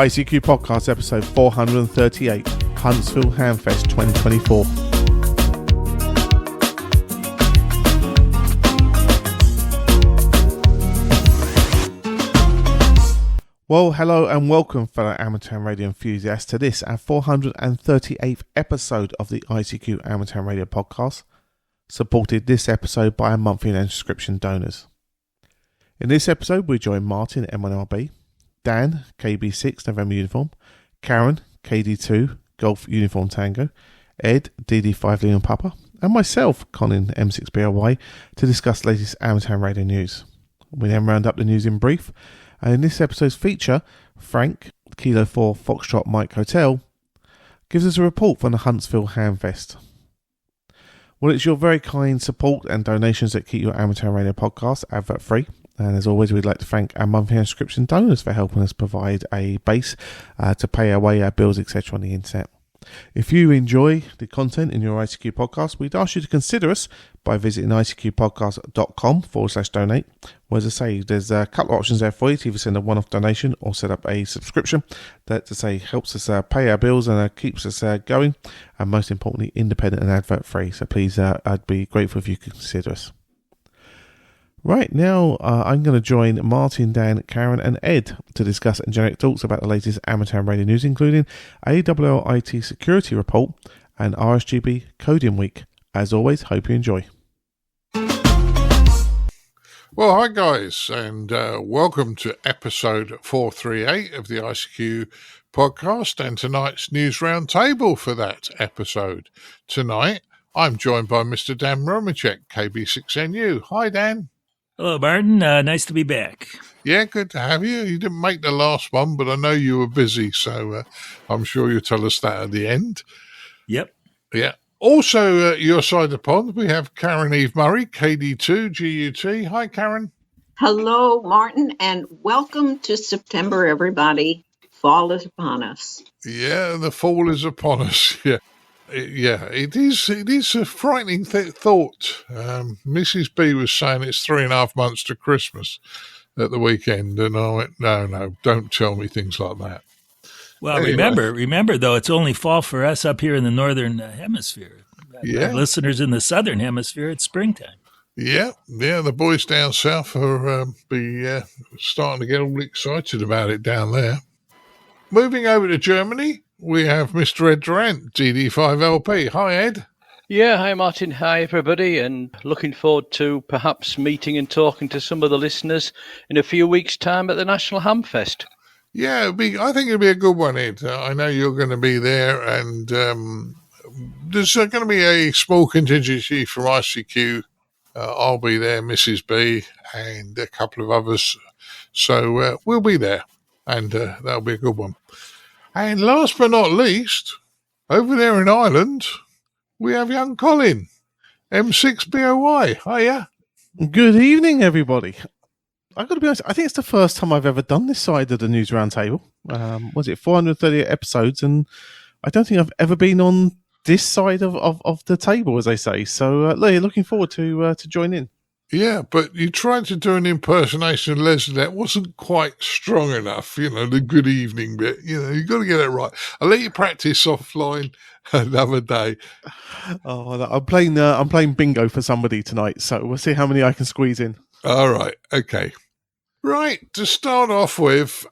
ICQ Podcast episode 438, Huntsville Hamfest 2024. Well, hello and welcome, fellow amateur radio enthusiasts, to this, our 438th episode of the ICQ Amateur Radio Podcast, supported this episode by our monthly and subscription donors. In this episode, we join Martin M1MRB, Dan, KB6 November Uniform, Caryn, KD2 Golf Uniform Tango, Ed, DD5 Lima Papa, and myself, Colin M6BLY, to discuss the latest amateur radio news. We then round up the news in brief, and in this episode's feature, Frank, Kilo 4 Foxtrot Mike Hotel, gives us a report from the Huntsville Hamfest. Well, it's your very kind support and donations that keep your amateur radio podcast advert free. And as always, we'd like to thank our monthly subscription donors for helping us provide a base to pay away our bills, etc. on the internet. If you enjoy the content in your ICQ podcast, we'd ask you to consider us by visiting icqpodcast.com/donate. Well, as I say, there's a couple of options there for you to either send a one-off donation or set up a subscription that, to say, helps us pay our bills and keeps us going, and most importantly, independent and advert free. So please, I'd be grateful if you could consider us. Right, now I'm going to join Martin, Dan, Caryn and Ed to discuss and generate thoughts about the latest amateur radio news, including ARRL IT security report and RSGB coding week. As always, hope you enjoy. Well, hi guys, and welcome to episode 438 of the ICQ podcast and tonight's news roundtable for that episode. Tonight, I'm joined by Mr. Dan Romanchik KB6NU. Hi, Dan. Hello, Martin. Nice to be back. Yeah, good to have you. You didn't make the last one, but I know you were busy, so I'm sure you'll tell us that at the end. Yep. Yeah. Also, your side of the pond, we have Caryn Eve Murray KD2GUT. Hi, Caryn. Hello, Martin, and welcome to September, everybody. Fall is upon us. Yeah, the fall is upon us. Yeah. It is a frightening thought. Mrs. B was saying it's 3.5 months to Christmas at the weekend, and I went, no, don't tell me things like that. Well, anyway. remember though, it's only fall for us up here in the northern hemisphere. Yeah. Our listeners in the southern hemisphere, it's springtime. Yeah, the boys down south are starting to get all excited about it down there. Moving over to Germany, we have Mr. Ed Durrant, DD5LP. Hi, Ed. Yeah, hi, Martin. Hi, everybody. And looking forward to perhaps meeting and talking to some of the listeners in a few weeks' time at the National Hamfest. Yeah, I think it'll be a good one, Ed. I know you're going to be there, and there's going to be a small contingency from ICQ. I'll be there, Mrs. B, and a couple of others. So we'll be there, and that'll be a good one. And last but not least, over there in Ireland, we have young Colin, M6BOY. Hiya. Good evening, everybody. I've got to be honest, I think it's the first time I've ever done this side of the news roundtable. Was it 438 episodes? And I don't think I've ever been on this side of the table, as they say. So, looking forward to join in. Yeah, but you tried to do an impersonation of Leslie. That wasn't quite strong enough, the good evening bit. You've got to get it right. I'll let you practice offline another day. Oh, I'm playing bingo for somebody tonight, so we'll see how many I can squeeze in. All right, okay. Right, to start off with,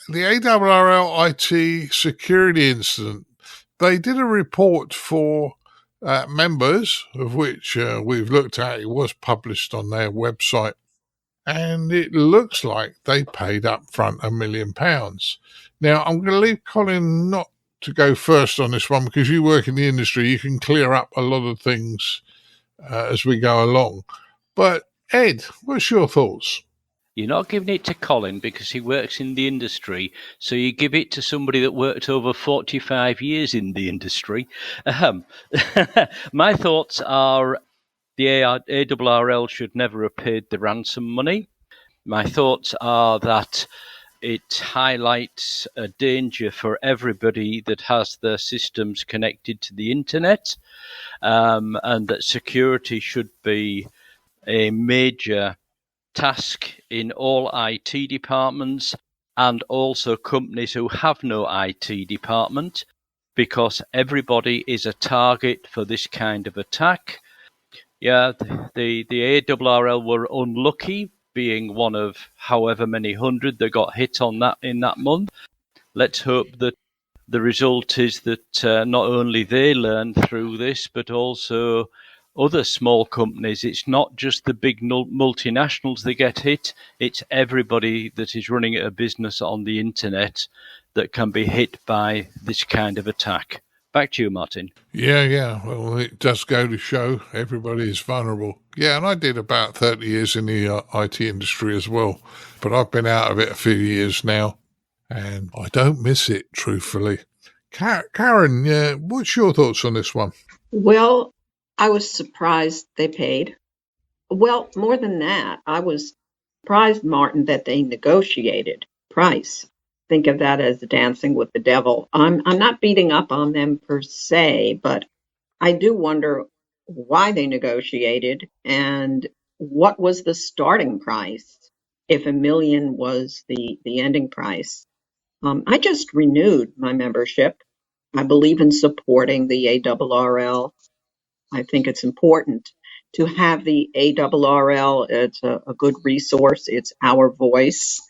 the ARRL IT security incident. They did a report for members, of which we've looked at. It was published on their website, and it looks like they paid up front £1 million. Now, I'm going to leave Colin not to go first on this one, because you work in the industry. You can clear up a lot of things as we go along. But Ed, what's your thoughts? You're not giving it to Colin because he works in the industry, so you give it to somebody that worked over 45 years in the industry. My thoughts are the ARRL should never have paid the ransom money. My thoughts are that it highlights a danger for everybody that has their systems connected to the internet, and that security should be a major task in all IT departments. and also companies who have no IT department, because everybody is a target for this kind of attack. Yeah, the ARRL were unlucky, being one of however many hundred that got hit on that in that month. Let's hope that the result is that not only they learn through this, but also other small companies. It's not just the big multinationals that get hit, it's everybody that is running a business on the internet that can be hit by this kind of attack. Back to you, Martin. Yeah. Well, it does go to show everybody is vulnerable. Yeah, and I did about 30 years in the IT industry as well, but I've been out of it a few years now, and I don't miss it, truthfully. Caryn, what's your thoughts on this one? Well, I was surprised they paid. Well, more than that, I was surprised, Martin, that they negotiated price. Think of that as dancing with the devil. I'm not beating up on them per se, but I do wonder why they negotiated and what was the starting price if $1 million was the ending price. I just renewed my membership. I believe in supporting the ARRL. I think it's important to have the ARRL. It's a good resource. It's our voice.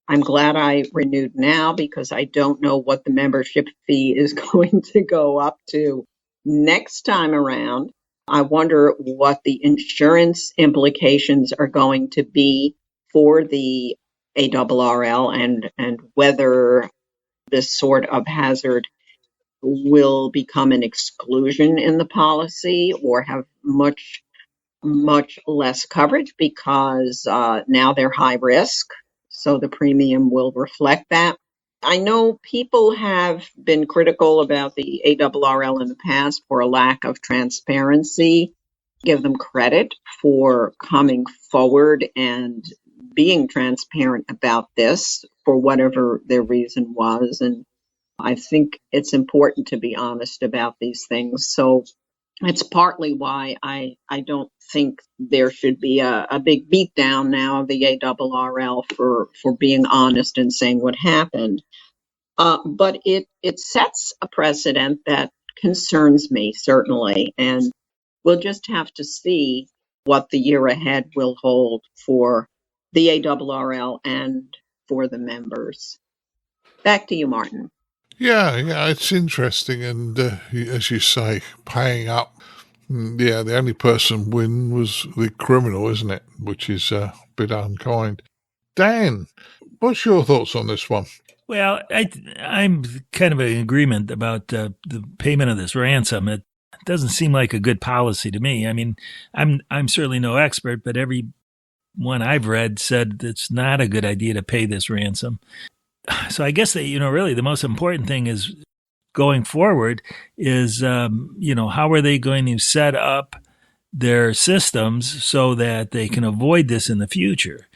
I'm glad I renewed now because I don't know what the membership fee is going to go up to next time around. I wonder what the insurance implications are going to be for the ARRL and whether this sort of hazard will become an exclusion in the policy or have much less coverage because now they're high risk, so the premium will reflect that. I know people have been critical about the ARRL in the past for a lack of transparency. Give them credit for coming forward and being transparent about this for whatever their reason was. And I think it's important to be honest about these things. So it's partly why I don't think there should be a big beatdown now of the ARRL for being honest and saying what happened. But it sets a precedent that concerns me, certainly. And we'll just have to see what the year ahead will hold for the ARRL and for the members. Back to you, Martin. Yeah, it's interesting, and as you say, paying up. Yeah, the only person win was the criminal, isn't it? Which is a bit unkind. Dan, what's your thoughts on this one? Well, I'm kind of in agreement about the payment of this ransom. It doesn't seem like a good policy to me. I mean, I'm certainly no expert, but everyone I've read said it's not a good idea to pay this ransom. So I guess that, really the most important thing is going forward is, how are they going to set up their systems so that they can avoid this in the future?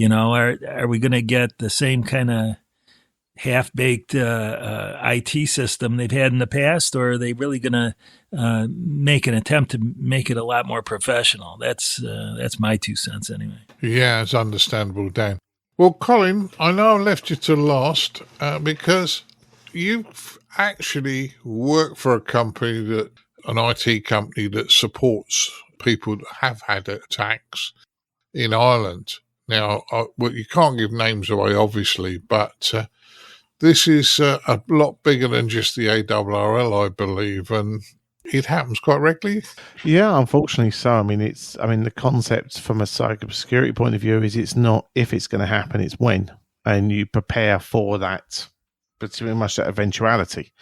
Are we going to get the same kind of half-baked IT system they've had in the past, or are they really going to make an attempt to make it a lot more professional? That's my 2 cents anyway. Yeah, it's understandable, Dan. Well, Colin, I know I left you to last because you've actually worked for a company an IT company that supports people that have had attacks in Ireland. Now, you can't give names away, obviously, but this is a lot bigger than just the ARRL, I believe, and it happens quite regularly. Yeah, unfortunately so. The concept from a cybersecurity point of view is it's not if it's going to happen, it's when, and you prepare for that, but pretty much that eventuality.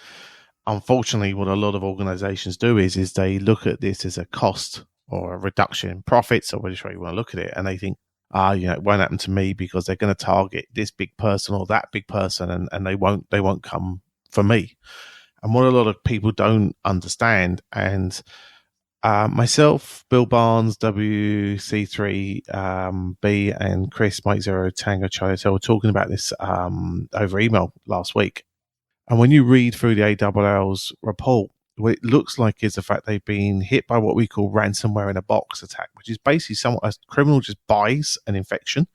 Unfortunately, what a lot of organizations do is they look at this as a cost or a reduction in profits, or whichever way you want to look at it, and they think, it won't happen to me because they're going to target this big person or that big person, and they won't come for me. And what a lot of people don't understand, and myself, Bill Barnes, WC3B, and Chris, Mike Zero Tango Charlie, so we're talking about this over email last week. And when you read through the ARRL's report, what it looks like is the fact they've been hit by what we call ransomware in a box attack, which is basically a criminal just buys an infection,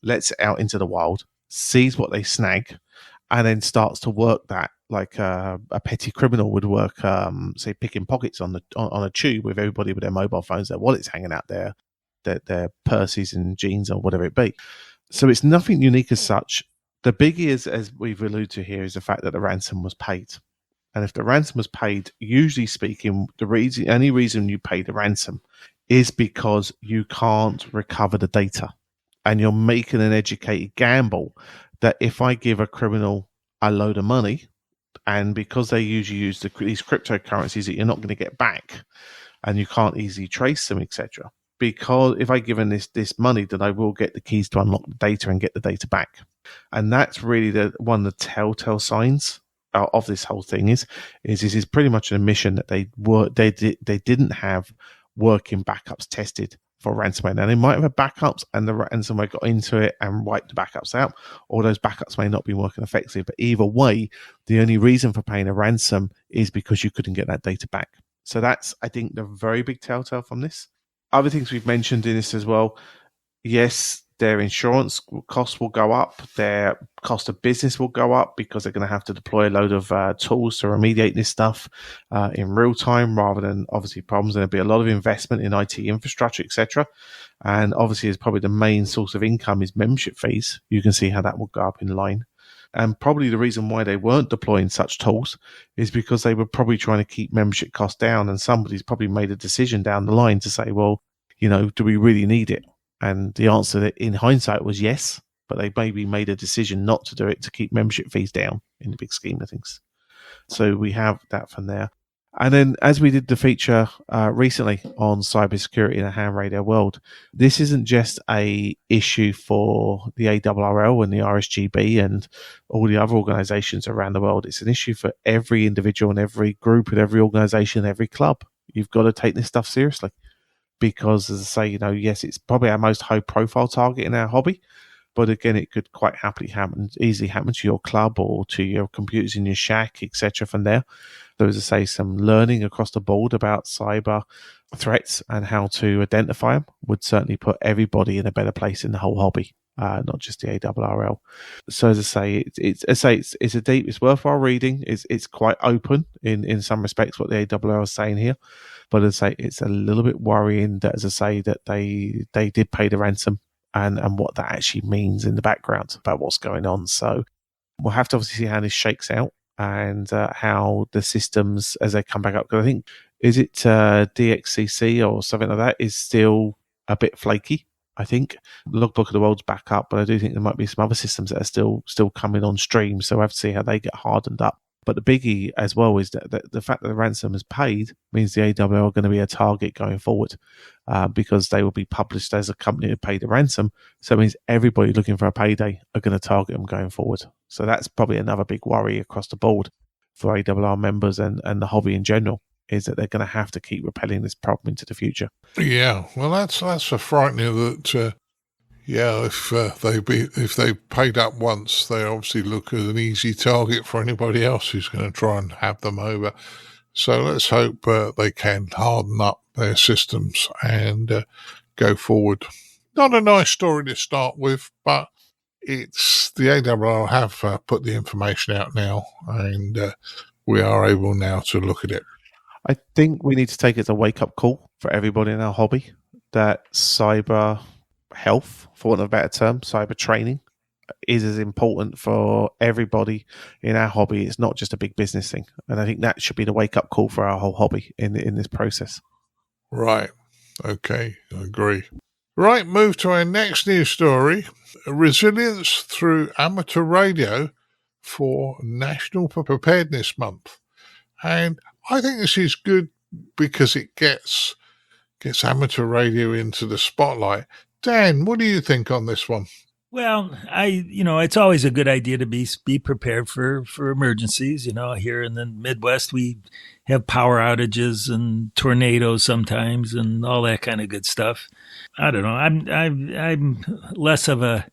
lets it out into the wild, sees what they snag, and then starts to work that like a petty criminal would work, say picking pockets on a tube with everybody with their mobile phones, their wallets hanging out there, their purses and jeans or whatever it be. So it's nothing unique as such. The biggie is, as we've alluded to here, is the fact that the ransom was paid. And if the ransom was paid, usually speaking, the only reason you pay the ransom is because you can't recover the data. And you're making an educated gamble that if I give a criminal a load of money, and because they usually use these cryptocurrencies that you're not going to get back, and you can't easily trace them, etc. Because if I give them this money, then I will get the keys to unlock the data and get the data back. And that's really one of the telltale signs of this whole thing is this is pretty much an admission that they didn't have working backups tested for ransomware. Now, they might have had backups and the ransomware got into it and wiped the backups out, or those backups may not be working effectively. But either way, the only reason for paying a ransom is because you couldn't get that data back. So that's, I think, the very big telltale from this. Other things we've mentioned in this as well, yes, their insurance costs will go up, their cost of business will go up because they're going to have to deploy a load of tools to remediate this stuff in real time rather than obviously problems. There'll be a lot of investment in IT infrastructure, etc. And obviously, it's probably the main source of income is membership fees. You can see how that will go up in line. And probably the reason why they weren't deploying such tools is because they were probably trying to keep membership costs down. And somebody's probably made a decision down the line to say, well, do we really need it? And the answer in hindsight was yes, but they maybe made a decision not to do it to keep membership fees down in the big scheme of things. So we have that from there. And then as we did the feature recently on cybersecurity in a ham radio world, this isn't just a issue for the ARRL and the RSGB and all the other organizations around the world. It's an issue for every individual and every group and every organization, every club. You've got to take this stuff seriously. Because, as I say, yes, it's probably our most high-profile target in our hobby, but again, it could quite easily happen to your club or to your computers in your shack, etc. From there, so as I say, some learning across the board about cyber threats and how to identify them would certainly put everybody in a better place in the whole hobby, not just the ARRL. So as I say, it's worthwhile reading. It's quite open in some respects what the ARRL is saying here. But as I say, it's a little bit worrying that, as I say, that they did pay the ransom and what that actually means in the background about what's going on. So we'll have to obviously see how this shakes out and how the systems as they come back up. Because I think, is it DXCC or something like that is still a bit flaky. I think the Logbook of the World's back up, but I do think there might be some other systems that are still coming on stream. So we'll have to see how they get hardened up. But the biggie as well is that the fact that the ransom is paid means the ARRL are going to be a target going forward because they will be published as a company that paid the ransom. So it means everybody looking for a payday are going to target them going forward. So that's probably another big worry across the board for ARRL members and the hobby in general, is that they're going to have to keep repelling this problem into the future. Yeah, well, that's a frightening that... if they paid up once, they obviously look as an easy target for anybody else who's going to try and have them over. So let's hope they can harden up their systems and go forward. Not a nice story to start with, but it's the ARRL have put the information out now, and we are able now to look at it. I think we need to take it as a wake-up call for everybody in our hobby that cyber health, for want of a better term, cyber training is as important for everybody in our hobby. It's not just a big business thing. And I think that should be the wake-up call for our whole hobby in this process. Right. Okay, I agree. Right, move to our next news story. Resilience through amateur radio for National Preparedness Month. And I think this is good because it gets amateur radio into the spotlight. Dan, what do you think on this one? Well, it's always a good idea to be prepared for emergencies. Here in the Midwest, we have power outages and tornadoes sometimes and all that kind of good stuff. I don't know. I'm less of a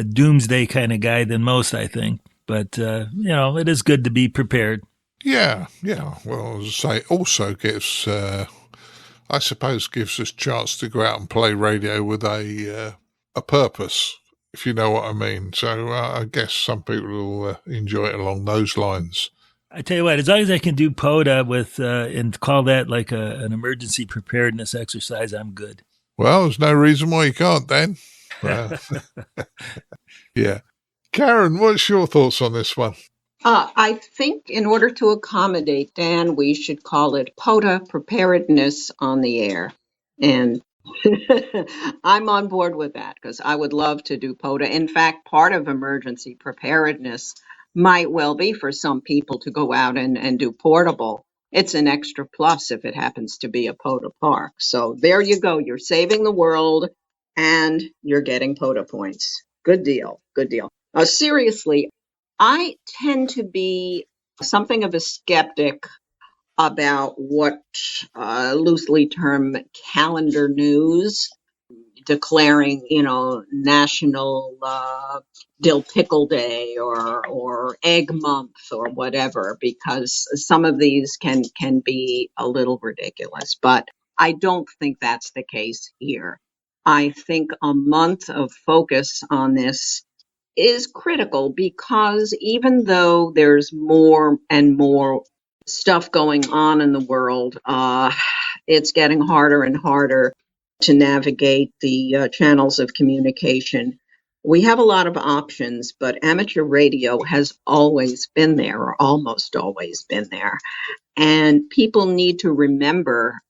doomsday kind of guy than most, I think. But, it is good to be prepared. Yeah. Well, as I say, also gives us a chance to go out and play radio with a purpose. if you know what I mean. So I guess some people will enjoy it along those lines. I tell you what, as long as I can do POTA with and call that like an emergency preparedness exercise, I'm good. Well, there's no reason why you can't then. Yeah. Caryn, what's your thoughts on this one? I think in order to accommodate Dan, we should call it POTA preparedness on the air. And I'm on board with that because I would love to do POTA. In fact, part of emergency preparedness might well be for some people to go out and do portable. It's an extra plus if it happens to be a POTA park. So there you go. You're saving the world and you're getting POTA points. Good deal. Good deal. Seriously, I tend to be something of a skeptic about what loosely termed calendar news, declaring, National Dill Pickle Day or Egg Month or whatever, because some of these can be a little ridiculous. But I don't think that's the case here. I think a month of focus on this is critical because even though there's more and more stuff going on in the world, it's getting harder and harder to navigate the channels of communication. We have a lot of options, but amateur radio has always been there, or almost always been there. And people need to remember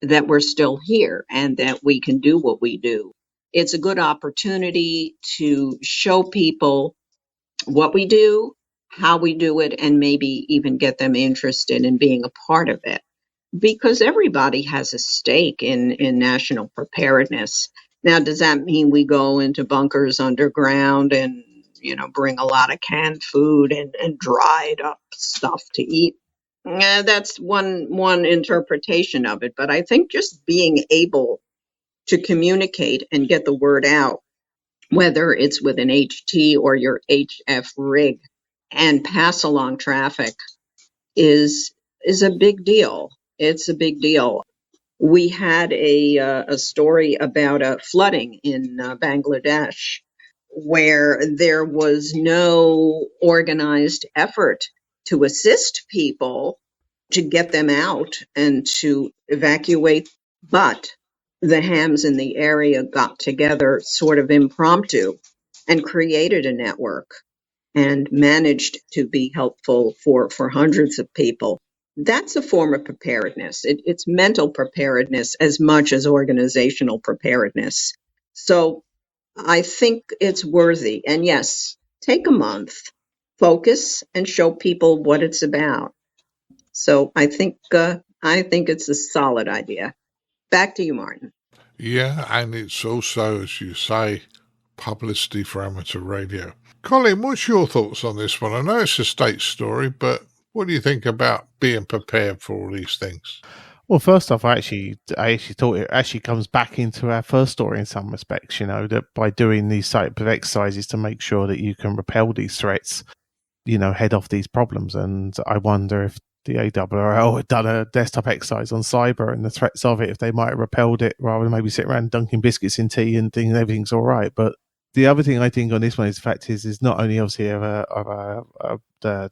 that we're still here and that we can do what we do. It's a good opportunity to show people what we do, how we do it, and maybe even get them interested in being a part of it. Because everybody has a stake in national preparedness. Now, does that mean we go into bunkers underground and, bring a lot of canned food and dried up stuff to eat? That's one interpretation of it. But I think just being able to communicate and get the word out, whether it's with an HT or your HF rig, and pass along traffic is a big deal. It's a big deal. We had a story about flooding in Bangladesh where there was no organized effort to assist people to get them out and to evacuate, but the hams in the area got together sort of impromptu and created a network and managed to be helpful for hundreds of people. That's a form of preparedness. It's mental preparedness as much as organizational preparedness. So I think it's worthy. And yes, take a month, focus, and show people what it's about. So I think it's a solid idea. Back to you, Martin. Yeah, and it's also, as you say, publicity for amateur radio. Colin, what's your thoughts on this one? I know it's a state story, but what do you think about being prepared for all these things? Well, first off, I actually thought it actually comes back into our first story in some respects, that by doing these type of exercises to make sure that you can repel these threats, head off these problems. And I wonder if the ARRL had done a desktop exercise on cyber and the threats of it, if they might have repelled it rather than maybe sit around dunking biscuits in tea and thinking everything's all right. But the other thing I think on this one is the fact is not only obviously the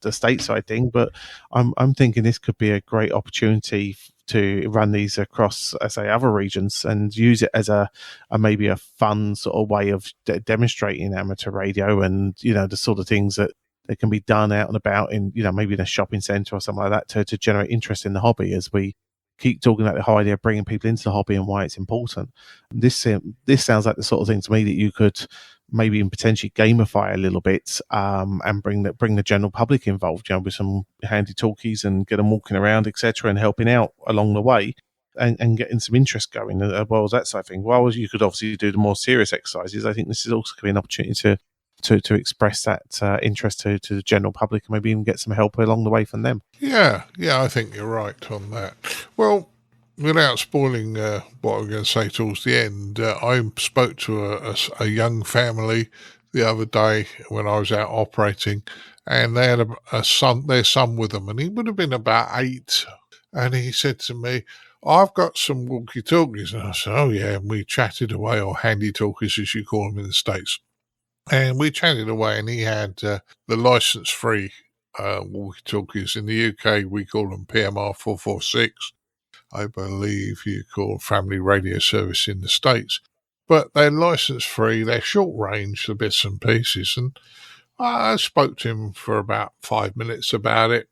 stateside thing, but I'm thinking this could be a great opportunity to run these across, say, other regions and use it as a maybe a fun sort of way of demonstrating amateur radio and the sort of things that can be done out and about in maybe in a shopping centre or something like that to generate interest in the hobby as we keep talking about the whole idea of bringing people into the hobby and why it's important. This sounds like the sort of thing to me that you could maybe even potentially gamify a little bit and bring the general public involved, with some handy talkies and get them walking around, etc., and helping out along the way and getting some interest going as well as that side of thing. While you could obviously do the more serious exercises, I think this is also going to be an opportunity to express that interest to the general public and maybe even get some help along the way from them. Yeah, I think you're right on that. Well, without spoiling what I'm going to say towards the end, I spoke to a young family the other day when I was out operating, and they had their son with them, and he would have been about 8, and he said to me, I've got some walkie-talkies. And I said, oh yeah, and we chatted away, or handy talkies as you call them in the States. And we chatted away, and he had the license-free walkie-talkies. In the UK, we call them PMR 446. I believe you call family radio service in the States. But they're license-free, they're short-range, the bits and pieces. And I spoke to him for about 5 minutes about it.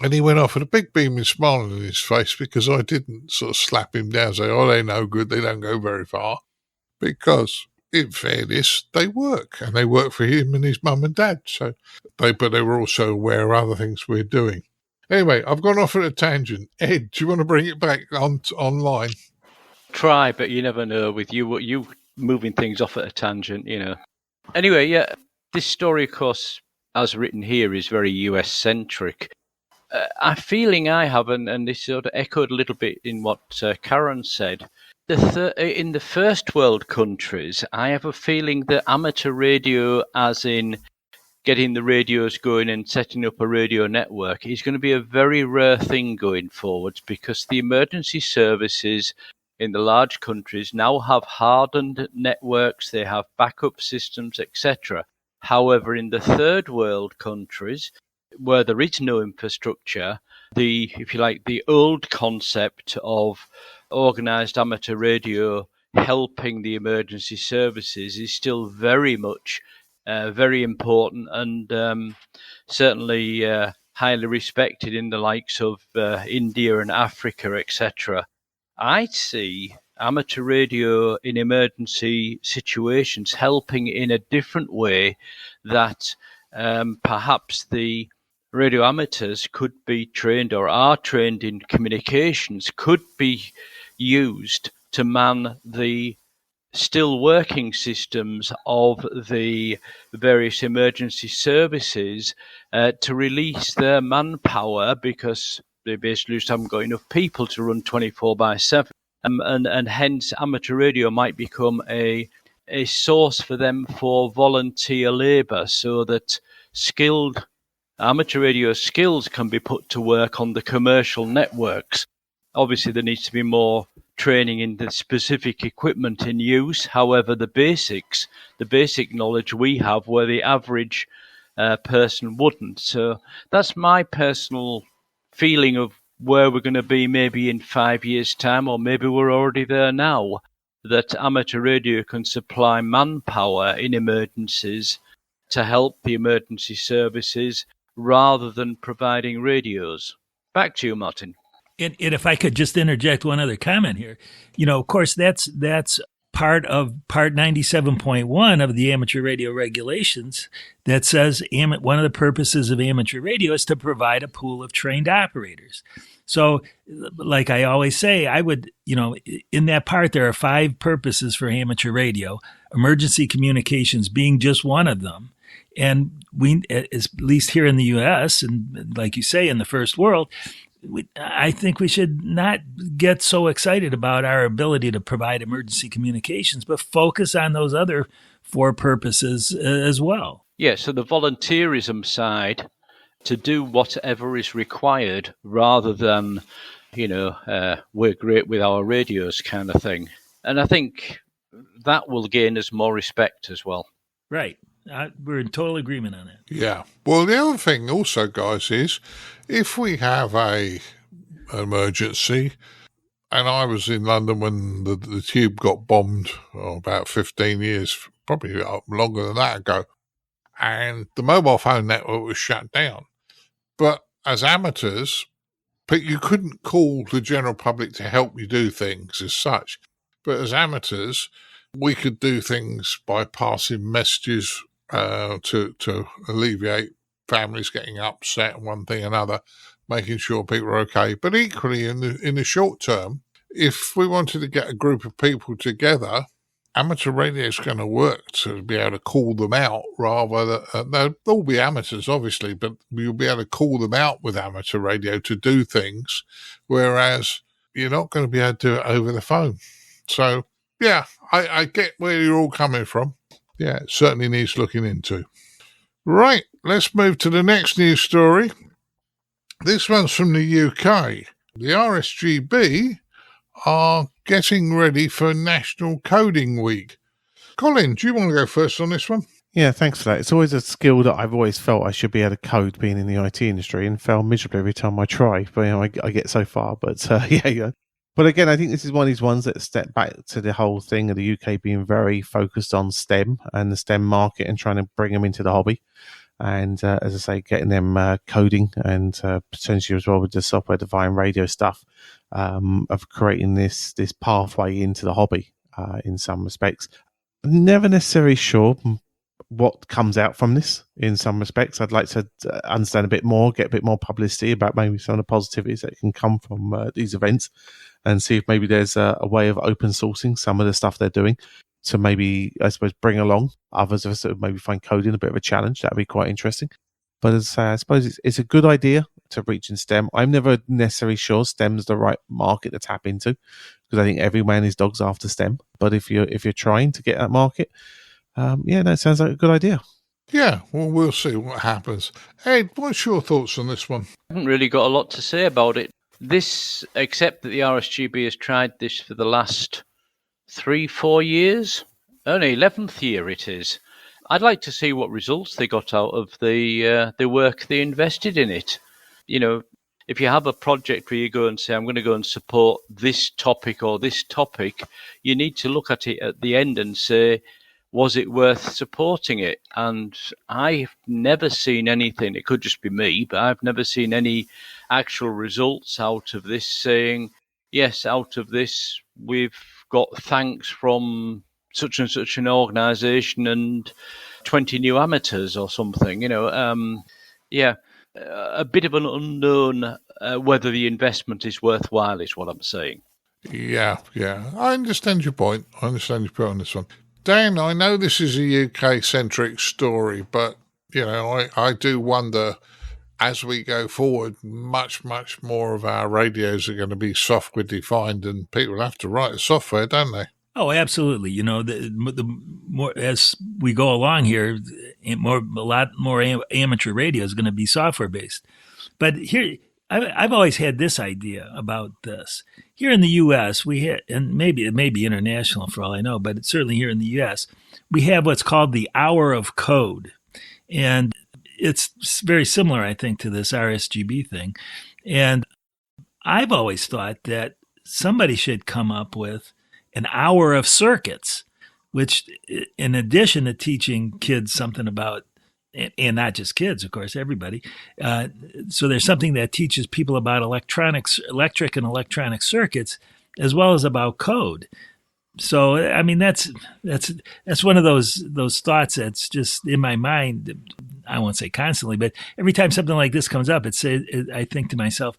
And he went off with a big beaming smile on his face because I didn't sort of slap him down and say, oh, they're no good, they don't go very far. Because, in fairness, they work. And they work for him and his mum and dad. But they were also aware of other things we're doing. Anyway, I've gone off at a tangent. Ed, do you want to bring it back online? Try, but you never know with you moving things off at a tangent, you know. Anyway, yeah, this story, of course, as written here, is very US-centric. A feeling I have, and this sort of echoed a little bit in what Caryn said, in the first world countries, I have a feeling that amateur radio, as in getting the radios going and setting up a radio network, is going to be a very rare thing going forwards, because the emergency services in the large countries now have hardened networks, they have backup systems, etc. However, in the third world countries, where there is no infrastructure, if you like, the old concept of organised amateur radio helping the emergency services is still very much very important, and certainly highly respected in the likes of India and Africa, etc. I see amateur radio in emergency situations helping in a different way that perhaps the radio amateurs could be trained, or are trained in communications, could be used to man the still working systems of the various emergency services to release their manpower, because they basically just haven't got enough people to run 24/7. And hence amateur radio might become a source for them for volunteer labour, so that skilled amateur radio skills can be put to work on the commercial networks. Obviously, there needs to be more training in the specific equipment in use. However, the basic knowledge we have, where the average person wouldn't. So that's my personal feeling of where we're going to be maybe in 5 years' time, or maybe we're already there now, that amateur radio can supply manpower in emergencies to help the emergency services rather than providing radios. Back to you, Martin. And if I could just interject one other comment here, of course, that's part of Part 97.1 of the amateur radio regulations that says one of the purposes of amateur radio is to provide a pool of trained operators. So, like I always say, I would, in that part, there are 5 purposes for amateur radio, emergency communications being just one of them. And we, at least here in the U.S., and like you say, in the first world, I think we should not get so excited about our ability to provide emergency communications, but focus on those other 4 purposes as well. Yeah, so the volunteerism side, to do whatever is required rather than, we're great with our radios kind of thing. And I think that will gain us more respect as well. Right. We're in total agreement on that. Yeah. Well, the other thing also, guys, is if we have an emergency, and I was in London when the tube got bombed about 15 years, probably longer than that ago, and the mobile phone network was shut down. But as amateurs, you couldn't call the general public to help you do things as such. But as amateurs, we could do things by passing messages to alleviate families getting upset and one thing and another, making sure people are okay. But equally, in the short term, if we wanted to get a group of people together, amateur radio is going to work to be able to call them out rather than, they'll all be amateurs, obviously, but you'll be able to call them out with amateur radio to do things, whereas you're not going to be able to do it over the phone. So, yeah, I get where you're all coming from. Yeah, it certainly needs looking into. Right, let's move to the next news story. This one's from the UK. The RSGB are getting ready for National Coding Week. Colin, do you want to go first on this one? Yeah, thanks for that. It's always a skill that I've always felt I should be able to code being in the IT industry, and fail miserably every time I try. But I get so far. But yeah. But again, I think this is one of these ones that step back to the whole thing of the UK being very focused on STEM and the STEM market and trying to bring them into the hobby. And as I say, getting them coding and potentially as well with the software-defined radio stuff of creating this pathway into the hobby in some respects. Never necessarily sure what comes out from this in some respects. I'd like to understand a bit more, get a bit more publicity about maybe some of the positivities that can come from these events, and see if maybe there's a way of open sourcing some of the stuff they're doing to maybe, I suppose, bring along others of us that maybe find coding a bit of a challenge. That'd be quite interesting. But as I say, I suppose it's a good idea to reach in STEM. I'm never necessarily sure STEM's the right market to tap into, because I think every man is dog's after STEM. But if you're trying to get that market, that sounds like a good idea. Yeah, well, we'll see what happens. Ed, what's your thoughts on this one? I haven't really got a lot to say about it. This, except that the RSGB has tried this for the last 3-4 years. Only 11th year it is. I'd like to see what results they got out of the work they invested in it. You know, if you have a project where you go and say, I'm going to go and support this topic or this topic, you need to look at it at the end and say, was it worth supporting it? And I've never seen anything, it could just be me, but I've never seen any actual results out of this saying, yes, out of this, we've got thanks from such and such an organisation and 20 new amateurs or something, a bit of an unknown whether the investment is worthwhile is what I'm saying. Yeah. I understand your point. on this one. Dan, I know this is a UK-centric story, but, I do wonder, as we go forward, much, much more of our radios are going to be software-defined, and people have to write the software, don't they? Oh, absolutely. The more as we go along here, a lot more amateur radio is going to be software-based. But here, I've always had this idea about this. Here in the U.S., we have, and maybe it may be international for all I know, but it's certainly here in the U.S., we have what's called the Hour of Code. And it's very similar, I think, to this RSGB thing. And I've always thought that somebody should come up with an hour of circuits, which, in addition to teaching kids something about, and not just kids, of course, everybody. So there's something that teaches people about electric and electronic circuits, as well as about code. So, I mean, that's one of those thoughts that's just in my mind. I won't say constantly, but every time something like this comes up, I think to myself,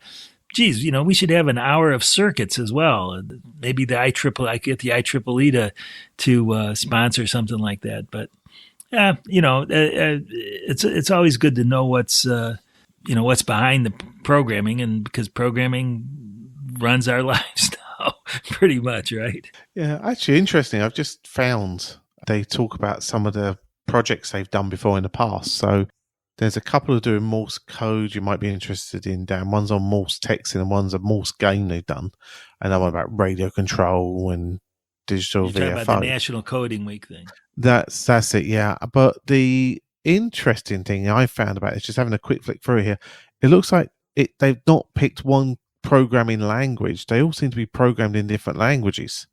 geez, we should have an hour of circuits as well. Maybe I get the IEEE to sponsor something like that. But it's always good to know what's behind the programming, and because programming runs our lives now, pretty much, right? Yeah, actually, interesting. I've just found they talk about some of the projects they've done before in the past. So there's a couple of doing Morse code you might be interested in, Dan. One's on Morse texting and one's a Morse game they've done. Another one about radio control and digital VFO. You're talking about the National Coding Week thing. That's it, yeah. But the interesting thing I found about it is, just having a quick flick through here, it looks like they've not picked one programming language. They all seem to be programmed in different languages,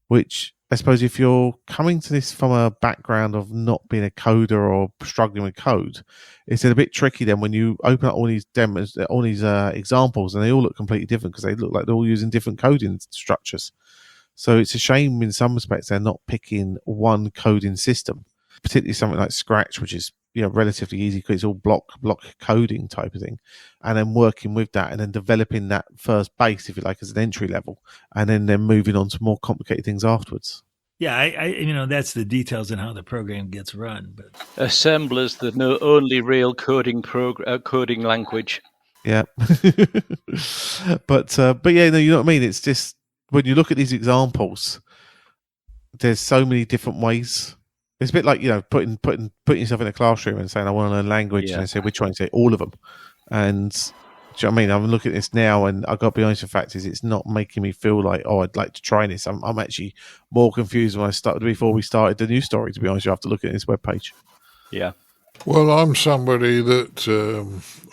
which I suppose if you're coming to this from a background of not being a coder or struggling with code, it's a bit tricky then when you open up all these demos, all these examples, and they all look completely different because they look like they're all using different coding structures. So it's a shame in some respects they're not picking one coding system, particularly something like Scratch, which is relatively easy because it's all block coding type of thing, and then working with that and then developing that first base, if you like, as an entry level, and then moving on to more complicated things afterwards. Yeah, I that's the details in how the program gets run. But assembler's the only real coding language. Yeah, but yeah, no, you know what I mean. It's just when you look at these examples, there's so many different ways. It's a bit like putting yourself in a classroom and saying I want to learn language, and they say which one? You say all of them. And do you know what I mean? I'm looking at this now, and I've got to be honest. The fact is, it's not making me feel like I'd like to try this. I'm actually more confused when I started before we started the news story. To be honest, you have to look at this webpage. Yeah. Well, I'm somebody that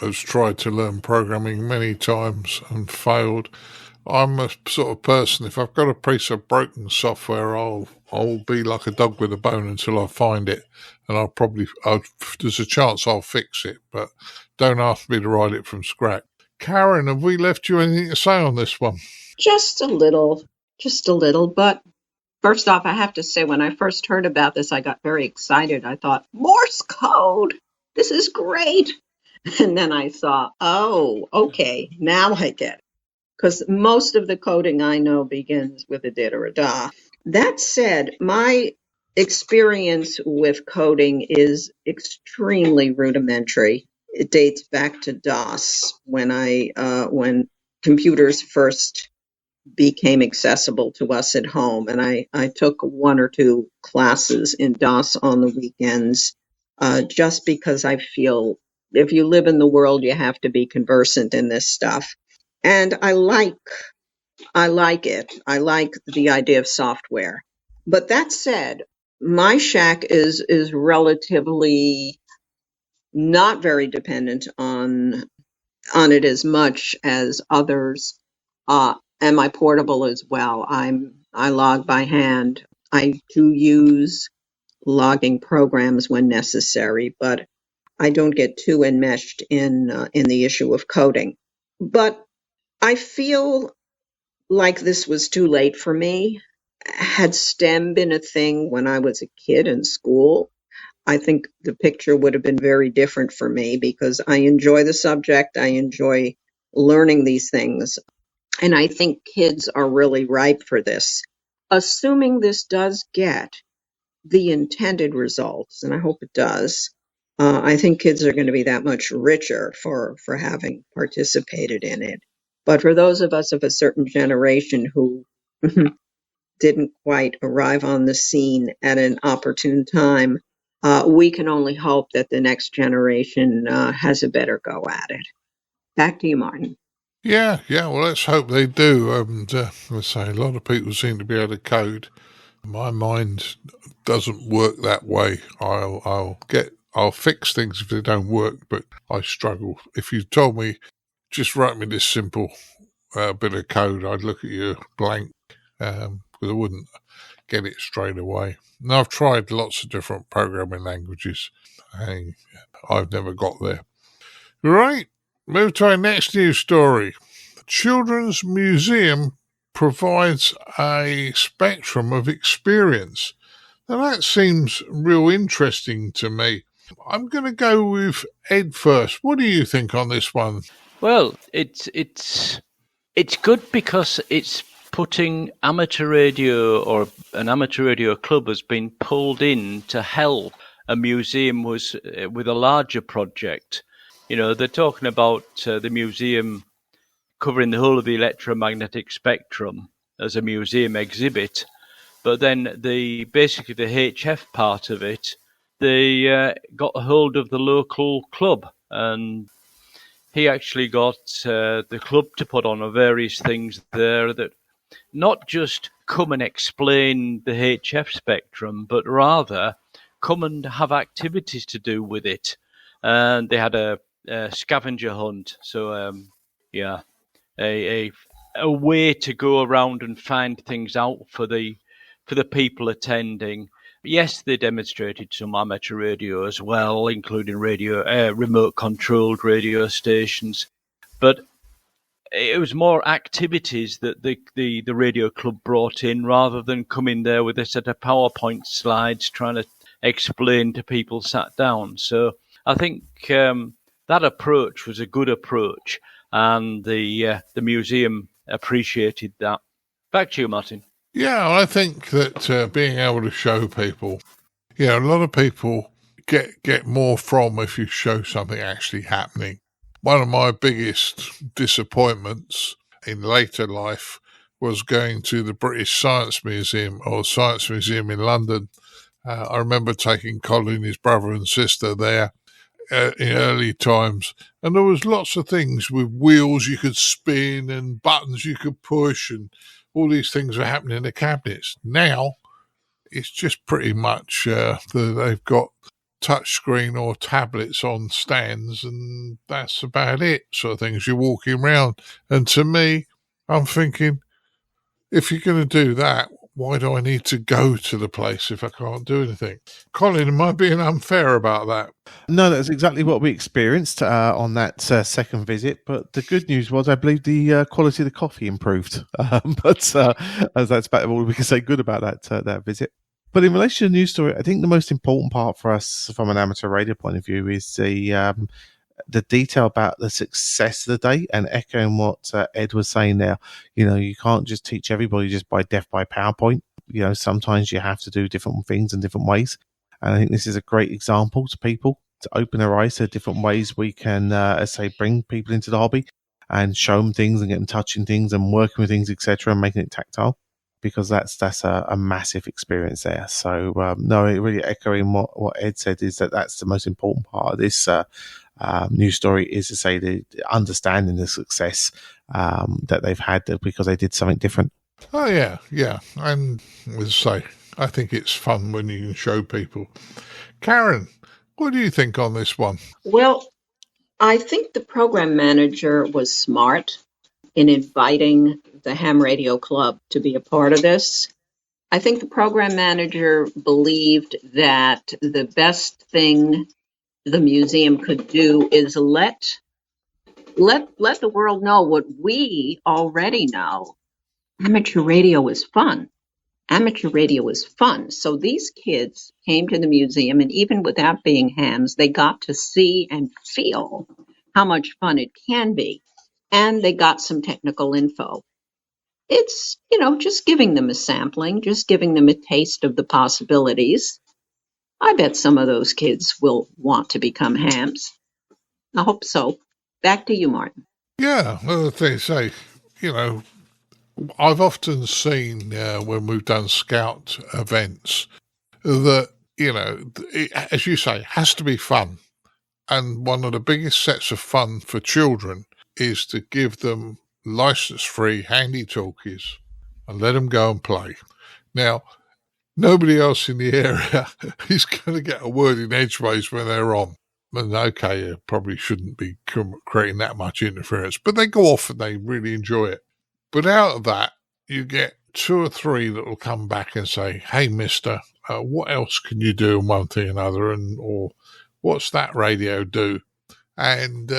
has tried to learn programming many times and failed. I'm a sort of person, if I've got a piece of broken software, I'll be like a dog with a bone until I find it. And there's a chance I'll fix it, but don't ask me to write it from scratch. Caryn, have we left you anything to say on this one? Just a little. But first off, I have to say, when I first heard about this, I got very excited. I thought, Morse code! This is great! And then I saw, oh, okay, now I get it. Because most of the coding I know begins with a did or a da. That said, my experience with coding is extremely rudimentary. It dates back to DOS when computers first became accessible to us at home, and I took one or two classes in DOS on the weekends, just because I feel if you live in the world, you have to be conversant in this stuff. And I like it. I like the idea of software. But that said, my shack is relatively not very dependent on it as much as others. Am I portable as well? I log by hand. I do use logging programs when necessary, but I don't get too enmeshed in the issue of coding. But I feel like this was too late for me. Had STEM been a thing when I was a kid in school, I think the picture would have been very different for me because I enjoy the subject. I enjoy learning these things. And I think kids are really ripe for this. Assuming this does get the intended results, and I hope it does, I think kids are going to be that much richer for having participated in it. But for those of us of a certain generation who didn't quite arrive on the scene at an opportune time, we can only hope that the next generation has a better go at it. Back to you, Martin. Yeah, well, let's hope they do. And let's say a lot of people seem to be able to code. My mind doesn't work that way. I'll fix things if they don't work, but I struggle. If you told me, just write me this simple bit of code, I'd look at you blank because I wouldn't get it straight away. And I've tried lots of different programming languages, and I've never got there. Right, move to our next news story. The Children's Museum provides a spectrum of experience. Now that seems real interesting to me. I'm going to go with Ed first. What do you think on this one? Well, it's good because it's putting amateur radio, or an amateur radio club has been pulled in to help a museum with a larger project. You know, they're talking about the museum covering the whole of the electromagnetic spectrum as a museum exhibit, but then basically the HF part of it, they got a hold of the local club, and he actually got the club to put on various things there that not just come and explain the HF spectrum, but rather come and have activities to do with it. And they had a scavenger hunt, so a way to go around and find things out for the people attending. Yes, they demonstrated some amateur radio as well, including remote controlled radio stations, but it was more activities that the radio club brought in rather than coming there with a set of PowerPoint slides trying to explain to people sat down. So I think that approach was a good approach, and the museum appreciated that. Back to you, Martin. Yeah, I think that being able to show people, a lot of people get more from if you show something actually happening. One of my biggest disappointments in later life was going to the British Science Museum, or Science Museum in London. I remember taking Colin, his brother and sister, there in early times, and there was lots of things with wheels you could spin and buttons you could push, and all these things were happening in the cabinets. Now, it's just pretty much they've got touchscreen or tablets on stands, and that's about it, sort of thing, as you're walking around. And to me, I'm thinking, if you're going to do that, why do I need to go to the place if I can't do anything? Colin, am I being unfair about that? No, that's exactly what we experienced on that second visit. But the good news was, I believe the quality of the coffee improved. But as that's about all we can say good about that visit. But in relation to the news story, I think the most important part for us from an amateur radio point of view is the detail about the success of the day, and echoing what Ed was saying there. You can't just teach everybody just by death by PowerPoint. Sometimes you have to do different things in different ways. And I think this is a great example to people to open their eyes to different ways we can, bring people into the hobby and show them things and get them touching things and working with things, etc., and making it tactile, because that's a massive experience there. So, no, really echoing what Ed said is that's the most important part of this news story, is to say the understanding the success that they've had because they did something different. Oh, yeah. And as I say, I think it's fun when you can show people. Caryn, what do you think on this one? Well, I think the program manager was smart in inviting the Ham Radio Club to be a part of this. I think the program manager believed that the best thing the museum could do is let the world know what we already know. Amateur radio is fun. Amateur radio is fun. So these kids came to the museum, and even without being hams, they got to see and feel how much fun it can be. And they got some technical info. It's, just giving them a sampling, just giving them a taste of the possibilities. I bet some of those kids will want to become hams. I hope so. Back to you, Martin. Yeah, well, they say, I've often seen when we've done scout events that, as you say, it has to be fun. And one of the biggest sets of fun for children is to give them license-free handy talkies and let them go and play. Now, nobody else in the area is going to get a word in edgeways when they're on. And okay, you probably shouldn't be creating that much interference, but they go off and they really enjoy it. But out of that, you get 2 or 3 that will come back and say, hey, mister, what else can you do in one thing or another? Or what's that radio do? And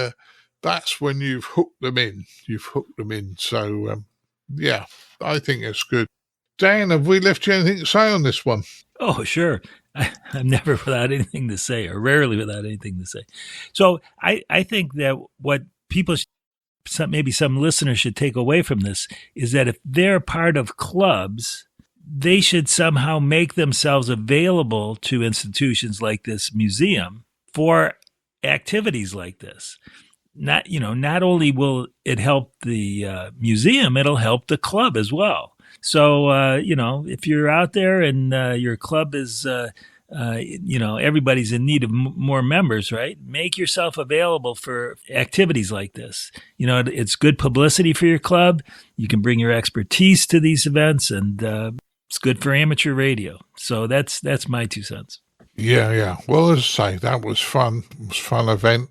that's when you've hooked them in. So, yeah, I think it's good. Dan, have we left you anything to say on this one? Oh, sure. I'm never without anything to say, or rarely without anything to say. So I think that what people, maybe some listeners should take away from this is that if they're part of clubs, they should somehow make themselves available to institutions like this museum for activities like this. Not only will it help the museum, it'll help the club as well. So, if you're out there and your club is, everybody's in need of more members, right? Make yourself available for activities like this. It's good publicity for your club. You can bring your expertise to these events, and it's good for amateur radio. So that's my 2 cents. Yeah. Well, as I say, that was fun. It was a fun event.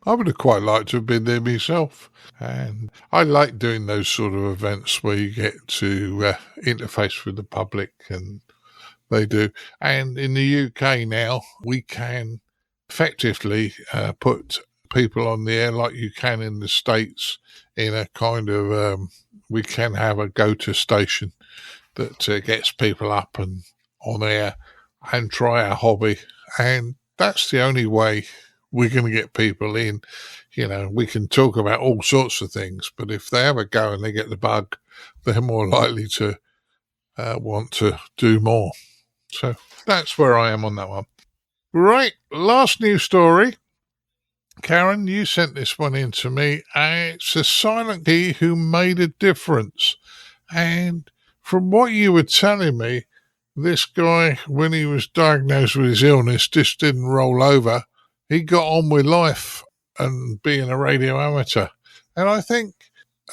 I would have quite liked to have been there myself. And I like doing those sort of events where you get to interface with the public, and they do. And in the UK now, we can effectively put people on the air like you can in the States in a kind of, we can have a go-to station that gets people up and on air and try our hobby. And that's the only way we're going to get people in. We can talk about all sorts of things, but if they have a go and they get the bug, they're more likely to want to do more. So that's where I am on that one. Right, last news story. Caryn, you sent this one in to me. It's a silent key who made a difference. And from what you were telling me, this guy, when he was diagnosed with his illness, just didn't roll over. He got on with life and being a radio amateur. And I think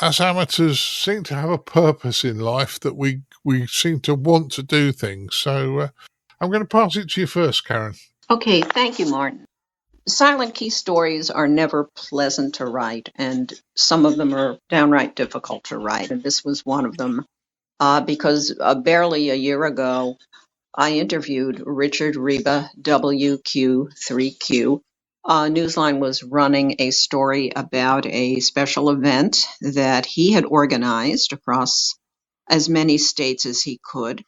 us amateurs seem to have a purpose in life, that we seem to want to do things. So I'm going to pass it to you first, Caryn. Okay, thank you, Martin. Silent key stories are never pleasant to write, and some of them are downright difficult to write, and this was one of them. Because barely a year ago, I interviewed Richard Reba, WQ3Q. Newsline was running a story about a special event that he had organized across as many states as he could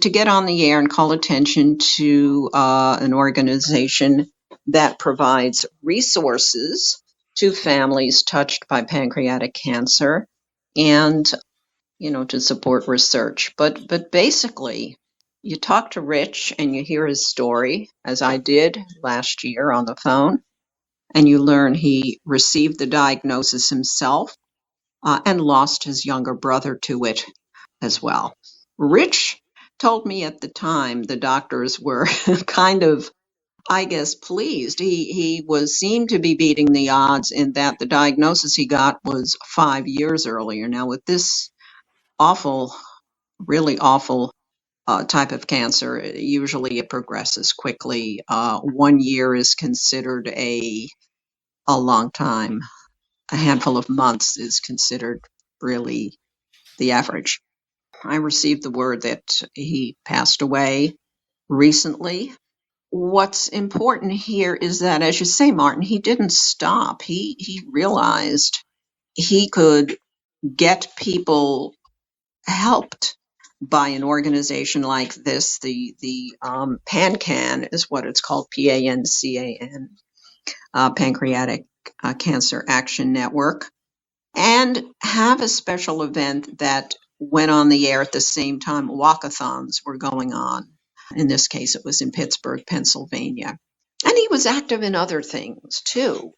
to get on the air and call attention to an organization that provides resources to families touched by pancreatic cancer and, to support research. But basically, you talk to Rich and you hear his story, as I did last year on the phone, and you learn he received the diagnosis himself and lost his younger brother to it as well. Rich told me at the time the doctors were kind of, I guess, pleased. He seemed to be beating the odds in that the diagnosis he got was 5 years earlier. Now, with this awful, really awful type of cancer, usually it progresses quickly. 1 year is considered a long time. A handful of months is considered really the average. I received the word that he passed away recently. What's important here is that, as you say, Martin, he didn't stop. He realized he could get people helped by an organization like this. The PanCAN is what it's called, PANCAN, Pancreatic Cancer Action Network, and have a special event that went on the air at the same time walkathons were going on. In this case, it was in Pittsburgh, Pennsylvania. And he was active in other things too.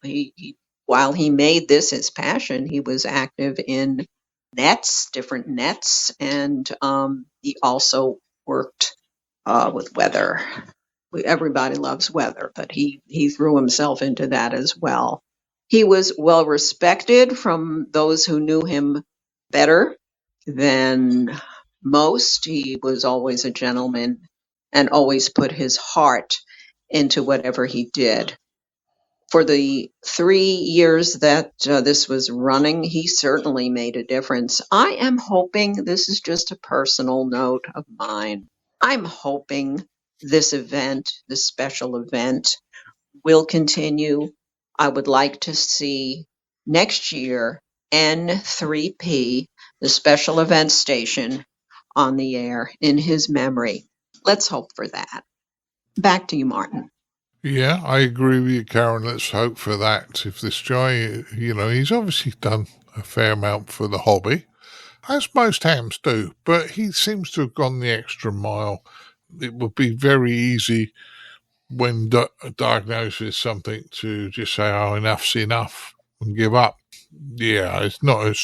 While he made this his passion, he was active in different nets, and he also worked with weather. Everybody loves weather, but he threw himself into that as well. He was well respected from those who knew him better than most. He was always a gentleman and always put his heart into whatever he did. For the 3 years that this was running, he certainly made a difference. I am hoping, this is just a personal note of mine, I'm hoping this event, this special event, will continue. I would like to see next year N3P, the special event station, on the air in his memory. Let's hope for that. Back to you, Martin. Yeah, I agree with you, Caryn. Let's hope for that. If this guy, he's obviously done a fair amount for the hobby, as most hams do, but he seems to have gone the extra mile. It would be very easy when diagnosed with something to just say, "Oh, enough's enough," and give up. Yeah, it's not a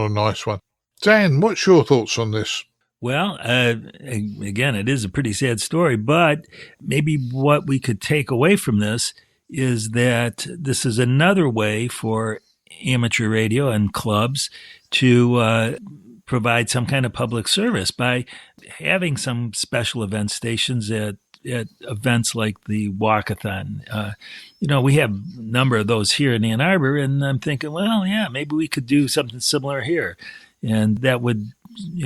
nice one. Dan, what's your thoughts on this? Well, again, it is a pretty sad story, but maybe what we could take away from this is that this is another way for amateur radio and clubs to provide some kind of public service by having some special event stations at events like the walkathon. We have a number of those here in Ann Arbor, and I'm thinking, well, yeah, maybe we could do something similar here. And that would,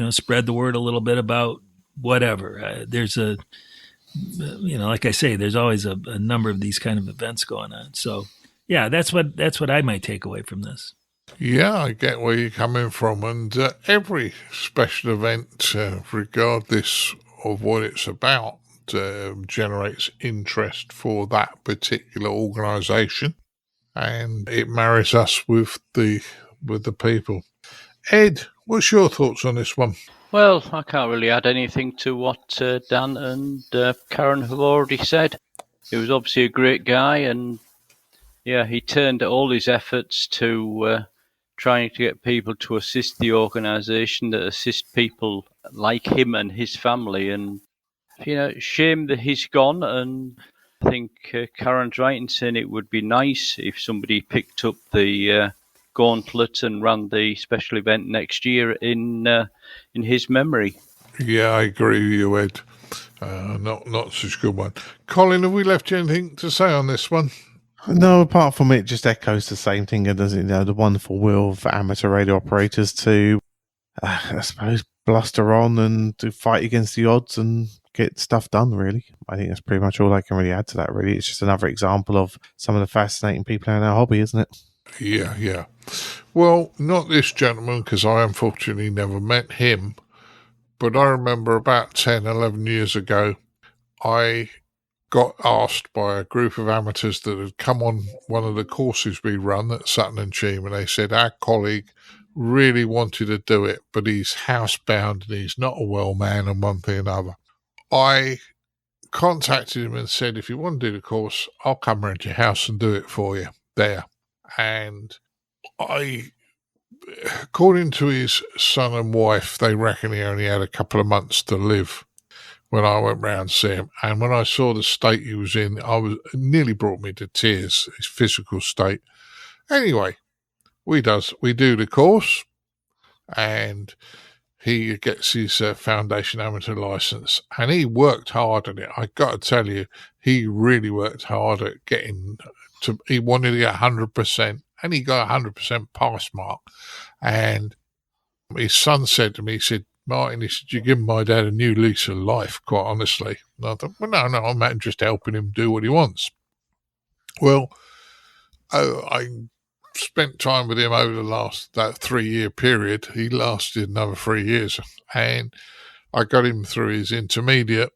spread the word a little bit about whatever. There's like I say, there's always a number of these kind of events going on. So, yeah, that's what I might take away from this. Yeah, I get where you're coming from. And every special event, regardless of what it's about, generates interest for that particular organisation, and it marries us with the people. Ed, what's your thoughts on this one? Well, I can't really add anything to what Dan and Caryn have already said. He was obviously a great guy, and yeah, he turned all his efforts to trying to get people to assist the organisation that assist people like him and his family. And shame that he's gone, and I think Caryn's right in saying it would be nice if somebody picked up the gauntlet and ran the special event next year in his memory. Yeah, I agree with you, Ed. Not such a good one. Colin, have we left you anything to say on this one? No, apart from it just echoes the same thing, and does it? The wonderful will for amateur radio operators to, I suppose, bluster on and to fight against the odds and get stuff done, really. I think that's pretty much all I can really add to that, really. It's just another example of some of the fascinating people in our hobby, isn't it? Yeah. Well, not this gentleman, because I unfortunately never met him. But I remember about 10, 11 years ago, I got asked by a group of amateurs that had come on one of the courses we run at Sutton and Cheam, and they said our colleague really wanted to do it, but he's housebound and he's not a well man and one thing and another. I contacted him and said, if you want to do the course, I'll come round to your house and do it for you there. And according to his son and wife, they reckon he only had a couple of months to live when I went round to see him. And when I saw the state he was in, it nearly brought me to tears, his physical state. Anyway, we do the course, and he gets his foundation amateur license, and he worked hard at it. I got to tell you, he really worked hard at getting to. He wanted to get 100%, and he got 100% pass mark. And his son said to me, he said, Martin, he said, you give my dad a new lease of life, quite honestly. And I thought, well, no, I'm just helping him do what he wants. Well, I spent time with him over that 3-year period. He lasted another 3 years, and I got him through his intermediate,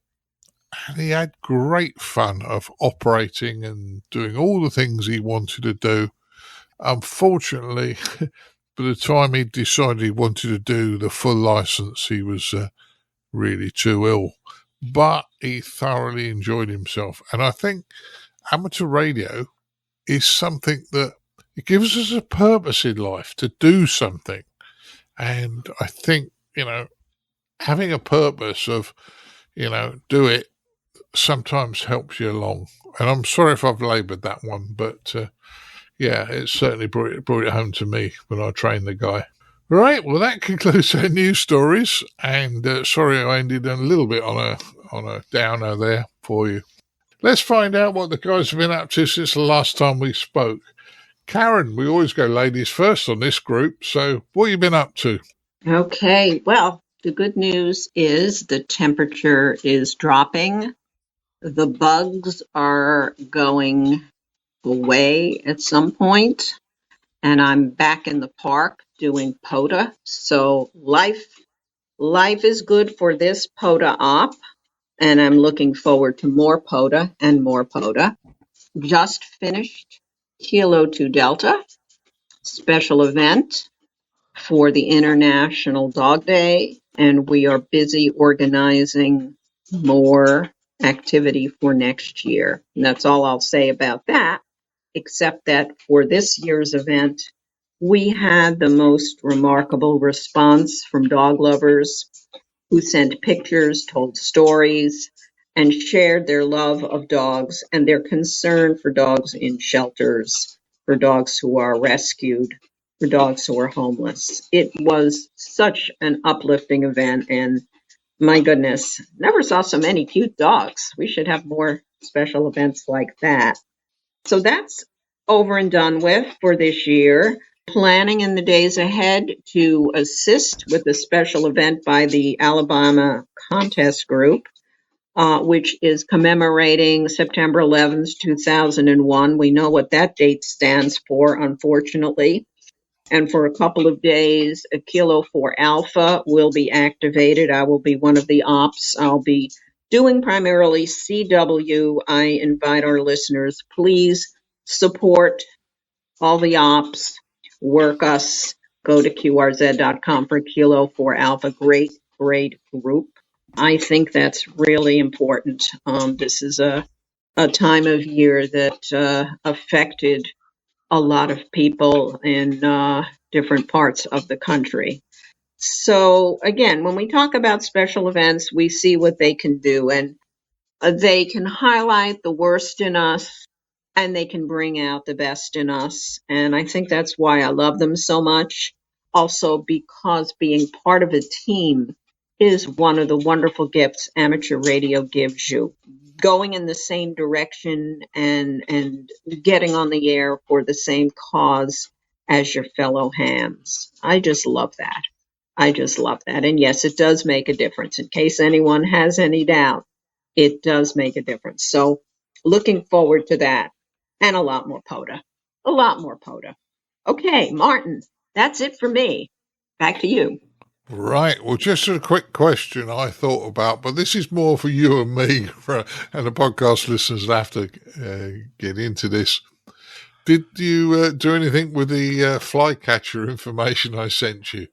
and he had great fun of operating and doing all the things he wanted to do. Unfortunately, by the time he decided he wanted to do the full license, he was really too ill. But he thoroughly enjoyed himself. And I think amateur radio is something that it gives us a purpose in life to do something. And I think, having a purpose of, do it sometimes helps you along. And I'm sorry if I've laboured that one, but yeah, it certainly brought it home to me when I trained the guy. Right, well, that concludes our news stories. And sorry I ended a little bit on a downer there for you. Let's find out what the guys have been up to since the last time we spoke. Caryn, we always go ladies first on this group, so what have you been up to? Okay, well, the good news is the temperature is dropping. The bugs are going away at some point, and I'm back in the park doing POTA. So life is good for this POTA op, and I'm looking forward to more POTA and more POTA. Just finished Kilo 2 Delta special event for the International Dog Day, and we are busy organizing more activity for next year. And that's all I'll say about that, except that for this year's event, we had the most remarkable response from dog lovers who sent pictures, told stories, and shared their love of dogs and their concern for dogs in shelters, for dogs who are rescued, for dogs who are homeless. It was such an uplifting event, and my goodness, never saw so many cute dogs. We should have more special events like that. So that's over and done with for this year. Planning in the days ahead to assist with a special event by the Alabama Contest Group, which is commemorating September 11th, 2001. We know what that date stands for, unfortunately. And for a couple of days, a Kilo 4 Alpha will be activated. I will be one of the ops. I'll be doing primarily CW. I invite our listeners, please support all the ops, work us, go to QRZ.com for Kilo 4 Alpha. Great group. I think that's really important. This is a time of year that affected a lot of people in different parts of the country. So again, when we talk about special events, we see what they can do, and they can highlight the worst in us, and they can bring out the best in us. And I think that's why I love them so much. Also, because being part of a team is one of the wonderful gifts amateur radio gives you. Going in the same direction and getting on the air for the same cause as your fellow hams. I just love that. I just love that. And yes, it does make a difference. In case anyone has any doubt, it does make a difference. So looking forward to that. And a lot more POTA. A lot more POTA. Okay, Martin, that's it for me. Back to you. Right. Well, just a quick question I thought about, but this is more for you and me, and the podcast listeners that have to get into this. Did you do anything with the flycatcher information I sent you?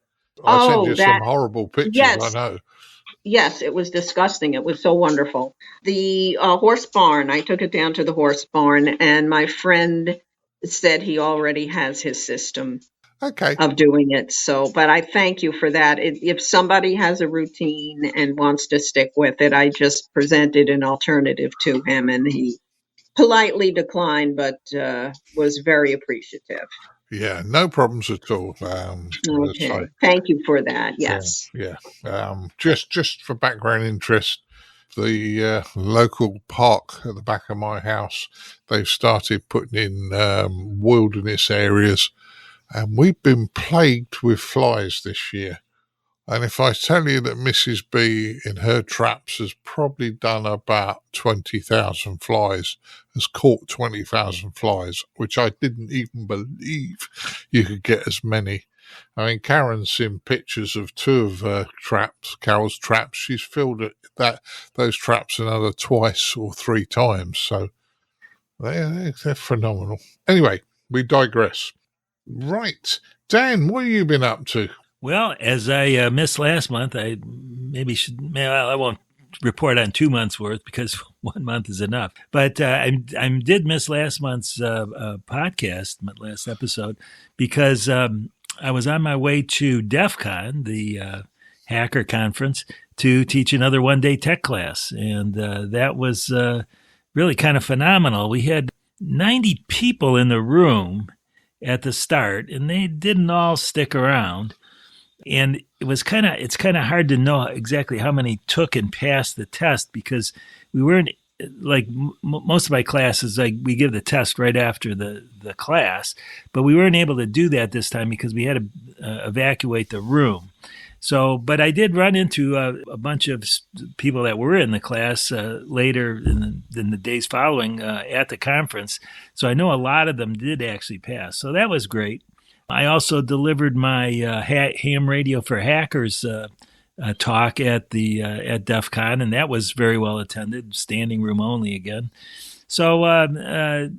I sent you some horrible pictures, yes. I know. Yes, it was disgusting. It was so wonderful. The horse barn, I took it down to the horse barn, and my friend said he already has his system of doing it. So, but I thank you for that. If somebody has a routine and wants to stick with it, I just presented an alternative to him, and he politely declined, but was very appreciative. Yeah, no problems at all. Okay, thank you for that. Yes. Yeah. Just for background interest, the local park at the back of my house, they've started putting in wilderness areas, and we've been plagued with flies this year. And if I tell you that Mrs. B in her traps has probably done about 20,000 flies, has caught 20,000 flies, which I didn't even believe you could get as many. I mean, Karen's seen pictures of two of her traps, Carol's traps. She's filled those traps another twice or three times. So they're phenomenal. Anyway, we digress. Right. Dan, what have you been up to? Well, as I missed last month, I won't report on 2 months worth because 1 month is enough. But I did miss last month's podcast, my last episode, because I was on my way to DEF CON, the hacker conference, to teach another one-day tech class. And that was really kind of phenomenal. We had 90 people in the room at the start, and they didn't all stick around. And it's kind of hard to know exactly how many took and passed the test because we weren't like most of my classes, like we give the test right after the class, but we weren't able to do that this time because we had to evacuate the room. So, but I did run into a bunch of people that were in the class later in the days following at the conference. So I know a lot of them did actually pass. So that was great. I also delivered my ham radio for hackers talk at DEF CON, and that was very well attended, standing room only again. So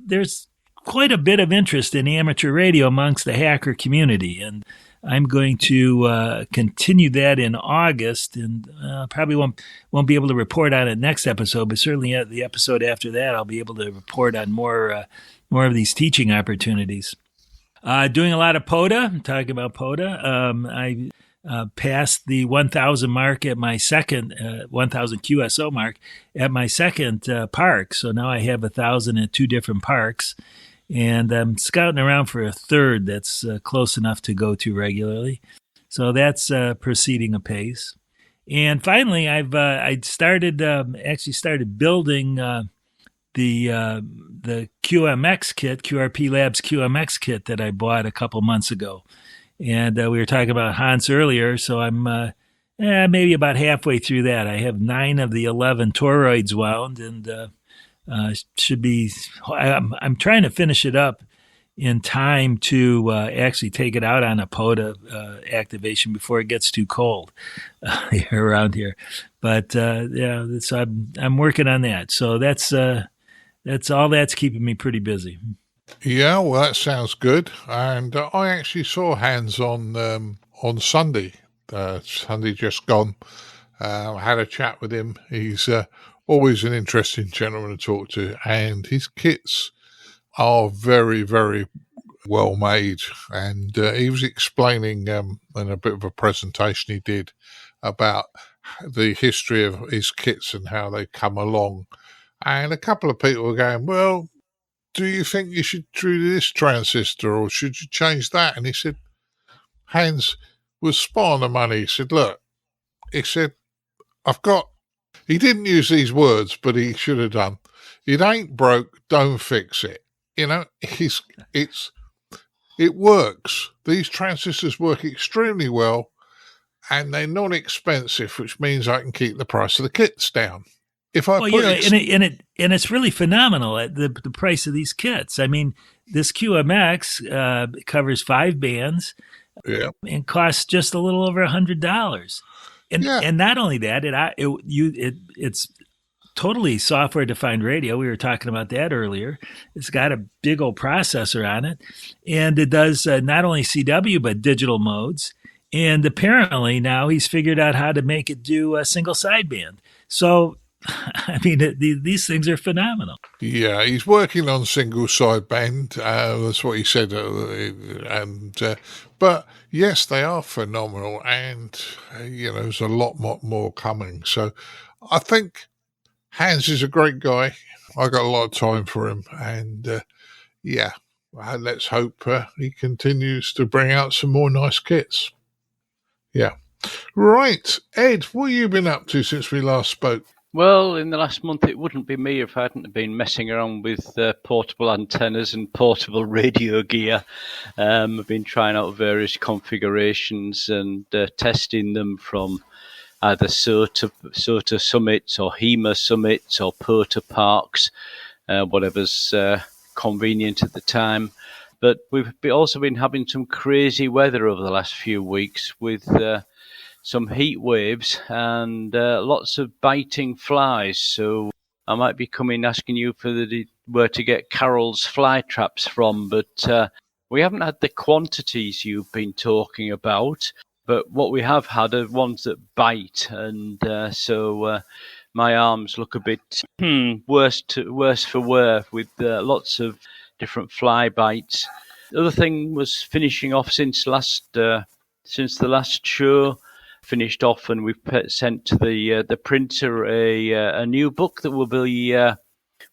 there's quite a bit of interest in amateur radio amongst the hacker community, and I'm going to continue that in August, and probably won't be able to report on it next episode, but certainly at the episode after that, I'll be able to report on more of these teaching opportunities. Doing a lot of POTA. Talking about POTA, I passed the 1,000 mark at my second 1,000 QSO mark at my second park. So now I have 1,000 at two different parks, and I'm scouting around for a third that's close enough to go to regularly. So that's proceeding apace. And finally, I started building the QMX kit, QRP Labs QMX kit that I bought a couple months ago. And we were talking about Hans earlier, so I'm maybe about halfway through that. I have 9 of the 11 toroids wound, and should be. I'm trying to finish it up in time to actually take it out on a POTA activation before it gets too cold around here. But so I'm working on that. So that's all that's keeping me pretty busy. Yeah, well, that sounds good. And I actually saw Hans on Sunday. Sunday just gone. Had a chat with him. He's always an interesting gentleman to talk to, and his kits are very, very well made. And he was explaining in a bit of a presentation he did about the history of his kits and how they come along. And a couple of people were going, well, do you think you should do this transistor or should you change that? And he said, Hans was spot on the money. He said, look, He said, he didn't use these words, but he should have done. It ain't broke, don't fix it. It works. These transistors work extremely well, and they're non-expensive, which means I can keep the price of the kits down. If I and it's really phenomenal at the price of these kits. I mean, this QMX covers 5 bands, and costs just a little over $100. And not only that, it's totally software-defined radio. We were talking about that earlier. It's got a big old processor on it, and it does not only CW but digital modes. And apparently now he's figured out how to make it do a single sideband. So, I mean, these things are phenomenal. Yeah, he's working on single sideband. That's what he said. But yes, they are phenomenal, and there's a lot more coming. So, I think Hans is a great guy. I got a lot of time for him, and let's hope he continues to bring out some more nice kits. Yeah. Right. Ed, what have you been up to since we last spoke? Well, in the last month, it wouldn't be me if I hadn't been messing around with portable antennas and portable radio gear. I've been trying out various configurations and testing them from either SOTA summits or HEMA summits or POTA parks, whatever's convenient at the time. But we've also been having some crazy weather over the last few weeks with some heat waves and lots of biting flies. So I might be asking you for where to get Carol's fly traps from, but we haven't had the quantities you've been talking about. But what we have had are ones that bite, and so my arms look a bit worse for wear with lots of different fly bites. The other thing was finishing off since the last show. Finished off, and we've sent to the printer a new book that will be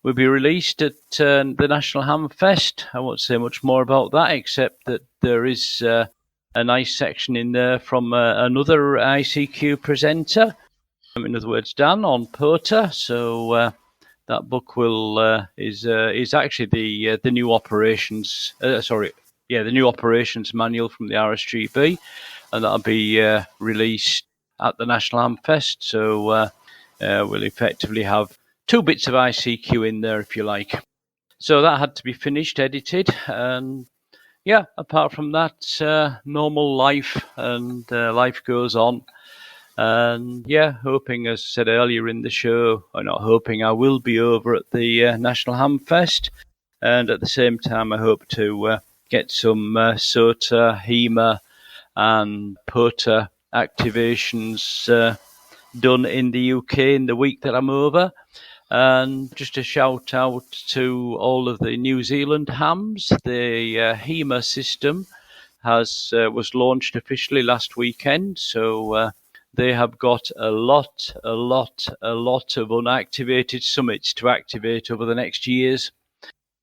released at the National Hamfest. I won't say much more about that, except that there is a nice section in there from another ICQ presenter. In other words, Dan on POTA. So that book is actually the new operations. The new operations manual from the RSGB, and that'll be released at the National Hamfest. So we'll effectively have 2 bits of ICQ in there, if you like. So that had to be finished, edited, and apart from that, normal life, and life goes on. And hoping, as I said earlier in the show, or not hoping, I will be over at the National Hamfest, and at the same time I hope to get some SOTA, HEMA and POTA activations done in the UK in the week that I'm over. And just a shout out to all of the New Zealand hams. The HEMA system was launched officially last weekend, so they have got a lot of unactivated summits to activate over the next years.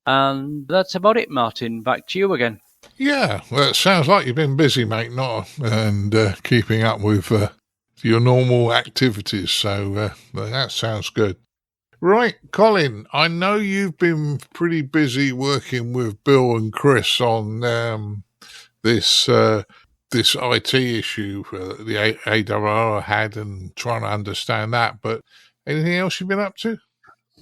And that's about it, Martin. Back to you again. Yeah, well, it sounds like you've been busy, mate, and keeping up with your normal activities. So that sounds good. Right, Colin, I know you've been pretty busy working with Bill and Chris on this IT issue the ARRL had, and trying to understand that. But anything else you've been up to?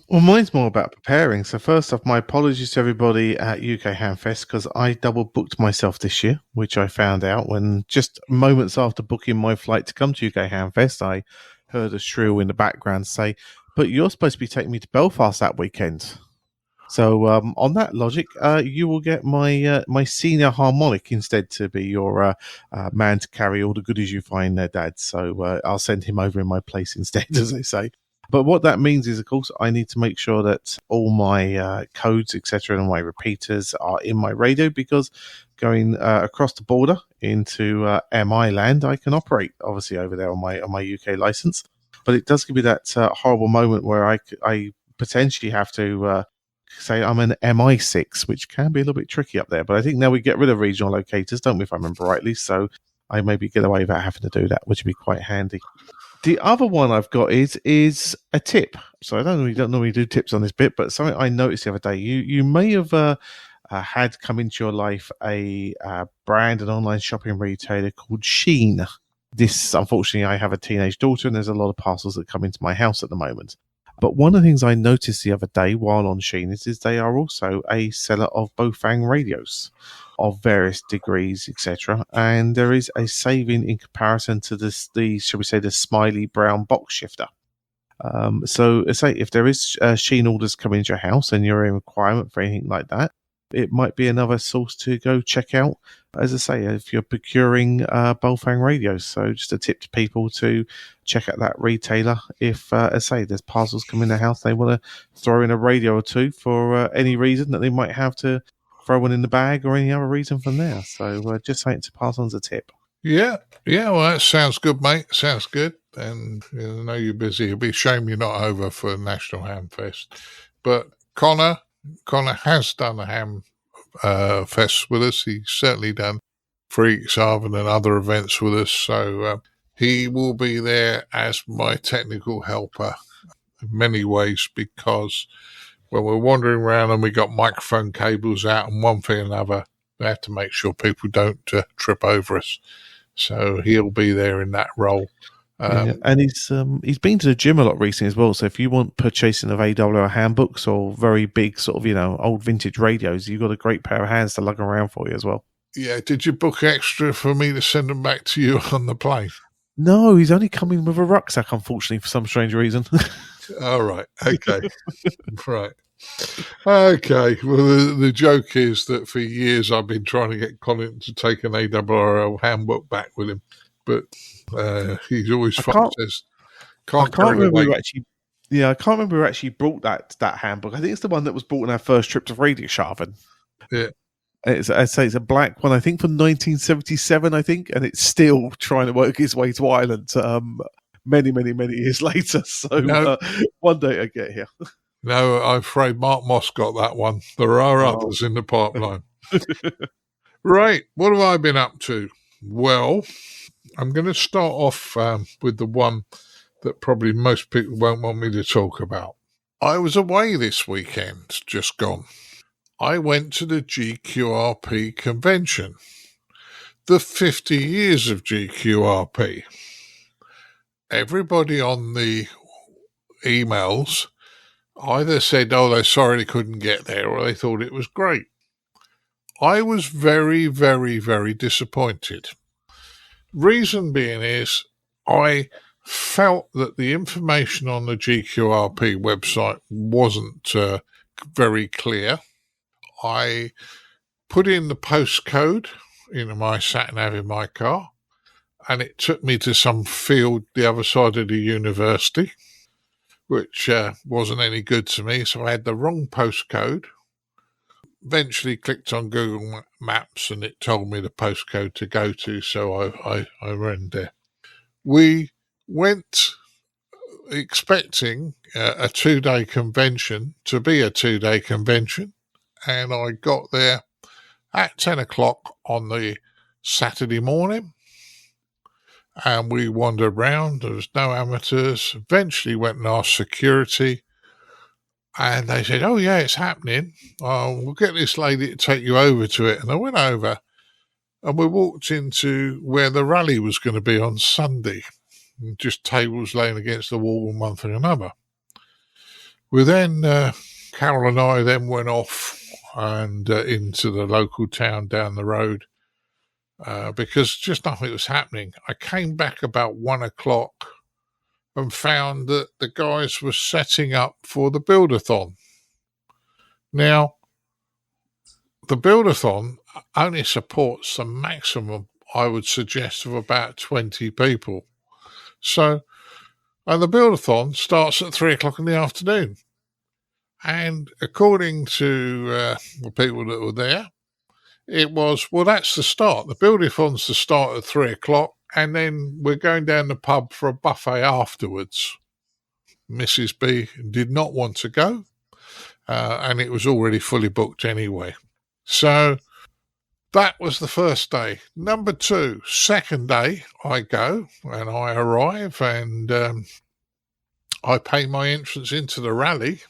Well, mine's more about preparing. So first off, my apologies to everybody at UK Hamfest, because I double booked myself this year, which I found out when just moments after booking my flight to come to UK Hamfest, I heard a shrill in the background say, "But you're supposed to be taking me to Belfast that weekend." So on that logic, you will get my senior harmonic instead to be your man to carry all the goodies you find there, Dad. So I'll send him over in my place instead, as they say. But what that means is, of course, I need to make sure that all my codes, etc., and my repeaters are in my radio, because going across the border into MI land, I can operate, obviously, over there on my UK license. But it does give me that horrible moment where I potentially have to say I'm an MI6, which can be a little bit tricky up there. But I think now we get rid of regional locators, don't we, if I remember rightly? So I maybe get away without having to do that, which would be quite handy. The other one I've got is a tip. So I don't normally do tips on this bit, but something I noticed the other day. You may have had come into your life a brand, an online shopping retailer called Shein. This, unfortunately, I have a teenage daughter, and there's a lot of parcels that come into my house at the moment. But one of the things I noticed the other day while on Shein is they are also a seller of Bofang radios of various degrees, etc. And there is a saving in comparison to shall we say, the Smiley Brown box shifter. So say if there is Shein orders coming into your house and you're in requirement for anything like that, it might be another source to go check out, as I say, if you're procuring Bofang radios. So just a tip to people to check out that retailer if, as I say, there's parcels come in the house, they want to throw in a radio or two for any reason that they might have to throw one in the bag or any other reason from there. So just something to pass on as a tip. Yeah, well, that sounds good, mate. Sounds good. And I know you're busy. It'll be a shame you're not over for National Hamfest. But Connor has done a ham fest with us. He's certainly done Freaks Haven and other events with us. So he will be there as my technical helper in many ways, because when we're wandering around and we got microphone cables out and one thing and another, we have to make sure people don't trip over us. So he'll be there in that role. And he's been to the gym a lot recently as well. So if you want purchasing of ARRL handbooks or very big sort of, old vintage radios, you've got a great pair of hands to lug around for you as well. Yeah. Did you book extra for me to send them back to you on the plane? No, he's only coming with a rucksack, unfortunately, for some strange reason. All right. Okay. Right. Okay. Well, the joke is that for years I've been trying to get Colin to take an ARRL handbook back with him, but he's always I can't remember who actually brought that handbook. I think it's the one that was brought on our first trip to Friedrichshafen. Yeah. I'd say it's a black one, I think, from 1977, I think, and it's still trying to work its way to Ireland many, many, many years later. So one day I get here. No, I'm afraid Mark Moss got that one. There are others in the pipeline. Right, what have I been up to? Well, I'm going to start off with the one that probably most people won't want me to talk about. I was away this weekend, just gone. I went to the GQRP convention, the 50 years of GQRP. Everybody on the emails either said, they're sorry they couldn't get there, or they thought it was great. I was very, very, very disappointed. Reason being is I felt that the information on the GQRP website wasn't very clear. I put in the postcode in my sat-nav in my car, and it took me to some field the other side of the university, which wasn't any good to me. So I had the wrong postcode. Eventually clicked on Google Maps and it told me the postcode to go to, so I ran there. We went expecting a 2-day convention to be a 2-day convention, and I got there at 10 o'clock on the Saturday morning, and we wandered around. There was no amateurs. Eventually went and asked security, and they said, oh, yeah, it's happening. We'll get this lady to take you over to it. And I went over, and we walked into where the rally was going to be on Sunday. Just tables laying against the wall, one thing another. We then, Carol and I then went off and into the local town down the road because just nothing was happening. I came back about 1 o'clock and found that the guys were setting up for the Buildathon. Now, the Buildathon only supports the maximum, I would suggest, of about 20 people. So, and the Buildathon starts at 3 o'clock in the afternoon. And according to the people that were there, it was, well, that's the start. The Buildathon's the start at 3 o'clock. And then we're going down the pub for a buffet afterwards. Mrs. B did not want to go, and it was already fully booked anyway. So That was the first day. Number 2, second day, I go and I arrive and I pay my entrance into the rally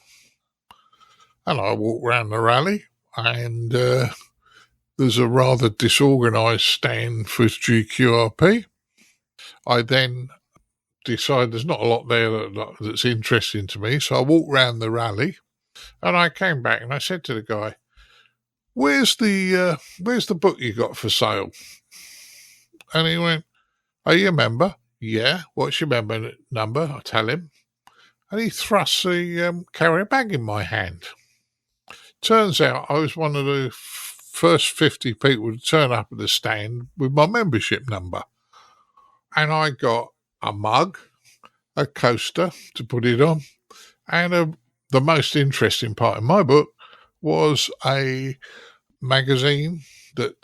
and I walk around the rally and there's a rather disorganised stand for GQRP. I then decide there's not a lot there that's interesting to me, so I walk around the rally and I came back and I said to the guy, where's the book you got for sale? And he went, are you a member? Yeah. What's your member number? I tell him. And he thrusts the carrier bag in my hand. Turns out I was one of the first 50 people to turn up at the stand with my membership number. And I got a mug, a coaster to put it on, and the most interesting part of my book was a magazine,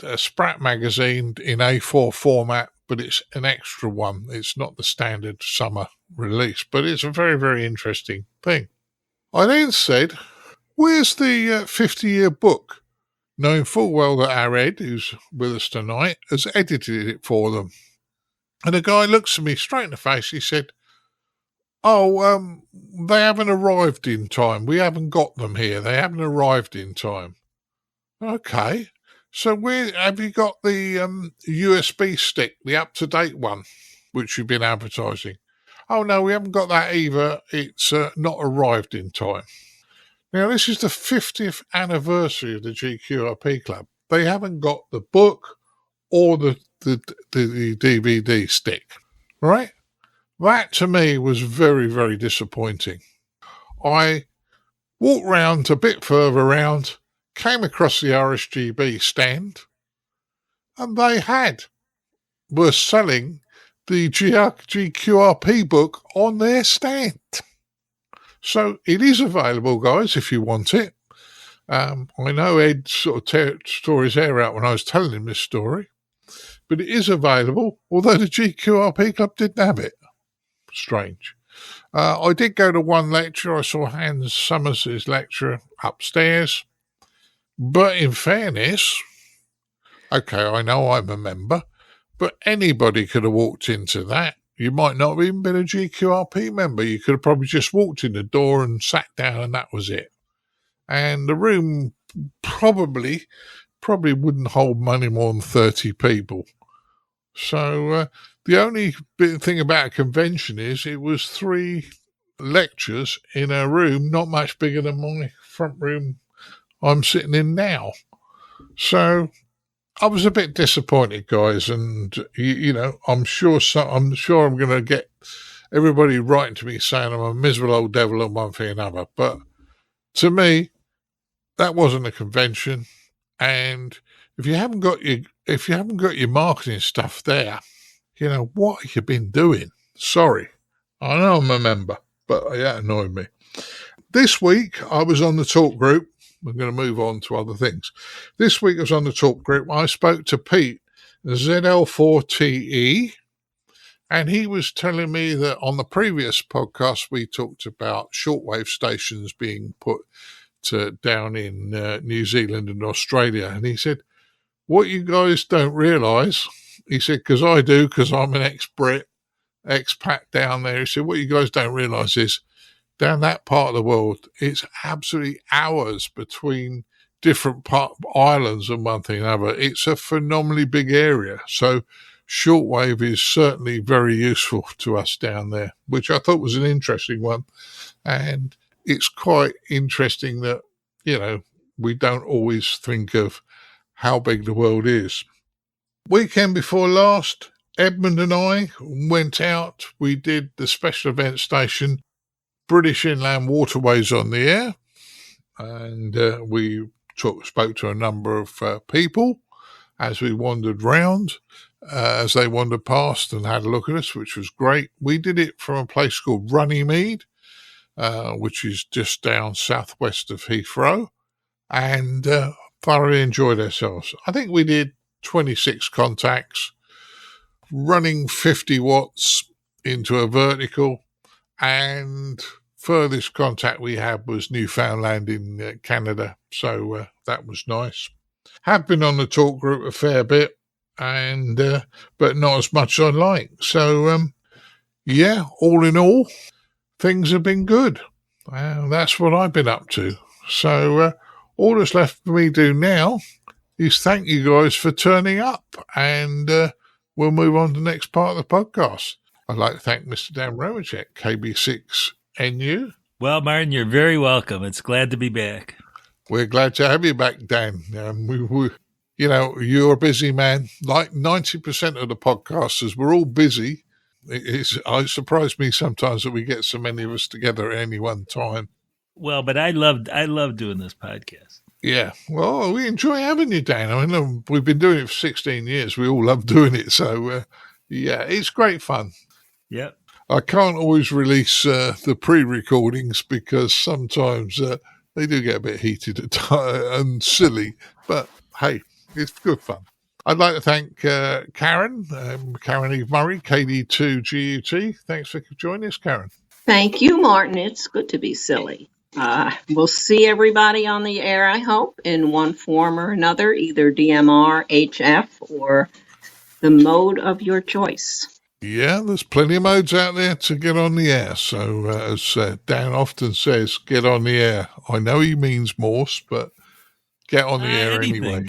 a Sprat magazine in A4 format, but it's an extra one. It's not the standard summer release, but it's a very, very interesting thing. I then said, where's the 50-year book? Knowing full well that our Ed, who's with us tonight, has edited it for them. And the guy looks at me straight in the face. He said, oh, they haven't arrived in time. We haven't got them here. They haven't arrived in time. Okay. So where have you got the USB stick, the up-to-date one, which you've been advertising? Oh, no, we haven't got that either. It's not arrived in time. Now, this is the 50th anniversary of the GQRP Club. They haven't got the book or the DVD stick, right? That, to me, was very, very disappointing. I walked round a bit further round, came across the RSGB stand, and they were selling the GQRP book on their stand. So it is available, guys, if you want it. I know Ed sort of tore his hair out when I was telling him this story, but it is available, although the GQRP Club didn't have it. Strange. I did go to one lecture. I saw Hans Summers' lecture upstairs. But in fairness, okay, I know I'm a member, but anybody could have walked into that. You might not have even been a GQRP member. You could have probably just walked in the door and sat down and that was it. And the room probably wouldn't hold many more than 30 people. So the only thing about a convention is it was 3 lectures in a room not much bigger than my front room I'm sitting in now. So I was a bit disappointed, guys, and you know, I'm sure I'm going to get everybody writing to me saying I'm a miserable old devil on one thing or another. But to me, that wasn't a convention, and if you haven't got your marketing stuff there, you know, what have you been doing? Sorry, I know I'm a member, but that annoyed me. This week I was on the talk group. We're going to move on to other things. This week I was on the talk group. I spoke to Pete, ZL4TE, and he was telling me that on the previous podcast we talked about shortwave stations being put down in New Zealand and Australia. And he said, what you guys don't realise, he said, because I do, because I'm an ex-Brit, expat down there. He said, what you guys don't realise is down that part of the world, it's absolutely hours between different islands and one thing and another. It's a phenomenally big area. So shortwave is certainly very useful to us down there, which I thought was an interesting one. And it's quite interesting that, you know, we don't always think of how big the world is. Weekend before last, Edmund and I went out. We did the special event station British Inland Waterways on the air, and we spoke to a number of people as we wandered round, as they wandered past and had a look at us, which was great. We did it from a place called Runnymede, which is just down southwest of Heathrow, and thoroughly enjoyed ourselves. I think we did 26 contacts, running 50 watts into a vertical, and furthest contact we had was Newfoundland in Canada, so that was nice. Have been on the talk group a fair bit, and but not as much as I'd like. So, yeah, all in all, things have been good. That's what I've been up to. So, all that's left for me to do now is thank you guys for turning up, and we'll move on to the next part of the podcast. I'd like to thank Mr. Dan Romanchik KB6NU. Well, Martin, you're very welcome. It's glad to be back. We're glad to have you back, Dan. You know, you're a busy man. Like 90% of the podcasters, we're all busy. It surprised me sometimes that we get so many of us together at any one time. Well, but I love doing this podcast. Yeah, well, we enjoy having you, Dan. I mean, we've been doing it for 16 years. We all love doing it. So, yeah, it's great fun. Yep. I can't always release the pre-recordings because sometimes they do get a bit heated and silly. But, hey, it's good fun. I'd like to thank Caryn Eve Murray KD2GUT. Thanks for joining us, Caryn. Thank you, Martin. It's good to be silly. We'll see everybody on the air, I hope, in one form or another, either DMR, HF, or the mode of your choice. Yeah, there's plenty of modes out there to get on the air. So, as Dan often says, get on the air. I know he means Morse, but get on the air anyway.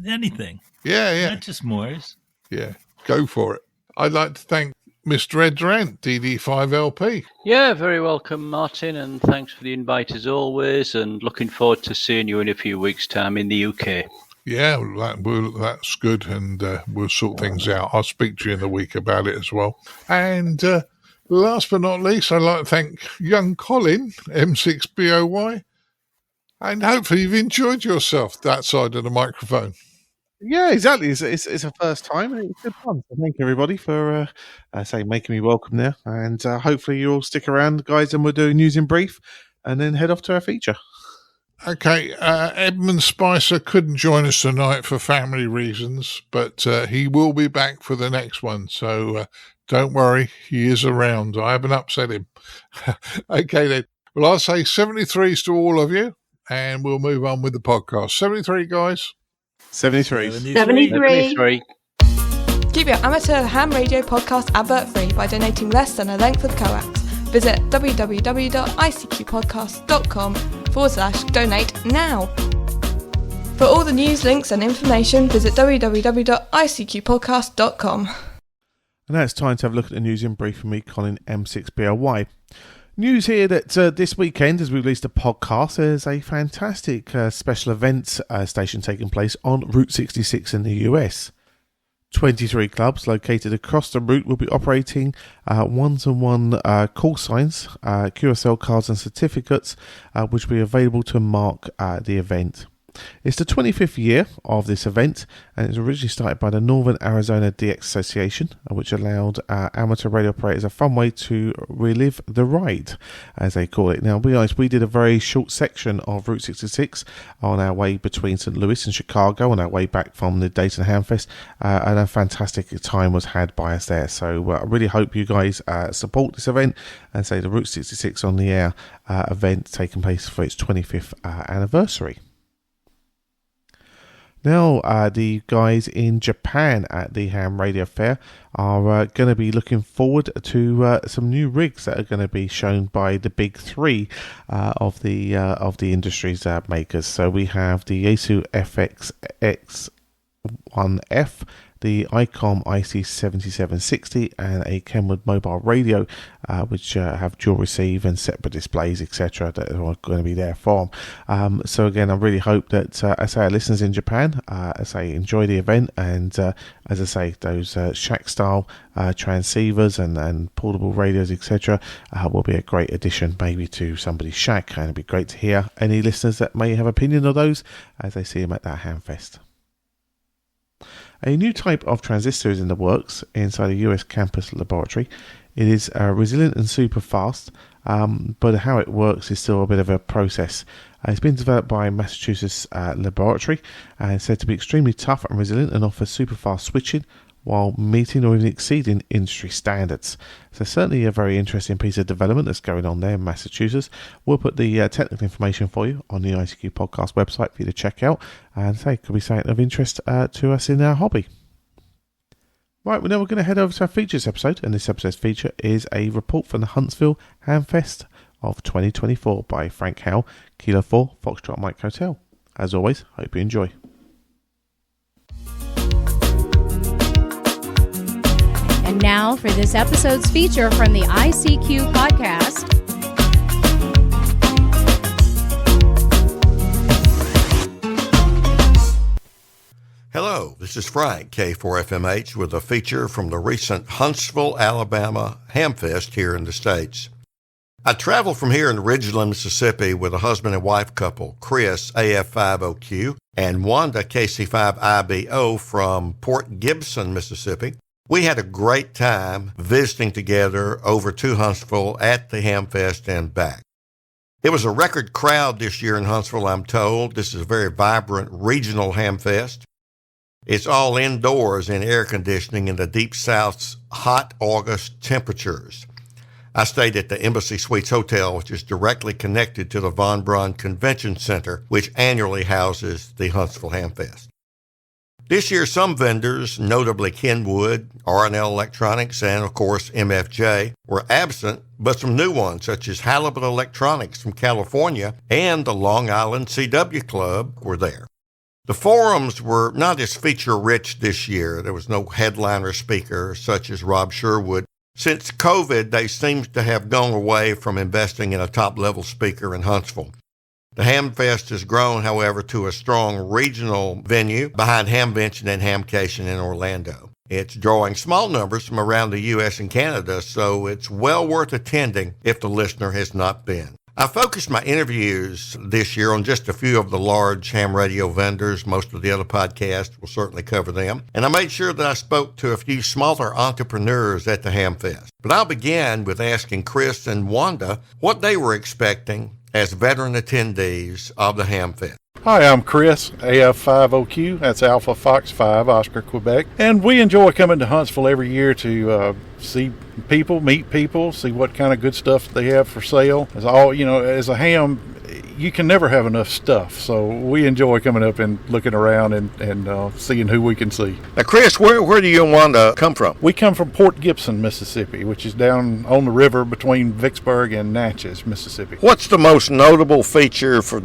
Anything. Yeah. Not just Morse. Yeah, go for it. I'd like to thank Mr. Ed Durrant, DD5LP. Yeah, very welcome, Martin, and thanks for the invite as always, and looking forward to seeing you in a few weeks' time in the UK. Yeah, that's good, and we'll sort things out. I'll speak to you in the week about it as well. And last but not least, I'd like to thank young Colin, M6BOY, and hopefully you've enjoyed yourself that side of the microphone. Yeah, exactly. It's a first time, and it's good fun. So thank you, everybody, for making me welcome there. And hopefully you all stick around, guys, and we'll do news in brief, and then head off to our feature. Okay, Edmund Spicer couldn't join us tonight for family reasons, but he will be back for the next one. So don't worry, he is around. I haven't upset him. Okay, then. Well, I'll say 73s to all of you, and we'll move on with the podcast. 73, guys. 73. 73. Keep your amateur ham radio podcast advert free by donating less than a length of coax. Visit www.icqpodcast.com/donate now. For all the news, links and information, visit www.icqpodcast.com. And now it's time to have a look at the news in brief from me, Colin M6BOY. News here that this weekend, as we released a podcast, there's a fantastic special events station taking place on Route 66 in the US. 23 clubs located across the route will be operating one-to-one call signs, QSL cards and certificates, which will be available to mark the event. It's the 25th year of this event, and it was originally started by the Northern Arizona DX Association, which allowed amateur radio operators a fun way to relive the ride, as they call it. Now, to be honest, we did a very short section of Route 66 on our way between St. Louis and Chicago, on our way back from the Dayton Hamfest, and a fantastic time was had by us there. So I really hope you guys support this event and say the Route 66 on the air event taking place for its 25th anniversary. Now, the guys in Japan at the Ham Radio Fair are going to be looking forward to some new rigs that are going to be shown by the big three of the industry's makers. So we have the Yaesu FXX1F, the Icom IC7760, and a Kenwood mobile radio, which have dual receive and separate displays, etc., that are going to be there for them. So again, I really hope that, as I say, our listeners in Japan, as I enjoy the event, and as I say, those shack-style transceivers and portable radios, etc., will be a great addition maybe to somebody's shack, and it'd be great to hear any listeners that may have opinion of those as they see them at that Hamfest. A new type of transistor is in the works inside a US campus laboratory. It is resilient and super fast, but how it works is still a bit of a process. It's been developed by Massachusetts laboratory and is said to be extremely tough and resilient and offers super fast switching, while meeting or even exceeding industry standards. So certainly a very interesting piece of development that's going on there in Massachusetts. We'll put the technical information for you on the ICQ podcast website for you to check out, and say it could be something of interest to us in our hobby. Right, well, now we're going to head over to our features episode, and this episode's feature is a report from the Huntsville Hamfest of 2024 by Frank Howell, Kilo 4, Foxtrot Mike Hotel. As always, hope you enjoy. And now for this episode's feature from the ICQ Podcast. Hello, this is Frank, K4FMH, with a feature from the recent Huntsville, Alabama Hamfest here in the States. I traveled from here in Ridgeland, Mississippi with a husband and wife couple, Chris, AF50Q, and Wanda, KC5IBO from Port Gibson, Mississippi. We had a great time visiting together over to Huntsville at the Hamfest and back. It was a record crowd this year in Huntsville, I'm told. This is a very vibrant regional Hamfest. It's all indoors in air conditioning in the Deep South's hot August temperatures. I stayed at the Embassy Suites Hotel, which is directly connected to the Von Braun Convention Center, which annually houses the Huntsville Hamfest. This year, some vendors, notably Kenwood, RSGB Electronics, and of course MFJ, were absent, but some new ones, such as Halibut Electronics from California and the Long Island CW Club, were there. The forums were not as feature-rich this year. There was no headliner speaker such as Rob Sherwood. Since COVID, they seem to have gone away from investing in a top-level speaker in Huntsville. The Hamfest has grown, however, to a strong regional venue behind Hamvention and Hamcation in Orlando. It's drawing small numbers from around the U.S. and Canada, so it's well worth attending if the listener has not been. I focused my interviews this year on just a few of the large ham radio vendors. Most of the other podcasts will certainly cover them. And I made sure that I spoke to a few smaller entrepreneurs at the Hamfest. But I'll begin with asking Chris and Wanda what they were expecting as veteran attendees of the Hamfest. Hi, I'm Chris, AF50Q, that's Alpha Fox 5, Oscar, Quebec. And we enjoy coming to Huntsville every year to see people, meet people, see what kind of good stuff they have for sale. As a ham, you can never have enough stuff, so we enjoy coming up and looking around and seeing who we can see. Now, Chris, where do you and Wanda come from? We come from Port Gibson, Mississippi, which is down on the river between Vicksburg and Natchez, Mississippi. What's the most notable feature for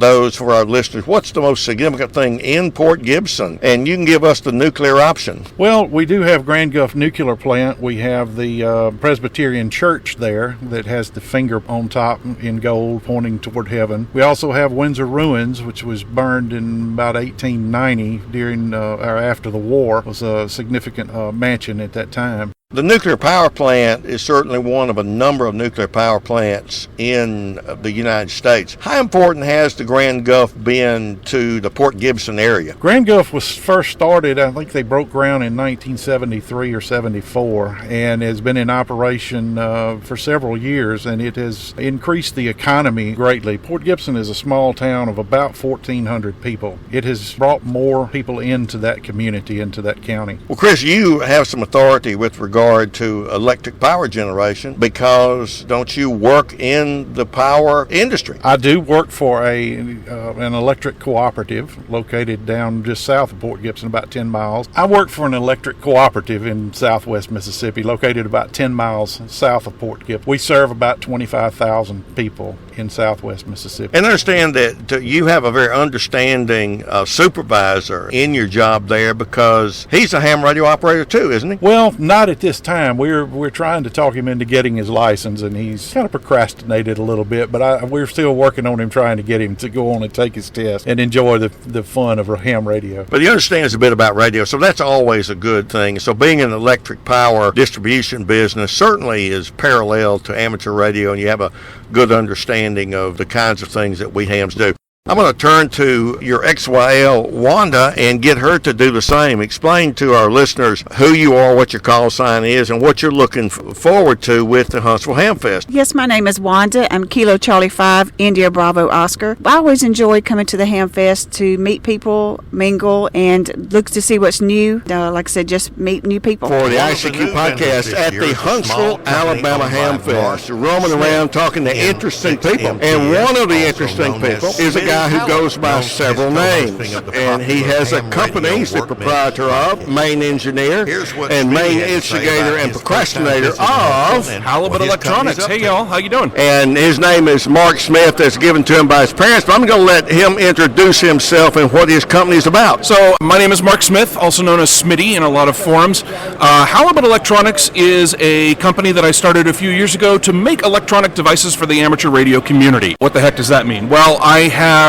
our listeners? What's the most significant thing in Port Gibson? And you can give us the nuclear option. Well, we do have Grand Gulf Nuclear Plant. We have the Presbyterian Church there that has the finger on top in gold pointing toward heaven. We also have Windsor Ruins, which was burned in about 1890 during or after the war. It was a significant mansion at that time. The nuclear power plant is certainly one of a number of nuclear power plants in the United States. How important has the Grand Gulf been to the Port Gibson area? Grand Gulf was first started, I think they broke ground in 1973 or 74, and has been in operation for several years, and it has increased the economy greatly. Port Gibson is a small town of about 1,400 people. It has brought more people into that community, into that county. Well, Chris, you have some authority with regard to electric power generation, because don't you work in the power industry? I do work for an electric cooperative located down just south of Port Gibson, about 10 miles. I work for an electric cooperative in southwest Mississippi, located about 10 miles south of Port Gibson. We serve about 25,000 people in southwest Mississippi. And I understand that you have a very understanding supervisor in your job there, because he's a ham radio operator too, isn't he? Well, not at this time. We're trying to talk him into getting his license, and he's kind of procrastinated a little bit, but we're still working on him, trying to get him to go on and take his test and enjoy the fun of ham radio. But he understands a bit about radio, so that's always a good thing. So being in the electric power distribution business certainly is parallel to amateur radio, and you have a good understanding of the kinds of things that we hams do. I'm going to turn to your XYL, Wanda, and get her to do the same. Explain to our listeners who you are, what your call sign is, and what you're looking forward to with the Huntsville Hamfest. Yes, my name is Wanda. I'm Kilo Charlie 5, India Bravo Oscar. I always enjoy coming to the Hamfest to meet people, mingle, and look to see what's new. Like I said, just meet new people. For the ICQ podcast at the Huntsville, Alabama Hamfest, roaming around talking to interesting people. And one of the interesting people is a guy who goes by several names, and he has a company. He's the proprietor of, main engineer, and main instigator and procrastinator of Halibut Electronics. Hey y'all, how you doing? And his name is Mark Smith. That's given to him by his parents, but I'm going to let him introduce himself and what his company is about. So my name is Mark Smith, also known as Smitty in a lot of forums. Halibut Electronics is a company that I started a few years ago to make electronic devices for the amateur radio community. What the heck does that mean? Well, I have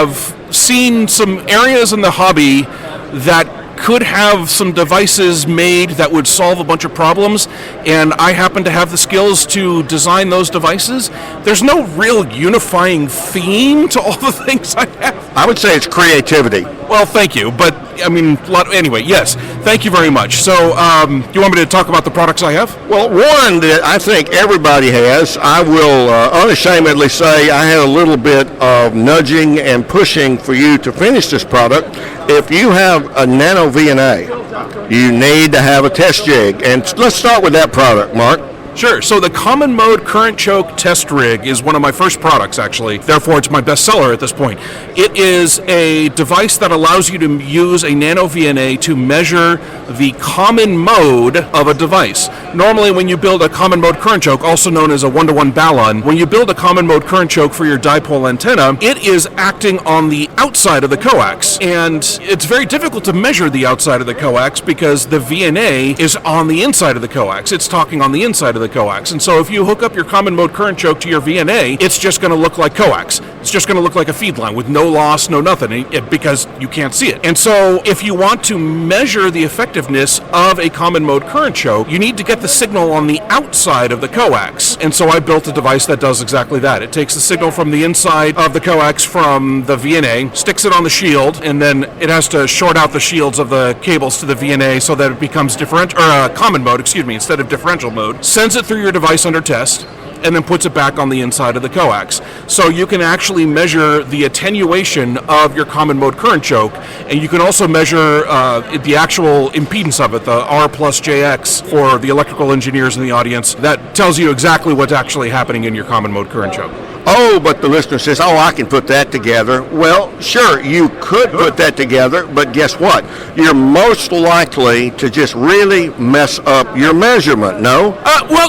seen some areas in the hobby that could have some devices made that would solve a bunch of problems, and I happen to have the skills to design those devices. There's no real unifying theme to all the things I have. I would say it's creativity. Well, thank you, but I mean, anyway, yes, thank you very much. So, do you want me to talk about the products I have? Well, one that I think everybody has, I will unashamedly say I had a little bit of nudging and pushing for you to finish this product. If you have a nano VNA, you need to have a test jig. And let's start with that product, Mark. Sure. So the common mode current choke test rig is one of my first products, actually. Therefore, it's my best seller at this point. It is a device that allows you to use a nano VNA to measure the common mode of a device. Normally, when you build a common mode current choke, also known as a 1-to-1 balun, when you build a common mode current choke for your dipole antenna, it is acting on the outside of the coax. And it's very difficult to measure the outside of the coax because the VNA is on the inside of the coax. It's talking on the inside of the coax. And so if you hook up your common mode current choke to your VNA, it's just going to look like coax. It's just going to look like a feed line with no loss, no nothing, because you can't see it. And so if you want to measure the effectiveness of a common mode current choke, you need to get the signal on the outside of the coax. And so I built a device that does exactly that. It takes the signal from the inside of the coax from the VNA, sticks it on the shield, and then it has to short out the shields of the cables to the VNA so that it becomes common mode, instead of differential mode. Sends it through your device under test, and then puts it back on the inside of the coax. So you can actually measure the attenuation of your common mode current choke, and you can also measure the actual impedance of it, the R plus JX for the electrical engineers in the audience. That tells you exactly what's actually happening in your common mode current choke. Oh, but the listener says, I can put that together. Well, sure, you could put that together, but guess what? You're most likely to just really mess up your measurement, no?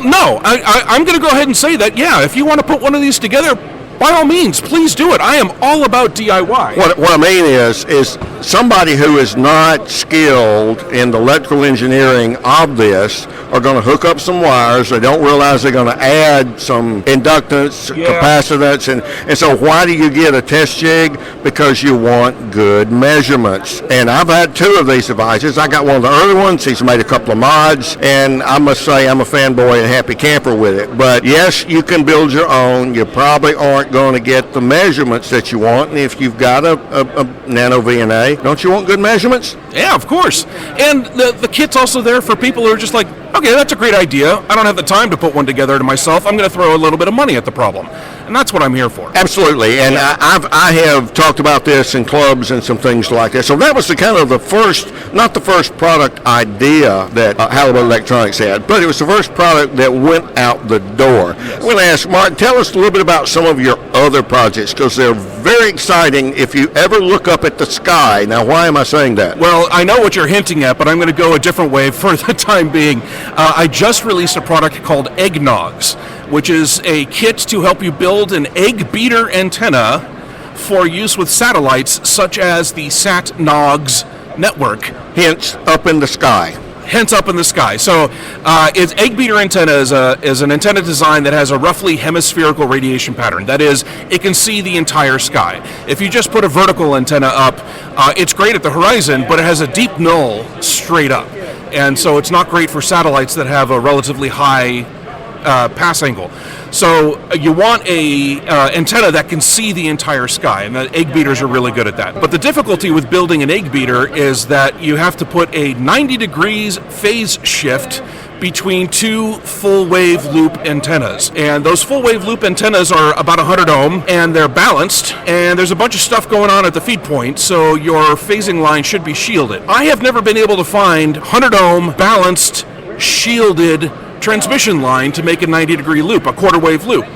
No. I'm going to go ahead and say that, yeah, if you want to put one of these together, by all means, please do it. I am all about DIY. What I mean is somebody who is not skilled in the electrical engineering of this are going to hook up some wires. They don't realize they're going to add some inductance, capacitance, and so why do you get a test jig? Because you want good measurements. And I've had two of these devices. I got one of the early ones. He's made a couple of mods, and I must say I'm a fanboy and happy camper with it. But yes, you can build your own. You probably aren't going to get the measurements that you want. And if you've got a nano VNA, don't you want good measurements? Yeah, of course. And the kit's also there for people who are just like, okay, that's a great idea. I don't have the time to put one together to myself. I'm going to throw a little bit of money at the problem. And that's what I'm here for. Absolutely. And I have talked about this in clubs and some things like that. So that was the first, not the first product idea that Halibut Electronics had, but it was the first product that went out the door. Yes. I'm going to ask Martin, tell us a little bit about some of your other projects, because they're very exciting if you ever look up at the sky. Now, why am I saying that? Well, I know what you're hinting at, but I'm going to go a different way for the time being. I just released a product called Eggnogs, which is a kit to help you build an egg beater antenna for use with satellites such as the SatNogs network. Hence, up in the sky. So its egg beater antenna is an antenna design that has a roughly hemispherical radiation pattern. That is, it can see the entire sky. If you just put a vertical antenna up, it's great at the horizon, but it has a deep null straight up. And so it's not great for satellites that have a relatively high pass angle. So you want a antenna that can see the entire sky, and the egg beaters are really good at that. But the difficulty with building an egg beater is that you have to put a 90 degrees phase shift between two full wave loop antennas. And those full wave loop antennas are about 100 ohm, and they're balanced, and there's a bunch of stuff going on at the feed point, so your phasing line should be shielded. I have never been able to find 100 ohm balanced shielded transmission line to make a 90 degree loop, a quarter wave loop.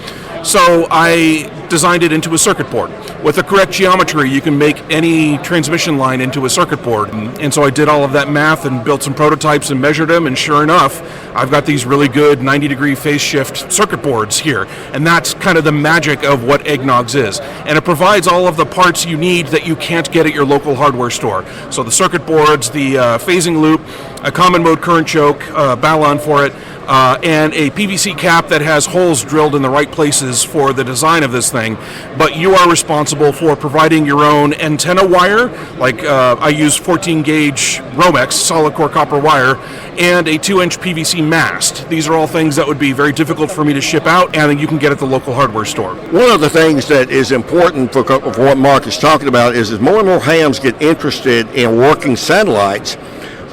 So I designed it into a circuit board. With the correct geometry, you can make any transmission line into a circuit board. And so I did all of that math and built some prototypes and measured them, and sure enough, I've got these really good 90 degree phase shift circuit boards here. And that's kind of the magic of what Eggnogs is. And it provides all of the parts you need that you can't get at your local hardware store. So the circuit boards, the phasing loop, a common mode current choke, balun for it, and a PVC cap that has holes drilled in the right places for the design of this thing. But you are responsible for providing your own antenna wire, like I use 14 gauge Romex solid core copper wire, and a 2-inch PVC mast. These are all things that would be very difficult for me to ship out, and you can get at the local hardware store. One of the things that is important for what Mark is talking about is as more and more hams get interested in working satellites,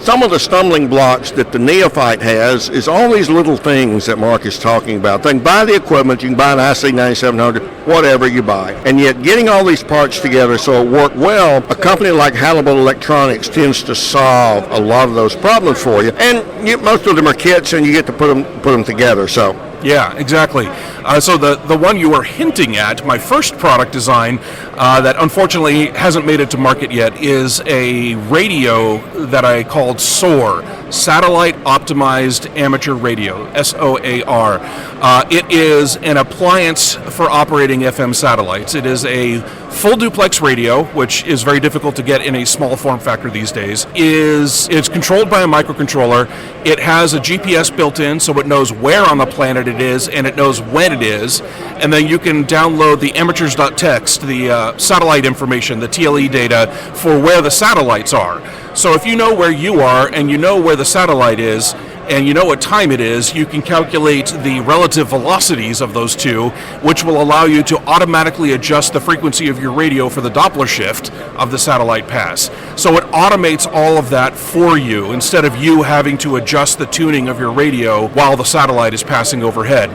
some of the stumbling blocks that the neophyte has is all these little things that Mark is talking about. They can buy the equipment, you can buy an IC9700, whatever you buy. And yet getting all these parts together so it work well, a company like Halibut Electronics tends to solve a lot of those problems for you. And most of them are kits, and you get to put them together. So. Yeah, exactly. So the one you were hinting at, my first product design that unfortunately hasn't made it to market yet, is a radio that I called SOAR, Satellite Optimized Amateur Radio, SOAR. It is an appliance for operating FM satellites. It is a full duplex radio, which is very difficult to get in a small form factor these days. It's controlled by a microcontroller. It has a GPS built in, so it knows where on the planet it is, and it knows when it is. And then you can download the amateurs.txt, the satellite information, the TLE data for where the satellites are. So if you know where you are and you know where the satellite is, and you know what time it is, you can calculate the relative velocities of those two, which will allow you to automatically adjust the frequency of your radio for the Doppler shift of the satellite pass. So it automates all of that for you, instead of you having to adjust the tuning of your radio while the satellite is passing overhead.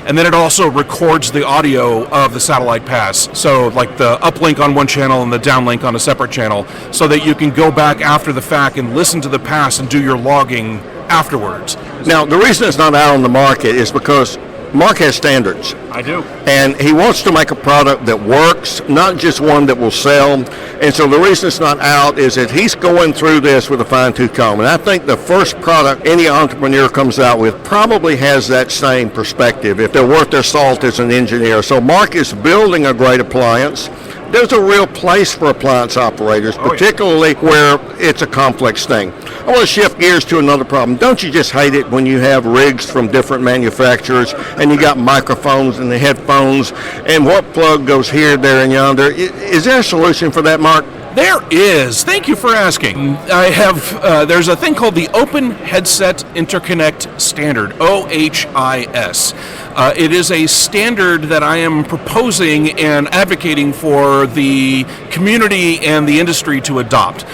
And then it also records the audio of the satellite pass, so like the uplink on one channel and the downlink on a separate channel, so that you can go back after the fact and listen to the pass and do your logging afterwards. Now, the reason it's not out on the market is because Mark has standards. I do. And he wants to make a product that works, not just one that will sell. And so the reason it's not out is that he's going through this with a fine-tooth comb. And I think the first product any entrepreneur comes out with probably has that same perspective, if they're worth their salt as an engineer. So Mark is building a great appliance. There's a real place for appliance operators, particularly where it's a complex thing. I want to shift gears to another problem. Don't you just hate it when you have rigs from different manufacturers and you got microphones and the headphones and what plug goes here, there, and yonder? Is there a solution for that, Mark? There is. Thank you for asking. I have, there's a thing called the Open Headset Interconnect Standard, OHIS. It is a standard that I am proposing and advocating for the community and the industry to adopt.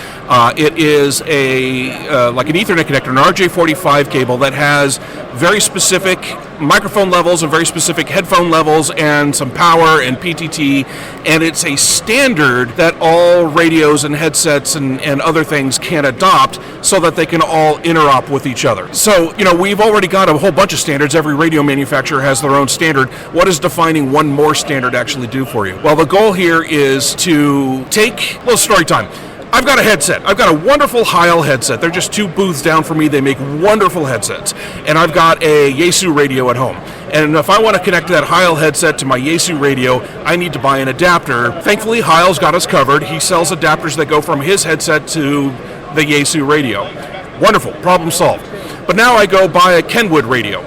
It is like an Ethernet connector, an RJ45 cable that has very specific microphone levels and very specific headphone levels and some power and PTT, and it's a standard that all radios and headsets and other things can adopt so that they can all interop with each other. So, we've already got a whole bunch of standards. Every radio manufacturer has their own standard. What does defining one more standard actually do for you? Well, the goal here is to take a little story time. I've got a headset. I've got a wonderful Heil headset. They're just 2 booths down from me. They make wonderful headsets. And I've got a Yaesu radio at home. And if I want to connect that Heil headset to my Yaesu radio, I need to buy an adapter. Thankfully, Heil's got us covered. He sells adapters that go from his headset to the Yaesu radio. Wonderful. Problem solved. But now I go buy a Kenwood radio.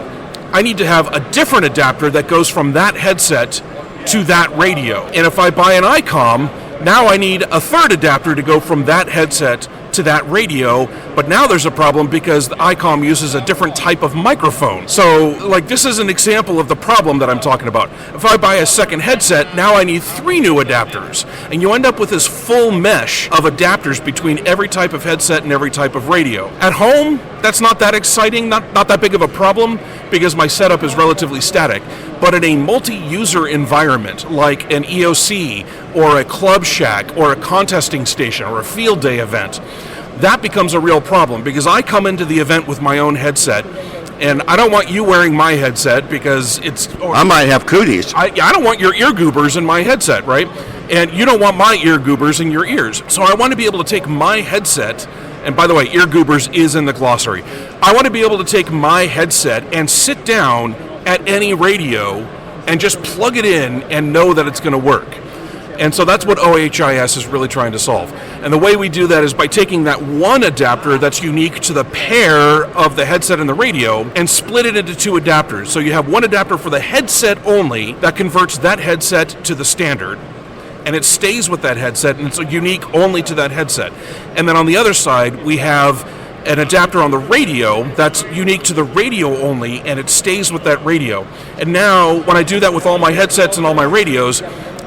I need to have a different adapter that goes from that headset to that radio. And if I buy an Icom, now I need a third adapter to go from that headset to that radio, but now there's a problem because the Icom uses a different type of microphone. So, like, this is an example of the problem that I'm talking about. If I buy a second headset, now I need 3 new adapters, and you end up with this full mesh of adapters between every type of headset and every type of radio. At home, that's not that exciting, not that big of a problem, because my setup is relatively static. But in a multi-user environment, like an EOC, or a club shack, or a contesting station, or a field day event, that becomes a real problem, because I come into the event with my own headset, and I don't want you wearing my headset because I might have cooties. I don't want your ear goobers in my headset, right? And you don't want my ear goobers in your ears. So I want to be able to take my headset, and by the way, ear goobers is in the glossary. I want to be able to take my headset and sit down at any radio and just plug it in and know that it's going to work. And so that's what OHIS is really trying to solve. And the way we do that is by taking that one adapter that's unique to the pair of the headset and the radio and split it into 2 adapters. So you have one adapter for the headset only that converts that headset to the standard, and it stays with that headset, and it's unique only to that headset. And then on the other side, we have an adapter on the radio that's unique to the radio only, and it stays with that radio. And now, when I do that with all my headsets and all my radios,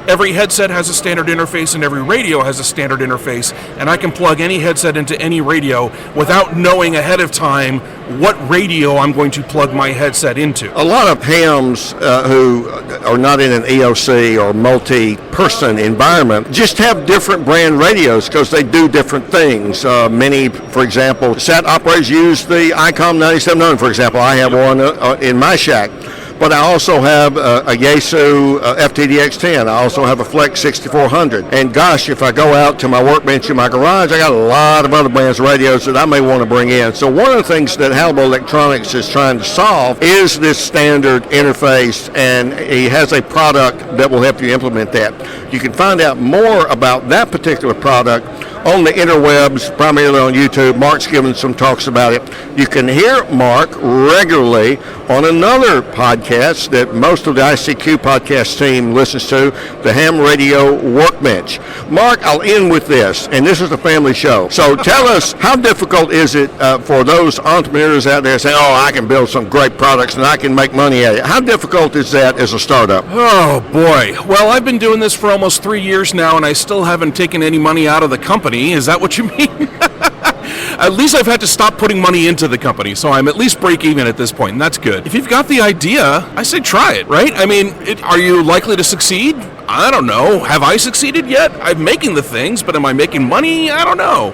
every headset has a standard interface and every radio has a standard interface, and I can plug any headset into any radio without knowing ahead of time what radio I'm going to plug my headset into. A lot of hams who are not in an EOC or multi-person environment just have different brand radios because they do different things. Many, for example, SAT operators use the Icom 9700, for example. I have one in my shack. But I also have a Yaesu FTDX10. I also have a Flex 6400. And gosh, if I go out to my workbench in my garage, I got a lot of other brands of radios that I may want to bring in. So one of the things that Halibut Electronics is trying to solve is this standard interface, and he has a product that will help you implement that. You can find out more about that particular product on the interwebs, primarily on YouTube. Mark's given some talks about it. You can hear Mark regularly on another podcast that most of the ICQPodcast team listens to, the Ham Radio Workbench. Mark, I'll end with this, and this is a family show. So tell us, how difficult is it for those entrepreneurs out there saying, I can build some great products and I can make money at it? How difficult is that as a startup? Oh, boy. Well, I've been doing this for almost 3 years now, and I still haven't taken any money out of the company. Is that what you mean? At least I've had to stop putting money into the company, so I'm at least break even at this point, and that's good. If you've got the idea, I say try it, right? I mean, are you likely to succeed? I don't know. Have I succeeded yet? I'm making the things, but am I making money? I don't know.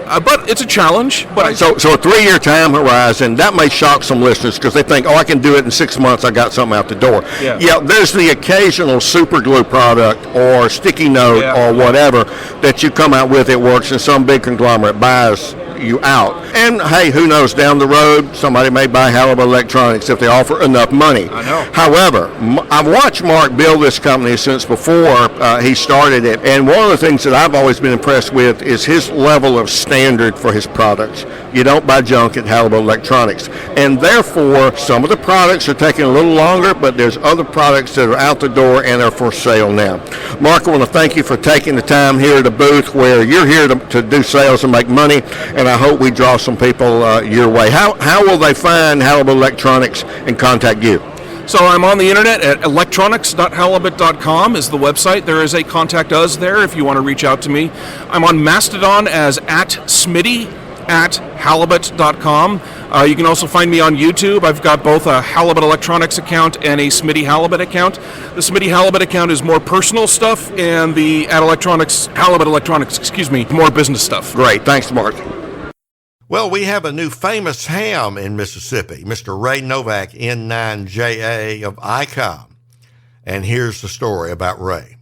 But it's a challenge. But so a 3-year time horizon, that may shock some listeners because they think, I can do it in 6 months. I got something out the door. Yeah, there's the occasional super glue product or sticky note or whatever that you come out with. It works, and some big conglomerate buys you out. And hey, who knows, down the road, somebody may buy Halibut Electronics if they offer enough money. I know. However, I've watched Mark build this company since before he started it, and one of the things that I've always been impressed with is his level of standard for his products. You don't buy junk at Halibut Electronics, and therefore some of the products are taking a little longer, but there's other products that are out the door and are for sale now. Mark, I want to thank you for taking the time here at the booth where you're here to do sales and make money, and I hope we draw some people your way. How will they find Halibut Electronics and contact you? So I'm on the internet at electronics.halibut.com is the website. There is a contact us there if you want to reach out to me. I'm on Mastodon as @Smitty@halibut.com. You can also find me on YouTube. I've got both a Halibut Electronics account and a Smitty Halibut account. The Smitty Halibut account is more personal stuff, and the Halibut Electronics, more business stuff. Great. Thanks, Mark. Well, we have a new famous ham in Mississippi, Mr. Ray Novak, N9JA of Icom. And here's the story about Ray.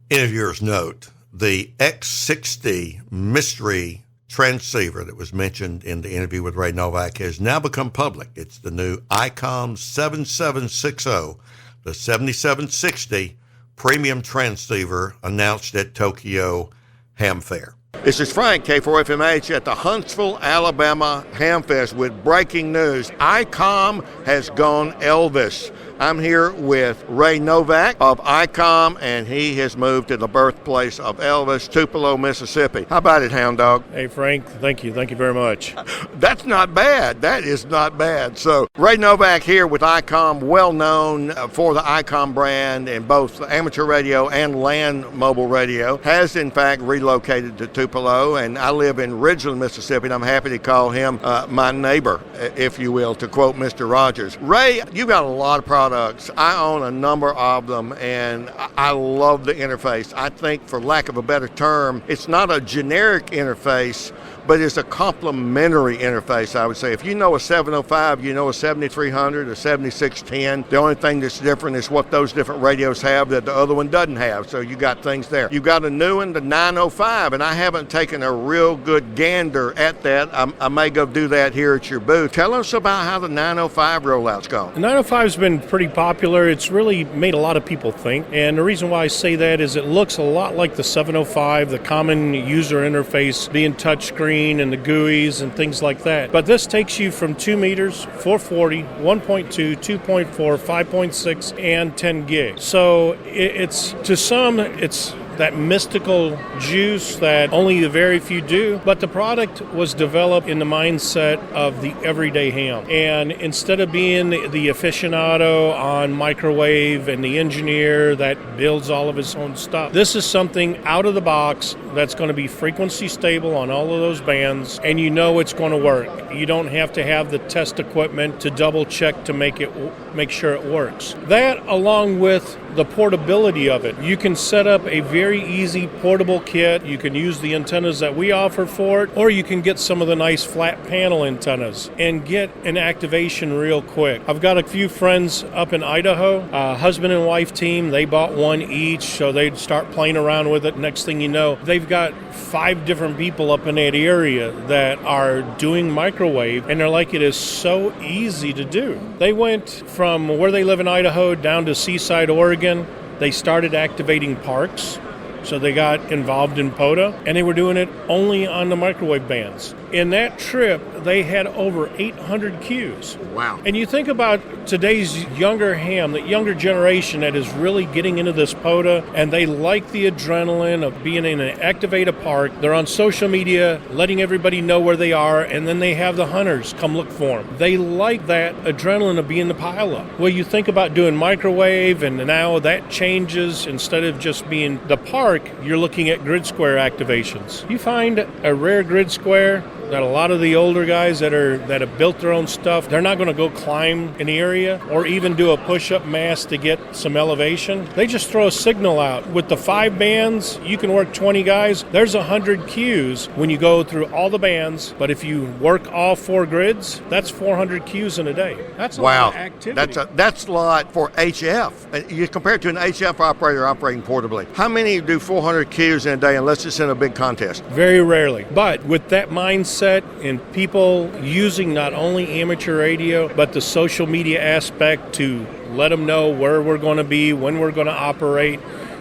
Interviewers note the X60 mystery transceiver that was mentioned in the interview with Ray Novak has now become public. It's the new Icom 7760, the 7760 premium transceiver announced at Tokyo Ham Fair. This is Frank, K4FMH, at the Huntsville, Alabama Hamfest with breaking news. Icom has gone Elvis. I'm here with Ray Novak of Icom, and he has moved to the birthplace of Elvis, Tupelo, Mississippi. How about it, Hound Dog? Hey, Frank, thank you. Thank you very much. That's not bad. That is not bad. So Ray Novak here with Icom, well known for the Icom brand in both amateur radio and land mobile radio, has in fact relocated to Tupelo, and I live in Ridgeland, Mississippi, and I'm happy to call him my neighbor, if you will, to quote Mr. Rogers. Ray, you've got a lot of products. I own a number of them, and I love the interface. I think, for lack of a better term, it's not a generic interface, but it's a complementary interface, I would say. If you know a 705, you know a 7300, a 7610. The only thing that's different is what those different radios have that the other one doesn't have. So you got things there. You got a new one, the 905, and I haven't taken a real good gander at that. I may go do that here at your booth. Tell us about how the 905 rollout's gone. The 905 has been pretty popular. It's really made a lot of people think, and the reason why I say that is it looks a lot like the 705, the common user interface being touchscreen and the GUIs and things like that. But this takes you from 2 meters, 440, 1.2, 2.4, 5.6, and 10 gigs. So it's, to some, it's that mystical juice that only the very few do, but the product was developed in the mindset of the everyday ham. And instead of being the aficionado on microwave and the engineer that builds all of his own stuff, this is something out of the box that's going to be frequency stable on all of those bands, and you know it's going to work. You don't have to have the test equipment to double check to make sure it works. That, along with the portability of it, you can set up a very easy portable kit. You can use the antennas that we offer for it, or you can get some of the nice flat panel antennas and get an activation real quick. I've got a few friends up in Idaho, husband and wife team. They bought one each, so they'd start playing around with it. Next thing you know, they've got 5 different people up in that area that are doing microwave, and they're like, it is so easy to do. They went from where they live in Idaho down to Seaside, Oregon. They started activating parks, so they got involved in POTA, and they were doing it only on the microwave bands. In that trip, they had over 800 queues. Wow. And you think about today's younger ham, the younger generation that is really getting into this POTA, and they like the adrenaline of being in an activated park. They're on social media, letting everybody know where they are, and then they have the hunters come look for them. They like that adrenaline of being the pileup. Well, you think about doing microwave, and now that changes. Instead of just being the park, you're looking at grid square activations. You find a rare grid square that a lot of the older guys that have built their own stuff, they're not going to go climb an area or even do a push-up mast to get some elevation. They just throw a signal out. With the 5 bands, you can work 20 guys. There's 100 queues when you go through all the bands, but if you work all 4 grids, that's 400 queues in a day. That's a lot of activity. That's a lot for HF. You compare it to an HF operator operating portably. How many do 400 queues in a day unless it's in a big contest? Very rarely. But with that mindset and people using not only amateur radio, but the social media aspect to let them know where we're going to be, when we're going to operate.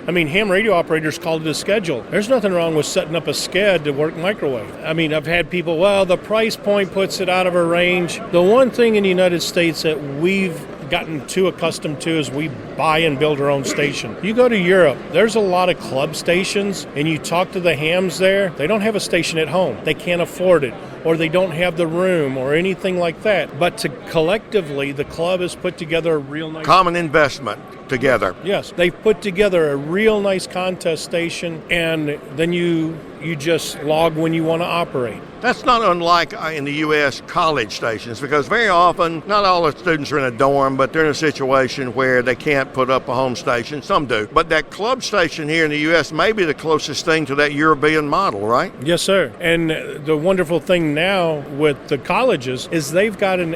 I mean, ham radio operators called it a schedule. There's nothing wrong with setting up a sched to work microwave. I mean, I've had people, well, the price point puts it out of our range. The one thing in the United States that we've gotten too accustomed to is we buy and build our own station. You go to Europe, there's a lot of club stations, and you talk to the hams there, they don't have a station at home. They can't afford it, or they don't have the room or anything like that. But collectively, the club has put together a real nice... Common investment together. Yes, they've put together a real nice contest station, and then you just log when you want to operate. That's not unlike in the U.S. college stations, because very often, not all the students are in a dorm, but they're in a situation where they can't put up a home station. Some do. But that club station here in the U.S. may be the closest thing to that European model, right? Yes, sir. And the wonderful thing now with the colleges is they've got an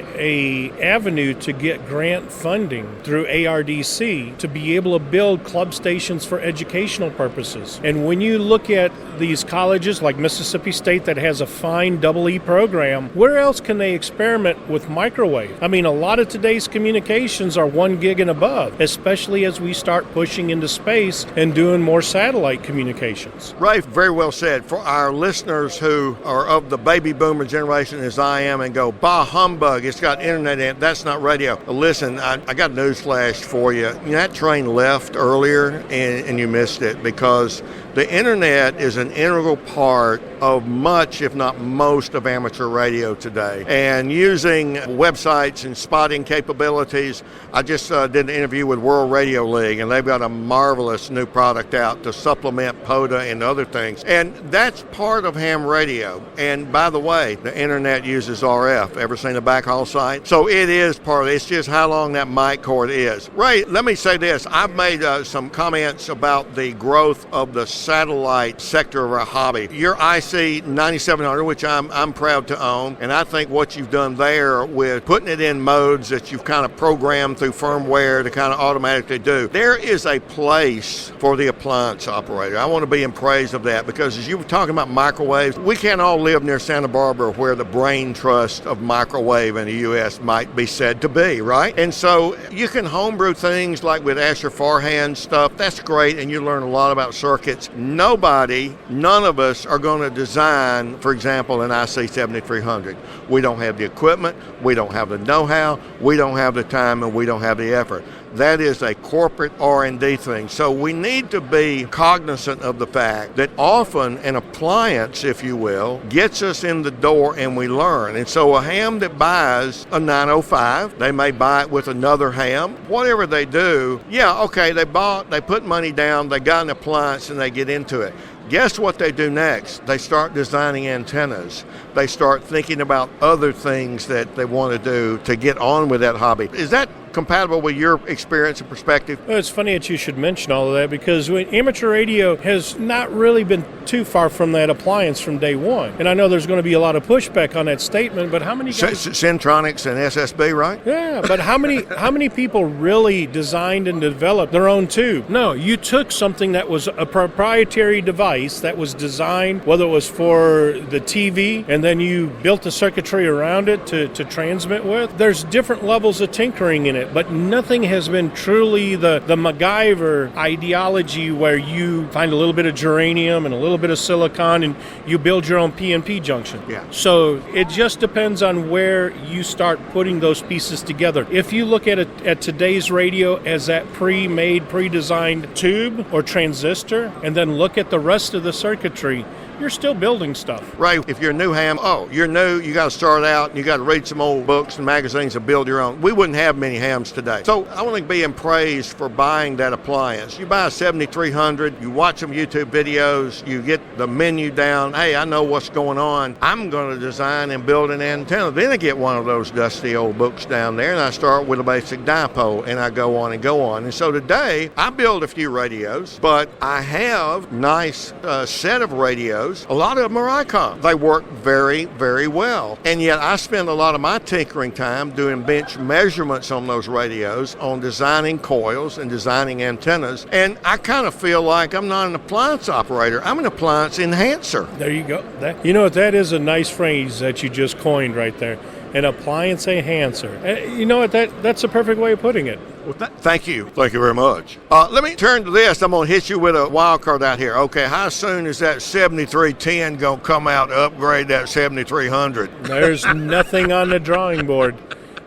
avenue to get grant funding through ARRL to be able to build club stations for educational purposes. And when you look at these colleges like Mississippi State that has a fine EE program, where else can they experiment with microwave? I mean, a lot of today's communications are 1 gig and above, especially as we start pushing into space and doing more satellite communications. Ray, very well said. For our listeners who are of the baby boomer generation as I am and go, bah humbug, it's got internet in it, that's not radio. Listen, I got a news flash for you. That train left earlier and you missed it, because the internet is an integral part of much, if not most, of amateur radio today. And using websites and spotting capabilities, I just did an interview with World Radio League, and they've got a marvelous new product out to supplement POTA and other things. And that's part of ham radio. And by the way, the internet uses RF. Ever seen a backhaul site? So it is part of it. It's just how long that mic cord is. Ray, let me say this. I've made some comments about the growth of the satellite sector of our hobby. Your IC 9700, which I'm proud to own, and I think what you've done there with putting it in modes that you've kind of programmed through firmware to kind of automatically do, there is a place for the appliance operator. I want to be in praise of that, because as you were talking about microwaves, we can't all live near Santa Barbara where the brain trust of microwave in the U.S. might be said to be, right? And so you can homebrew things like with Asher Farhan stuff. That's great, and you learn a lot about circuits. None of us are going to design, for example, an IC 7300. We don't have the equipment, we don't have the know-how, we don't have the time, and we don't have the effort. That is a corporate R&D thing. So we need to be cognizant of the fact that often an appliance, if you will, gets us in the door and we learn. And so a ham that buys a 905, they may buy it with another ham. Whatever they do, they put money down, they got an appliance, and they get into it. Guess what they do next? They start designing antennas. They start thinking about other things that they want to do to get on with that hobby. Is that compatible with your experience and perspective? Well, it's funny that you should mention all of that, because amateur radio has not really been too far from that appliance from day one. And I know there's going to be a lot of pushback on that statement, but how many guys... Centronics and SSB, right? Yeah, but how many people really designed and developed their own tube? No, you took something that was a proprietary device that was designed, whether it was for the TV, and then you built the circuitry around it to transmit with. There's different levels of tinkering in it, but nothing has been truly the MacGyver ideology where you find a little bit of germanium and a little bit of silicon and you build your own PNP junction. Yeah. So it just depends on where you start putting those pieces together. If you look at it at today's radio as that pre-made, pre-designed tube or transistor, and then look at the rest of the circuitry, you're still building stuff. Right. If you're a new ham, you're new, you got to start out and you got to read some old books and magazines and build your own. We wouldn't have many hams today. So I want to be praised for buying that appliance. You buy a 7300, you watch some YouTube videos, you get the menu down. Hey, I know what's going on. I'm going to design and build an antenna. Then I get one of those dusty old books down there and I start with a basic dipole and I go on and go on. And so today I build a few radios, but I have a nice set of radios. A lot of them are Icom. They work very, very well. And yet I spend a lot of my tinkering time doing bench measurements on those radios, on designing coils and designing antennas. And I kind of feel like I'm not an appliance operator. I'm an appliance enhancer. There you go. That is a nice phrase that you just coined right there. An appliance enhancer. You know what? That's a perfect way of putting it. Well, thank you. Thank you very much. Let me turn to this. I'm going to hit you with a wild card out here. Okay, how soon is that 7310 going to come out to upgrade that 7300? There's nothing on the drawing board.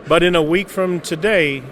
But in a week from today,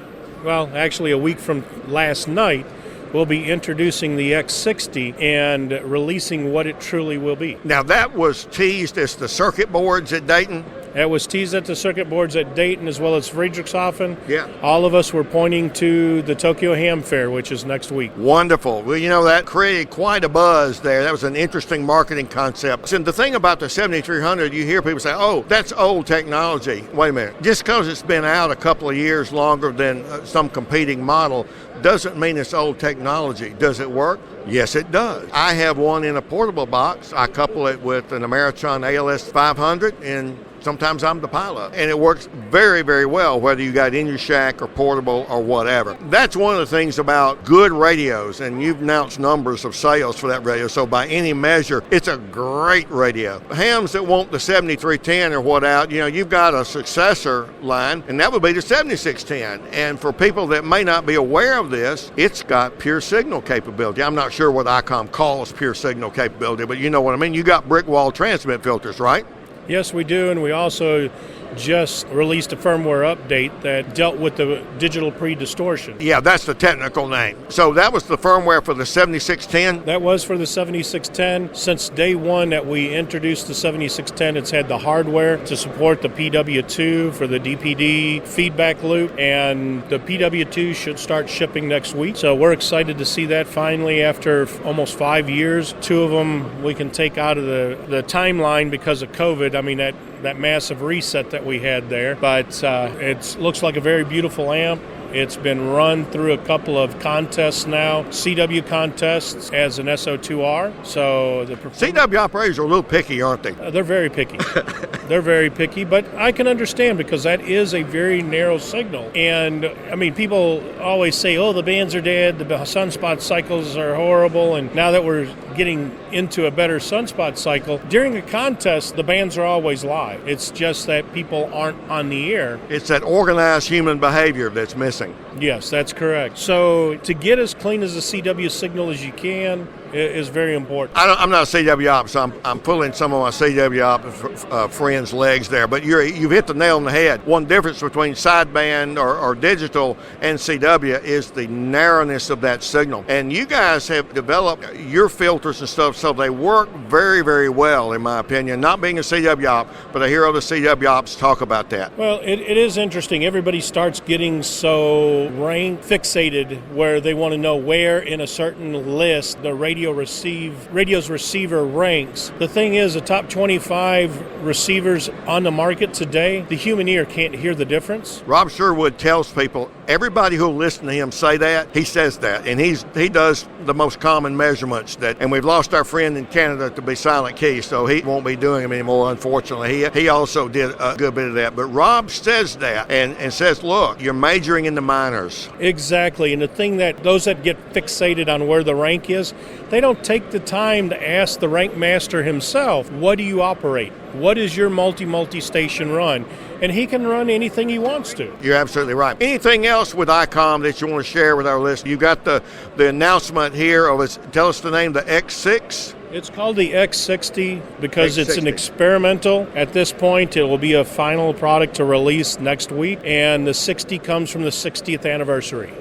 well, actually a week from last night, we'll be introducing the X60 and releasing what it truly will be. Now, that was teased as the circuit boards at Dayton? That was teased at the circuit boards at Dayton as well as Friedrichshafen. Yeah. All of us were pointing to the Tokyo Ham Fair, which is next week. Wonderful. Well, that created quite a buzz there. That was an interesting marketing concept. And the thing about the 7300, you hear people say, oh, that's old technology. Wait a minute. Just because it's been out a couple of years longer than some competing model doesn't mean it's old technology. Does it work? Yes, it does. I have one in a portable box. I couple it with an Ameritron ALS 500, and sometimes I'm the pilot. And it works very, very well, whether you got in your shack or portable or whatever. That's one of the things about good radios, and you've announced numbers of sales for that radio, so by any measure, it's a great radio. Hams that want the 7310 or what out, you've got a successor line, and that would be the 7610. And for people that may not be aware of this, it's got pure signal capability. I'm not sure what Icom calls pure signal capability, but you know what I mean. You got brick wall transmit filters, right? Yes, we do, and we also just released a firmware update that dealt with the digital pre-distortion. Yeah, that's the technical name. So that was the firmware for the 7610? That was for the 7610. Since day one that we introduced the 7610, it's had the hardware to support the PW2 for the DPD feedback loop, and the PW2 should start shipping next week. So we're excited to see that finally after almost 5 years. 2 of them we can take out of the timeline because of COVID. I mean, that massive reset that we had there. But it looks like a very beautiful amp. It's been run through a couple of contests now, CW contests as an SO2R. So the CW operators are a little picky, aren't they? They're very picky. They're very picky, but I can understand because that is a very narrow signal. And I mean, people always say, "Oh, the bands are dead. The sunspot cycles are horrible." And now that we're getting into a better sunspot cycle, during a contest, the bands are always live. It's just that people aren't on the air. It's that organized human behavior that's missing. Yes, that's correct. So to get as clean as a CW signal as you can is very important. I'm not a CW op, so I'm pulling some of my CW op friends' legs there, but you've hit the nail on the head. One difference between sideband or digital and CW is the narrowness of that signal. And you guys have developed your filters and stuff so they work very, very well, in my opinion. Not being a CW op, but I hear other CW ops talk about that. Well, it is interesting. Everybody starts getting so rank fixated where they want to know where in a certain list the radio's receiver ranks. The thing is, the top 25 receivers on the market today, the human ear can't hear the difference. Rob Sherwood tells people, everybody who'll listen to him say that, he says that, and he does the most common measurements and we've lost our friend in Canada to be silent key, so he won't be doing them anymore, unfortunately. He also did a good bit of that, but Rob says that and says, look, you're majoring in the minors. Exactly, and the thing that those that get fixated on where the rank is, they don't take the time to ask the rank master himself, what do you operate? What is your multi-station run? And he can run anything he wants to. You're absolutely right. Anything else with Icom that you want to share with our listeners? You got the announcement here of tell us the name, the X6? It's called the X60 because X60. It's an experimental. At this point, it will be a final product to release next week, and the 60 comes from the 60th anniversary.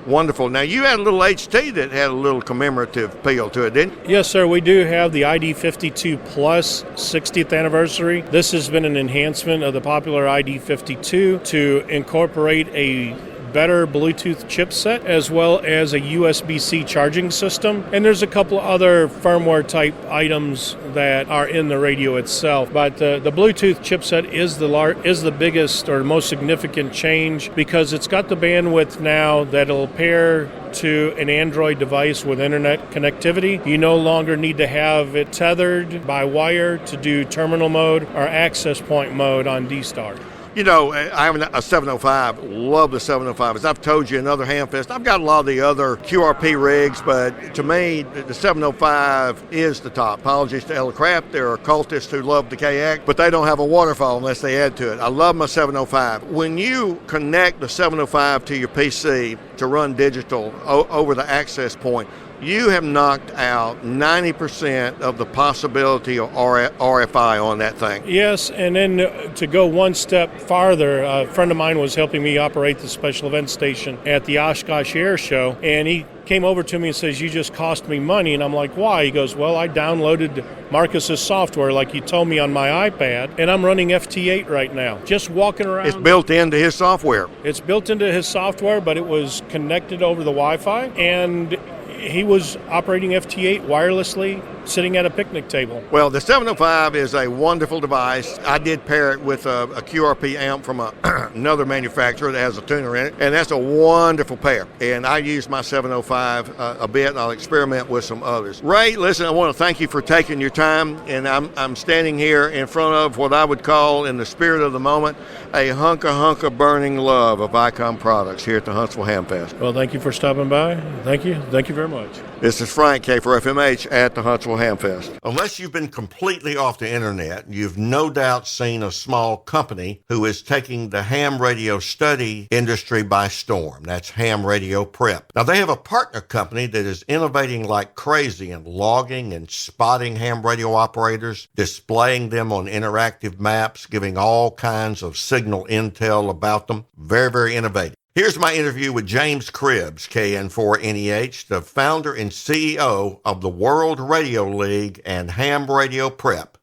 Wonderful. Now, you had a little HT that had a little commemorative feel to it, didn't you? Yes, sir. We do have the ID52 Plus 60th anniversary. This has been an enhancement of the popular ID52 to incorporate a better Bluetooth chipset as well as a USB-C charging system. And there's a couple other firmware type items that are in the radio itself. But the Bluetooth chipset is the biggest or most significant change because it's got the bandwidth now that'll pair to an Android device with internet connectivity. You no longer need to have it tethered by wire to do terminal mode or access point mode on D-Star. You know, I have a 705, love the 705. As I've told you in other Hamfest, I've got a lot of the other QRP rigs, but to me, the 705 is the top. Apologies to Ella Craft. There are occultists who love the KX, but they don't have a waterfall unless they add to it. I love my 705. When you connect the 705 to your PC to run digital over the access point, you have knocked out 90% of the possibility of RFI on that thing. Yes, and then to go one step farther, a friend of mine was helping me operate the special event station at the Oshkosh Air Show, and he came over to me and says, you just cost me money. And I'm like, why? He goes, well, I downloaded Marcus's software like you told me on my iPad, and I'm running FT8 right now. Just walking around. It's built into his software. It's built into his software, but it was connected over the Wi-Fi, and he was operating FT8 wirelessly, sitting at a picnic table. Well, the 705 is a wonderful device. I did pair it with a QRP amp from another manufacturer that has a tuner in it, and that's a wonderful pair. And I use my 705 a bit, and I'll experiment with some others. Ray, listen, I want to thank you for taking your time, and I'm standing here in front of what I would call, in the spirit of the moment, a hunk of burning love of Icom products here at the Huntsville Hamfest. Well, thank you for stopping by. Thank you very much. This is Frank K4FMH at the Huntsville Hamfest. Unless you've been completely off the internet, you've no doubt seen a small company who is taking the ham radio study industry by storm. That's Ham Radio Prep. Now, they have a partner company that is innovating like crazy in logging and spotting ham radio operators, displaying them on interactive maps, giving all kinds of signal intel about them. Very, very innovative. Here's my interview with James Cribbs, KN4NEH, the founder and CEO of the World Radio League and Ham Radio Prep.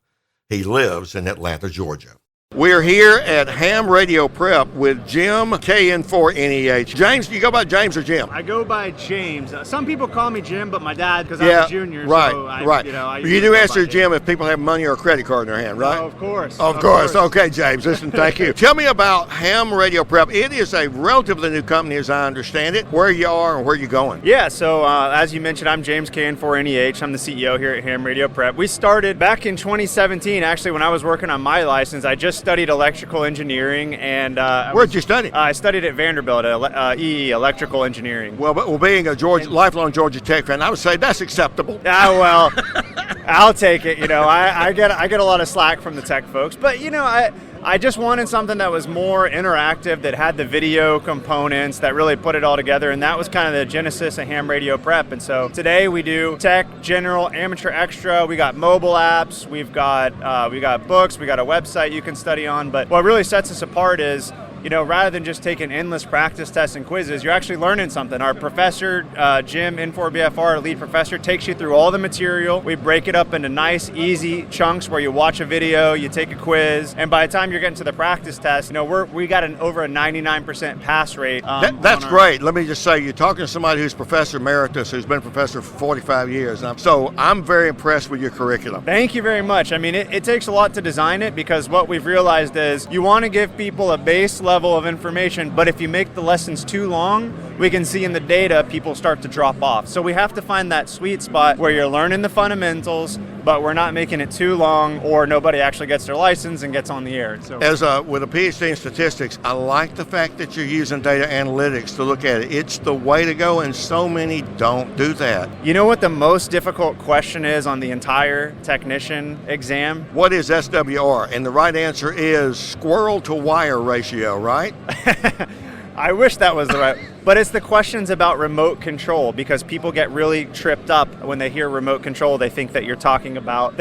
He lives in Atlanta, Georgia. We're here at Ham Radio Prep with Jim, KN4NEH. James, do you go by James or Jim? I go by James. Some people call me Jim, but my dad, because I'm a junior. Right, so right. You do answer Jim if people have money or a credit card in their hand, right? Oh, of course. Of course. Okay, James. Listen, thank you. Tell me about Ham Radio Prep. It is a relatively new company, as I understand it. Where you are and where you're going? Yeah, so as you mentioned, I'm James, KN4NEH. I'm the CEO here at Ham Radio Prep. We started back in 2017, actually, when I was working on my license. I just studied electrical engineering, and where'd you study? I studied at Vanderbilt, EE, electrical engineering. Well, being a lifelong Georgia Tech fan, I would say that's acceptable. Well, I'll take it. I get a lot of slack from the tech folks, but I just wanted something that was more interactive, that had the video components, that really put it all together, and that was kind of the genesis of Ham Radio Prep. And so today we do tech, general, amateur, extra. We got mobile apps, we've got books, we got a website you can study on. But what really sets us apart is, rather than just taking endless practice tests and quizzes, you're actually learning something. Our professor, Jim, N4BFR, our lead professor, takes you through all the material. We break it up into nice, easy chunks where you watch a video, you take a quiz, and by the time you're getting to the practice test, we got over a 99% pass rate. That's great. Let me just say, you're talking to somebody who's Professor Emeritus, who's been professor for 45 years. So I'm very impressed with your curriculum. Thank you very much. I mean, it takes a lot to design it, because what we've realized is you want to give people a base level of information, but if you make the lessons too long, we can see in the data people start to drop off. So we have to find that sweet spot where you're learning the fundamentals, but we're not making it too long, or nobody actually gets their license and gets on the air. So, with a PhD in statistics, I like the fact that you're using data analytics to look at it. It's the way to go, and so many don't do that. You know what the most difficult question is on the entire technician exam? What is SWR? And the right answer is squirrel to wire ratio, right? I wish that was the right, but it's the questions about remote control, because people get really tripped up when they hear remote control. They think that you're talking about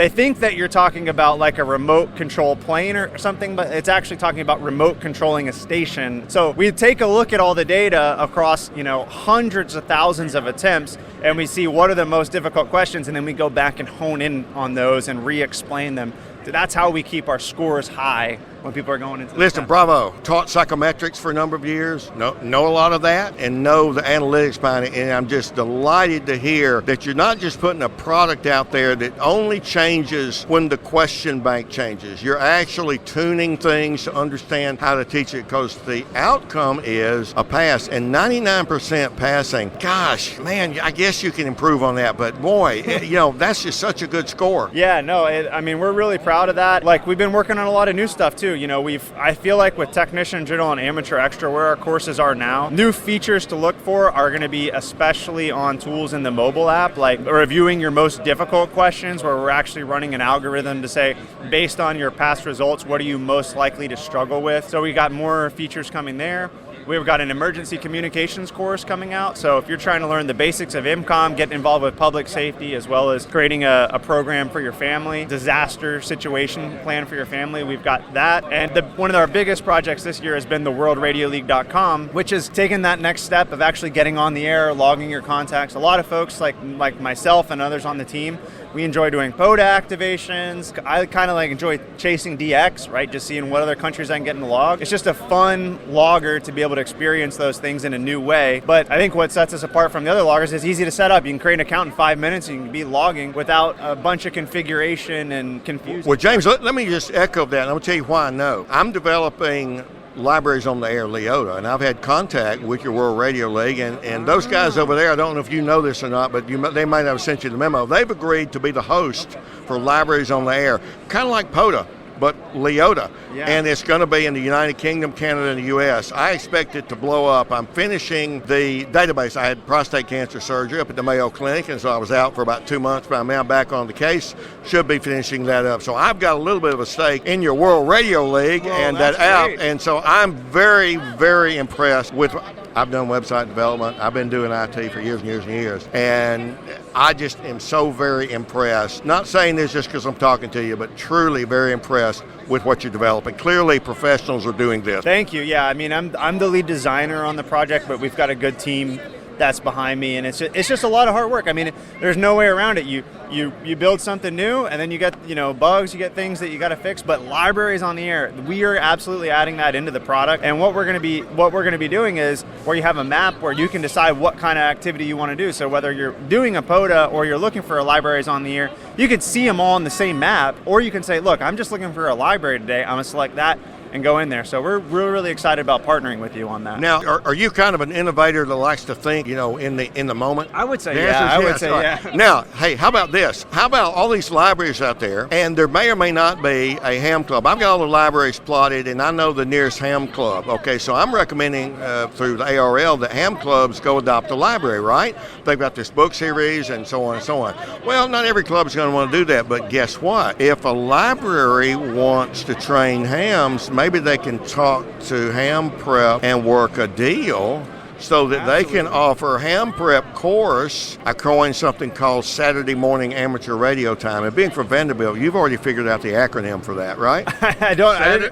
like a remote control plane or something, but it's actually talking about remote controlling a station. So we take a look at all the data across, hundreds of thousands of attempts, and we see what are the most difficult questions, and then we go back and hone in on those and re-explain them. That's how we keep our scores high when people are going into the Listen, test. bravo. Taught psychometrics for a number of years. Know a lot of that, and know the analytics behind it. And I'm just delighted to hear that you're not just putting a product out there that only changes when the question bank changes. You're actually tuning things to understand how to teach it, because the outcome is a pass. And 99% passing, gosh, man, I guess you can improve on that. But boy, that's just such a good score. Yeah, no, we're really proud of that. Like, we've been working on a lot of new stuff too. I feel like with technician, general, and amateur extra, where our courses are now, new features to look for are going to be especially on tools in the mobile app, like reviewing your most difficult questions, where we're actually running an algorithm to say, based on your past results, what are you most likely to struggle with? So we got more features coming there. We've got an emergency communications course coming out. So if you're trying to learn the basics of IMCOM, getting involved with public safety, as well as creating a program for your family, disaster situation plan for your family, we've got that. And one of our biggest projects this year has been the WorldRadioLeague.com, which is taking that next step of actually getting on the air, logging your contacts. A lot of folks like myself and others on the team, we enjoy doing POTA activations. I kind of enjoy chasing DX, right? Just seeing what other countries I can get in the log. It's just a fun logger to be able to experience those things in a new way. But I think what sets us apart from the other loggers is easy to set up. You can create an account in 5 minutes and you can be logging without a bunch of configuration and confusion. Well, James, let me just echo that, and I'm going to tell you why I know. I'm developing libraries on the air, Leota, and I've had contact with your World Radio League, and those guys over there, I don't know if you know this or not, but they might have sent you the memo. They've agreed to be the host for libraries on the air, kind of like POTA, but Leota. Yeah. And it's going to be in the United Kingdom, Canada, and the U.S. I expect it to blow up. I'm finishing the database. I had prostate cancer surgery up at the Mayo Clinic, and so I was out for about 2 months, but I'm now back on the case. Should be finishing that up. So I've got a little bit of a stake in your World Radio League and that app. And so I'm very, very impressed with. I've done website development. I've been doing IT for years and years and years. And I just am so very impressed. Not saying this just because I'm talking to you, but truly very impressed with what you're developing. Clearly, professionals are doing this. Thank you. Yeah, I mean, I'm the lead designer on the project, but we've got a good team that's behind me, and it's just a lot of hard work. I mean, there's no way around it. You build something new, and then you get bugs, you get things that you got to fix. But libraries on the air, we are absolutely adding that into the product. And what we're going to be doing is where you have a map where you can decide what kind of activity you want to do. So whether you're doing a POTA or you're looking for a libraries on the air, you can see them all on the same map, or you can say, look, I'm just looking for a library today. I'm gonna select that and go in there. So we're really excited about partnering with you on that. Now, are you kind of an innovator that likes to think, in the moment? I would say yeah. Now, hey, how about this? How about all these libraries out there, and there may or may not be a ham club. I've got all the libraries plotted, and I know the nearest ham club. Okay, so I'm recommending through the ARRL that ham clubs go adopt a library, right? They've got this book series and so on and so on. Well, not every club is going to want to do that, but guess what? If a library wants to train hams, maybe they can talk to Ham Prep and work a deal so that they can offer Ham Prep course. I coined something called Saturday Morning Amateur Radio Time. And being from Vanderbilt, you've already figured out the acronym for that, right?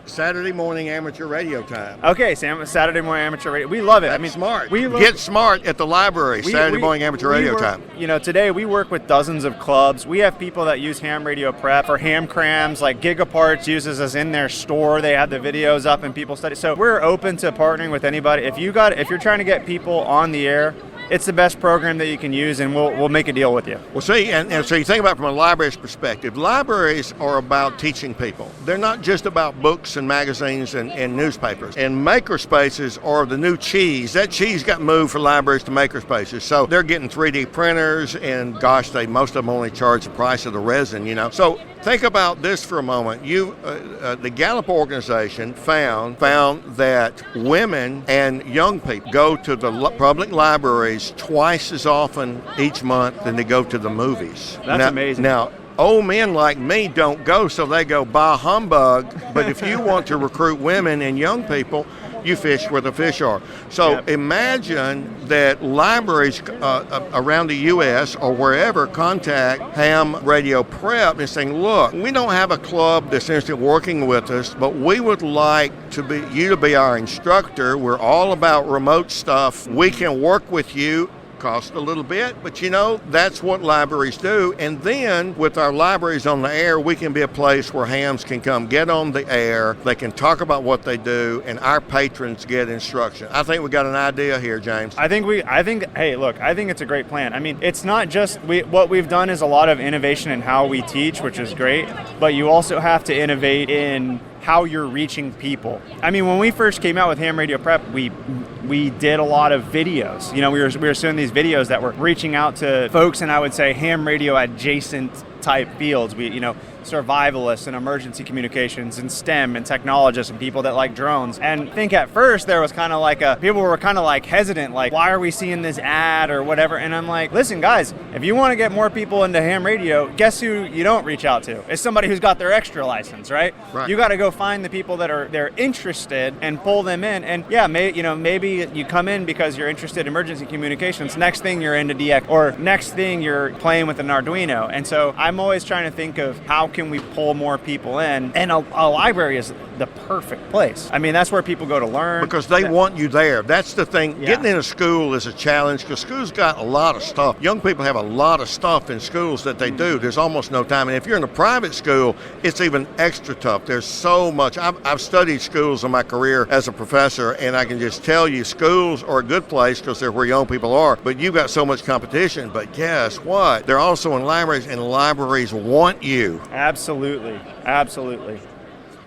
Saturday Morning Amateur Radio Time. Okay, Saturday Morning Amateur Radio. We love it. That's smart. Get smart at the library. Saturday Morning Amateur Radio Time. Today we work with dozens of clubs. We have people that use Ham Radio Prep for ham crams. Like Gigaparts uses us in their store. They have the videos up and people study. So we're open to partnering with anybody. If you're trying to get people on the air, it's the best program that you can use, and we'll make a deal with you. Well, see, and so you think about it from a library's perspective. Libraries are about teaching people. They're not just about books and magazines and newspapers. And makerspaces are the new cheese. That cheese got moved for libraries to makerspaces. So they're getting 3D printers, and gosh, most of them only charge the price of the resin, So think about this for a moment. The Gallup organization found that women and young people go to the public libraries twice as often each month than they go to the movies. That's amazing. Now, old men like me don't go, so they go bah humbug. But if you want to recruit women and young people, you fish where the fish are. So Imagine that libraries around the U.S. or wherever contact Ham Radio Prep and saying, look, we don't have a club that's interested in working with us, but we would like you to be our instructor. We're all about remote stuff. We can work with you. Cost a little bit, but that's what libraries do. And then with our libraries on the air, we can be a place where hams can come get on the air, they can talk about what they do, and our patrons get instruction. I think we got an idea here, James. I think it's a great plan. I mean, it's not just what we've done is a lot of innovation in how we teach, which is great, but you also have to innovate in how you're reaching people. I mean, when we first came out with Ham Radio Prep, we did a lot of videos. We were doing these videos that were reaching out to folks, and I would say ham radio adjacent type fields. Survivalists and emergency communications and STEM and technologists and people that like drones. And I think at first there was kind of like people were kind of like hesitant, like, why are we seeing this ad or whatever? And I'm like, listen guys, if you want to get more people into ham radio, guess who you don't reach out to? It's somebody who's got their extra license, right? You got to go find the people that they're interested and pull them in. And maybe you come in because you're interested in emergency communications. Next thing you're into DX, or next thing you're playing with an Arduino. And so I'm always trying to think of how can we pull more people in? And a library is the perfect place. I mean, that's where people go to learn. Because they want you there. That's the thing. Yeah. Getting into school is a challenge because school's got a lot of stuff. Young people have a lot of stuff in schools that they do. There's almost no time. And if you're in a private school, it's even extra tough. There's so much. I've studied schools in my career as a professor, and I can just tell you schools are a good place because they're where young people are. But you've got so much competition. But guess what? They're also in libraries, and libraries want you. Absolutely. Absolutely.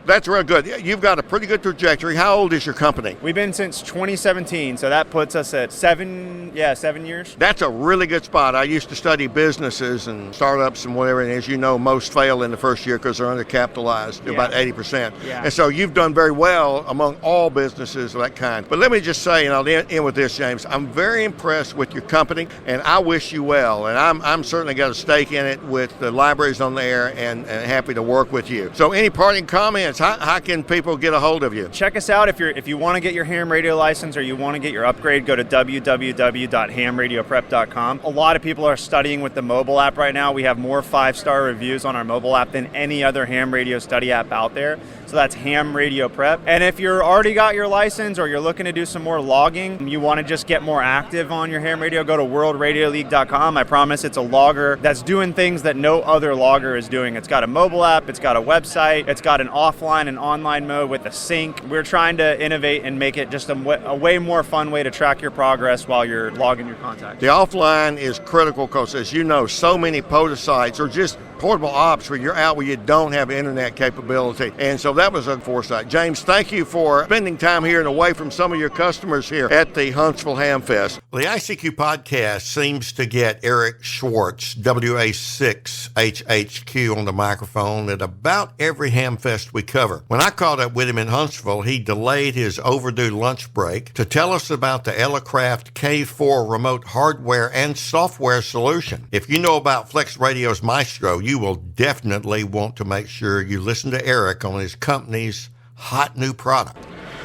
That's real good. You've got a pretty good trajectory. How old is your company? We've been since 2017, so that puts us at 7 years. That's a really good spot. I used to study businesses and startups and whatever, and as you know, most fail in the first year because they're undercapitalized, about 80%. Yeah. And so you've done very well among all businesses of that kind. But let me just say, and I'll end with this, James, I'm very impressed with your company, and I wish you well. And I'm certainly got a stake in it with the libraries on there and happy to work with you. So any parting comments? How can people get a hold of you? Check us out if you want to get your ham radio license or you want to get your upgrade. Go to www.hamradioprep.com. A lot of people are studying with the mobile app right now. We have more 5-star reviews on our mobile app than any other ham radio study app out there. So that's Ham Radio Prep. And if you're already got your license or you're looking to do some more logging, you want to just get more active on your ham radio, go to worldradioleague.com. I promise it's a logger that's doing things that no other logger is doing. It's got a mobile app, it's got a website, it's got an offline and online mode with a sync. We're trying to innovate and make it just a way more fun way to track your progress while you're logging your contacts. The offline is critical because, as you know, so many POTA sites are just portable ops where you're out where you don't have internet capability. And so that was a foresight. James, thank you for spending time here and away from some of your customers here at the Huntsville Hamfest. The ICQ podcast seems to get Eric Schwartz, WA6HHQ, on the microphone at about every Hamfest we cover. When I caught up with him in Huntsville, he delayed his overdue lunch break to tell us about the Elecraft K4 remote hardware and software solution. If you know about Flex Radio's Maestro, you will definitely want to make sure you listen to Eric on his company's hot new product.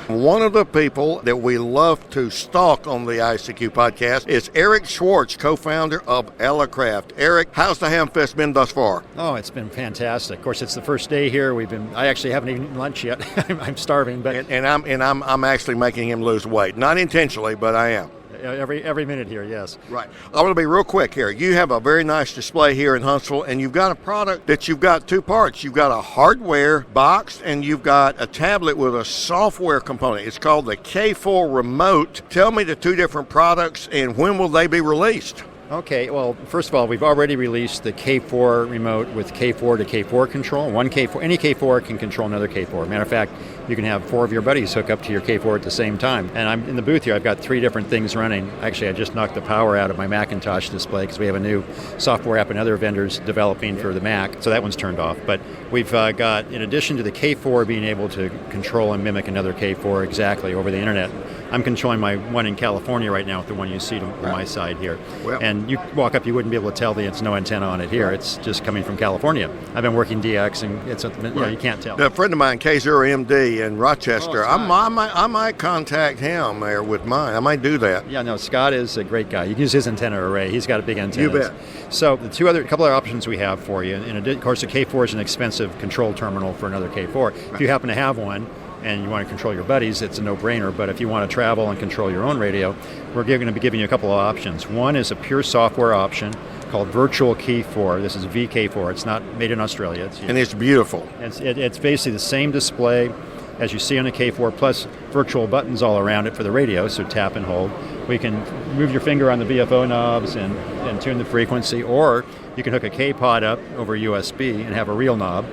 One of the people that we love to stalk on the ICQ podcast is Eric Schwartz, co-founder of Elecraft. Eric, how's the Hamfest been thus far? Oh, it's been fantastic. Of course, it's the first day here. I actually haven't eaten lunch yet. I'm starving, but I'm actually making him lose weight. Not intentionally, but I am. Every minute here, yes. Right. I want to be real quick here. You have a very nice display here in Huntsville, and you've got a product that you've got two parts. You've got a hardware box, and you've got a tablet with a software component. It's called the K4 Remote. Tell me the two different products, and when will they be released? Okay, well, first of all, we've already released the K4 remote with K4 to K4 control. Any K4 can control another K4. Matter of fact, you can have 4 of your buddies hook up to your K4 at the same time. And I'm in the booth here. I've got 3 different things running. Actually, I just knocked the power out of my Macintosh display because we have a new software app and other vendors developing for the Mac. So that one's turned off. But we've got, in addition to the K4 being able to control and mimic another K4 exactly over the internet, I'm controlling my one in California right now with the one you see to my side here. Well, and you walk up, you wouldn't be able to tell there's no antenna on it here. It's just coming from California. I've been working DX, and you can't tell. A friend of mine, K0MD in Rochester, I might contact him there with mine. I might do that. Yeah, no, Scott is a great guy. You can use his antenna array. He's got a big antenna. You bet. So the couple other options we have for you. And of course, the K4 is an expensive control terminal for another K4. Right. If you happen to have one, and you want to control your buddies, it's a no-brainer. But if you want to travel and control your own radio, we're going to be giving you a couple of options. One is a pure software option called Virtual Key 4. This is VK4. It's not made in Australia. And it's beautiful. It's basically the same display as you see on a K4, plus virtual buttons all around it for the radio, so tap and hold. We can move your finger on the VFO knobs and tune the frequency, or you can hook a K-Pod up over USB and have a real knob.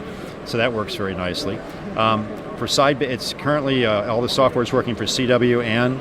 So that works very nicely. For sideband, it's currently all the software is working for CW and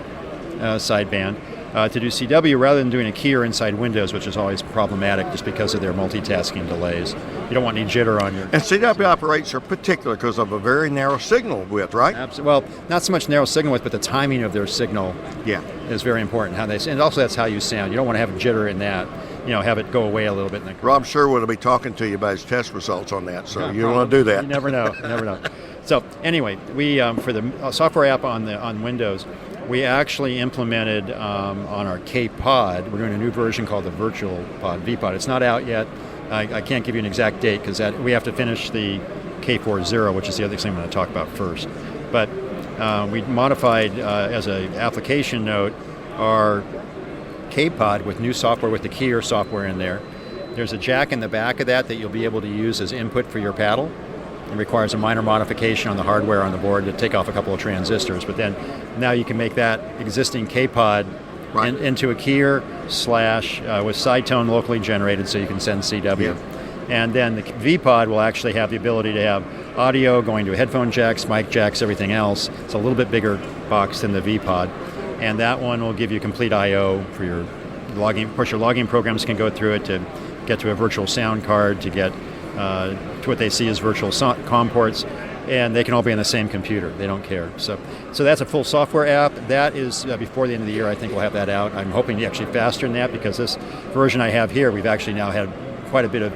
sideband. To do CW, rather than doing a keyer inside Windows, which is always problematic just because of their multitasking delays, you don't want any jitter on your... And CW operates are particular because of a very narrow signal width, right? Absolutely. Well, not so much narrow signal width, but the timing of their signal is very important. And also that's how you sound. You don't want to have jitter in that. Have it go away a little bit. Rob Sherwood will be talking to you about his test results on that, so you don't want to do that. You never know. So anyway, we for the software app on Windows, we actually implemented on our K-Pod, we're doing a new version called the Virtual Pod, V-Pod. It's not out yet. I can't give you an exact date because we have to finish the K4.0, which is the other thing I'm going to talk about first. But we modified, as an application note, our K-Pod with new software, with the keyer software in there. There's a jack in the back of that you'll be able to use as input for your paddle. It requires a minor modification on the hardware on the board to take off a couple of transistors, but then now you can make that existing K-Pod into a keyer with side tone locally generated so you can send CW. Yeah. And then the V-Pod will actually have the ability to have audio going to headphone jacks, mic jacks, everything else. It's a little bit bigger box than the V-Pod. And that one will give you complete I/O for your logging. Of course, your logging programs can go through it to get to a virtual sound card, to get to what they see as virtual COM ports, and they can all be on the same computer. They don't care. So that's a full software app. That is before the end of the year. I think we'll have that out. I'm hoping actually faster than that because this version I have here, we've actually now had quite a bit of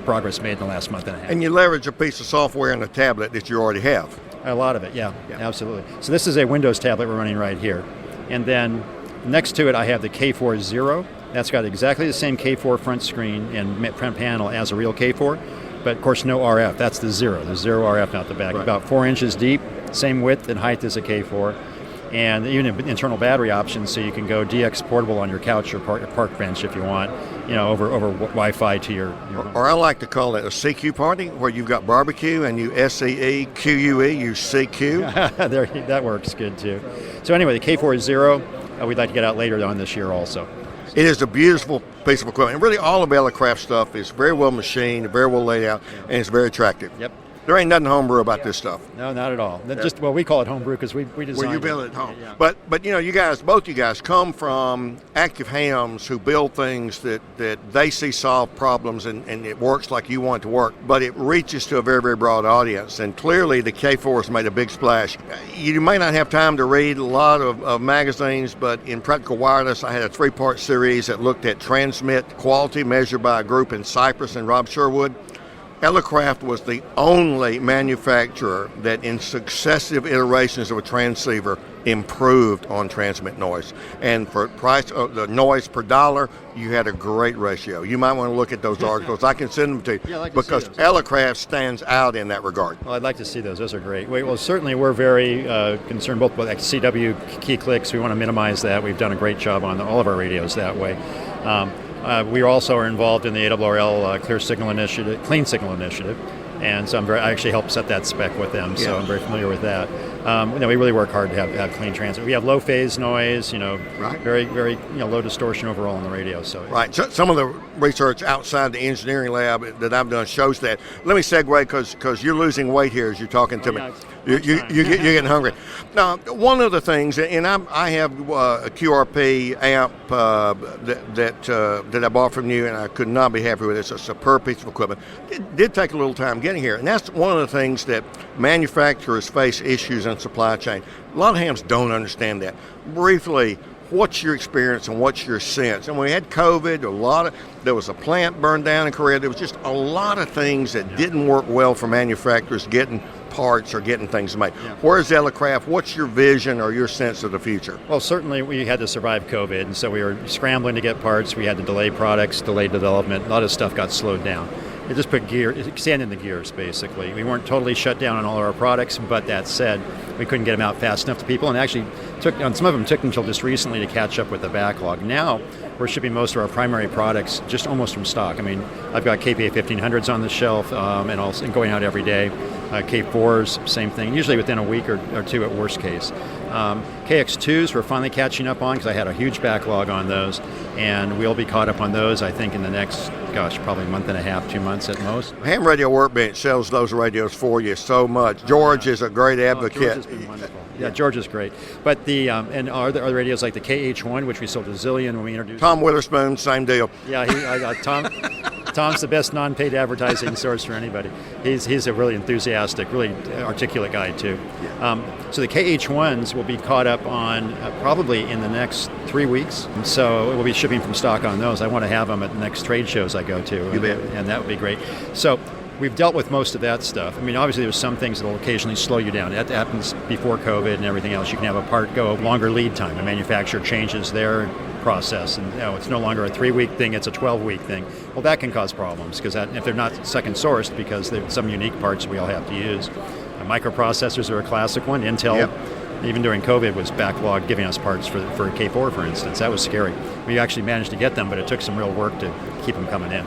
progress made in the last month and a half. And you leverage a piece of software in a tablet that you already have. A lot of it, yeah, absolutely. So this is a Windows tablet we're running right here. And then next to it, I have the K4.0. That's got exactly the same K4 front screen and front panel as a real K4, but of course no RF. That's the zero. There's zero RF out the back. Right. About 4 inches deep, same width and height as a K4. And even internal battery options, so you can go DX portable on your couch or park bench if you want, over Wi-Fi to your home. Or I like to call it a CQ party, where you've got barbecue and you SEEQUE, you CQ. That works good too. So anyway, the K4.0, we'd like to get out later on this year also. It is a beautiful piece of equipment. And really all of Elecraft stuff is very well machined, very well laid out, and it's very attractive. Yep. There ain't nothing homebrew about this stuff. No, not at all. We call it homebrew because we designed it. Well, you build it at home. Yeah. But both you guys come from active hams who build things that they see solve problems and it works like you want it to work, but it reaches to a very, very broad audience. And clearly the K4 has made a big splash. You may not have time to read a lot of magazines, but in Practical Wireless, I had a 3-part series that looked at transmit quality measured by a group in Cypress and Rob Sherwood. Elecraft was the only manufacturer that in successive iterations of a transceiver improved on transmit noise. And for price of the noise per dollar, you had a great ratio. You might want to look at those articles. I can send them to you because Elecraft stands out in that regard. Well, I'd like to see those. Those are great. Well, certainly we're very concerned both with CW key clicks. We want to minimize that. We've done a great job on all of our radios that way. We also are involved in the ARRL Clean Signal Initiative, and so I actually helped set that spec with them, so I'm very familiar with that. We really work hard to have clean transmit. We have low phase noise, right. Very, very low distortion overall in the radio. So right. So some of the research outside the engineering lab that I've done shows that. Let me segue because you're losing weight here as you're talking to me. You're getting hungry. Now, one of the things, and I have a QRP amp that I bought from you, and I could not be happy with it. It's a superb piece of equipment. It did take a little time getting here, and that's one of the things that manufacturers face issues in supply chain. A lot of hams don't understand that. Briefly, what's your experience and what's your sense? And when we had COVID, there was a plant burned down in Korea. There was just a lot of things that didn't work well for manufacturers getting parts or getting things made. Yeah. Where's Elecraft? What's your vision or your sense of the future? Well, certainly we had to survive COVID, and so we were scrambling to get parts. We had to delay products, delay development. A lot of stuff got slowed down. It just put sand in the gears, basically. We weren't totally shut down on all of our products, but that said, we couldn't get them out fast enough to people, and actually some of them took until just recently to catch up with the backlog. Now, we're shipping most of our primary products just almost from stock. I mean, I've got KPA 1500s on the shelf and going out every day. K4s, same thing, usually within a week or two at worst case. KX2s we're finally catching up on because I had a huge backlog on those, and we'll be caught up on those, I think, in the next, probably a month and a half, 2 months at most. Ham Radio Workbench sells those radios for you so much. George is a great advocate. George has been wonderful. Yeah, George is great. But the and other radios like the KH1, which we sold to Zillion when we introduced Tom Witherspoon, same deal. Yeah, Tom's the best non-paid advertising source for anybody. He's a really enthusiastic, really articulate guy too. So the KH1s will be caught up on probably in the next 3 weeks. So we'll be shipping from stock on those. I want to have them at the next trade shows I go to. You bet. And that would be great. So we've dealt with most of that stuff. I mean, obviously there's some things that will occasionally slow you down. That happens before COVID and everything else. You can have a part go longer lead time. The manufacturer changes their process, and it's no longer a 3-week thing, it's a 12-week thing. Well, that can cause problems because if they're not second sourced, because there's some unique parts we all have to use. Microprocessors are a classic one. Intel, even during COVID, was backlogged giving us parts for K4, for instance. That was scary. We actually managed to get them, but it took some real work to keep them coming in.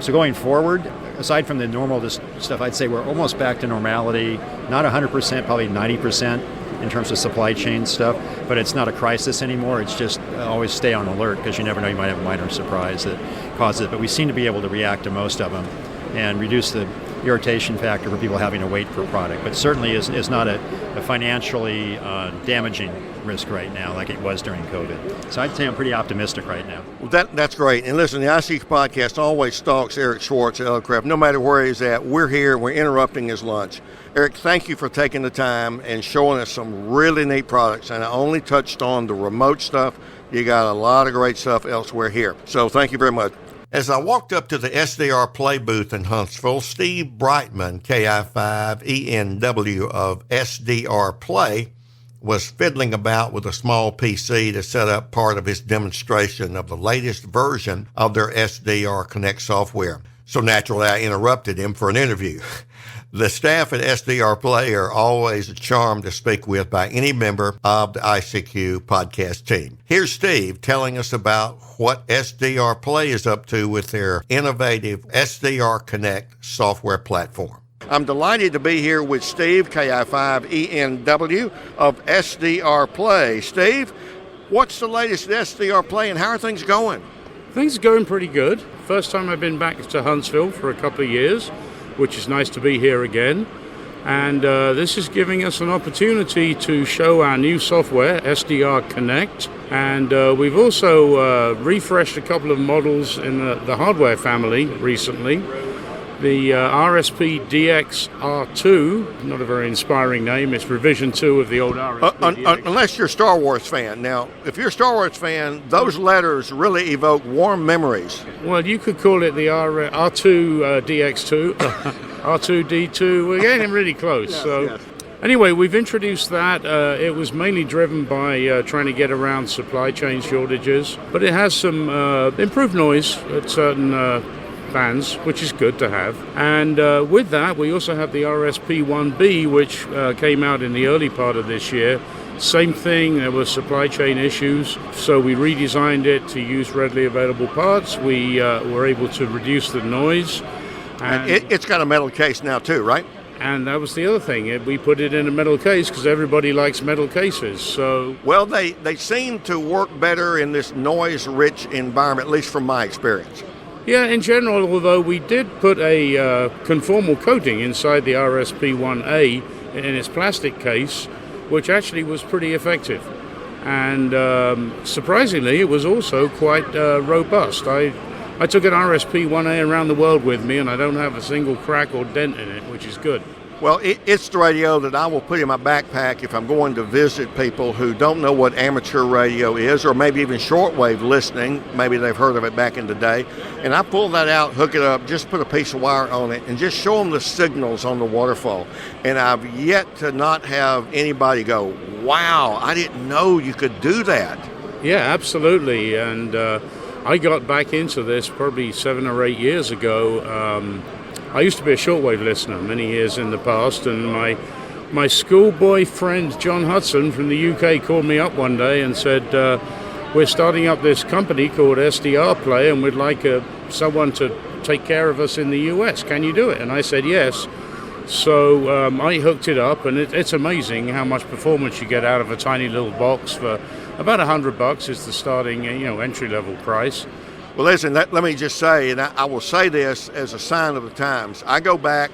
So going forward, aside from the normal stuff, I'd say we're almost back to normality. Not 100%, probably 90% in terms of supply chain stuff, but it's not a crisis anymore. It's just always stay on alert because you never know, you might have a minor surprise that causes it. But we seem to be able to react to most of them and reduce the irritation factor for people having to wait for a product, but certainly is not a financially damaging risk right now like it was during COVID. So I'd say I'm pretty optimistic right now. Well, that's great. And listen, the ICQ podcast always stalks Eric Schwartz at Elecraft. No matter where he's at, we're here, we're interrupting his lunch. Eric, thank you for taking the time and showing us some really neat products. And I only touched on the remote stuff. You got a lot of great stuff elsewhere here. So thank you very much. As I walked up to the SDR Play booth in Huntsville, Steve Brightman, KI5ENW of SDR Play, was fiddling about with a small PC to set up part of his demonstration of the latest version of their SDR Connect software. So naturally, I interrupted him for an interview. The staff at SDR Play are always a charm to speak with by any member of the ICQ podcast team. Here's Steve telling us about what SDR Play is up to with their innovative SDR Connect software platform. I'm delighted to be here with Steve, KI5ENW of SDR Play. Steve, what's the latest at SDR Play and how are things going? Things are going pretty good. First time I've been back to Huntsville for a couple of years, which is nice to be here again. And this is giving us an opportunity to show our new software, SDR Connect. And we've also refreshed a couple of models in the hardware family recently. The RSP DX-R2, not a very inspiring name, it's revision 2 of the old RSP unless you're a Star Wars fan. Now, if you're a Star Wars fan, those letters really evoke warm memories. Well, you could call it the R2 DX2, R2D2, we're getting really close. Yes. Anyway, we've introduced that. It was mainly driven by trying to get around supply chain shortages, but it has some improved noise at certain bands, which is good to have. And with that, we also have the RSP1B, which came out in the early part of this year. Same thing, there were supply chain issues, so we redesigned it to use readily available parts. We were able to reduce the noise. And it's got a metal case now too, right? And that was the other thing. We put it in a metal case because everybody likes metal cases. So, well, they seem to work better in this noise-rich environment, at least from my experience. Yeah, in general, although we did put a conformal coating inside the RSP1A in its plastic case, which actually was pretty effective. And surprisingly, it was also quite robust. I took an RSP1A around the world with me, and I don't have a single crack or dent in it, which is good. Well, it's the radio that I will put in my backpack if I'm going to visit people who don't know what amateur radio is, or maybe even shortwave listening. Maybe they've heard of it back in the day. And I pull that out, hook it up, just put a piece of wire on it, and just show them the signals on the waterfall. And I've yet to not have anybody go, wow, I didn't know you could do that. Yeah, absolutely. And I got back into this probably 7 or 8 years ago. I used to be a shortwave listener many years in the past, and my schoolboy friend John Hudson from the UK called me up one day and said, we're starting up this company called SDR Play, and we'd like someone to take care of us in the US. Can you do it? And I said yes. So I hooked it up, and it's amazing how much performance you get out of a tiny little box for about $100 is the starting entry-level price. Well, listen, let me just say, and I will say this as a sign of the times, I go back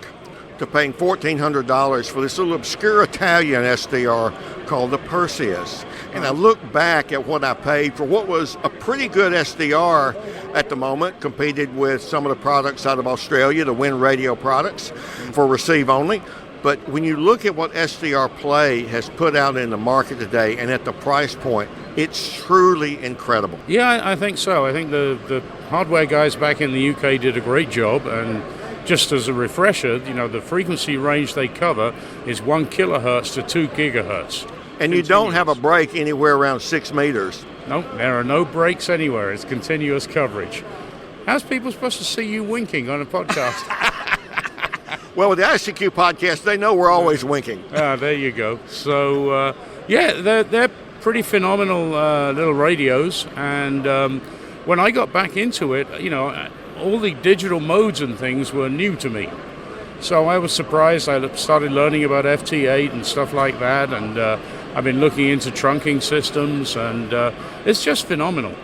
to paying $1,400 for this little obscure Italian SDR called the Perseus. And I look back at what I paid for what was a pretty good SDR at the moment, competed with some of the products out of Australia, the Wind Radio products, for receive only. But when you look at what SDR Play has put out in the market today and at the price point, it's truly incredible. Yeah, I think so. I think the hardware guys back in the UK did a great job, and just as a refresher, the frequency range they cover is 1 kilohertz to 2 gigahertz. And you don't have a break anywhere around 6 meters. No, there are no breaks anywhere. It's continuous coverage. How's people supposed to see you winking on a podcast? Well, with the ICQ podcast, they know we're always winking. There you go. So, they're pretty phenomenal little radios. And when I got back into it, all the digital modes and things were new to me. So I was surprised. I started learning about FT8 and stuff like that. And I've been looking into trunking systems. And it's just phenomenal.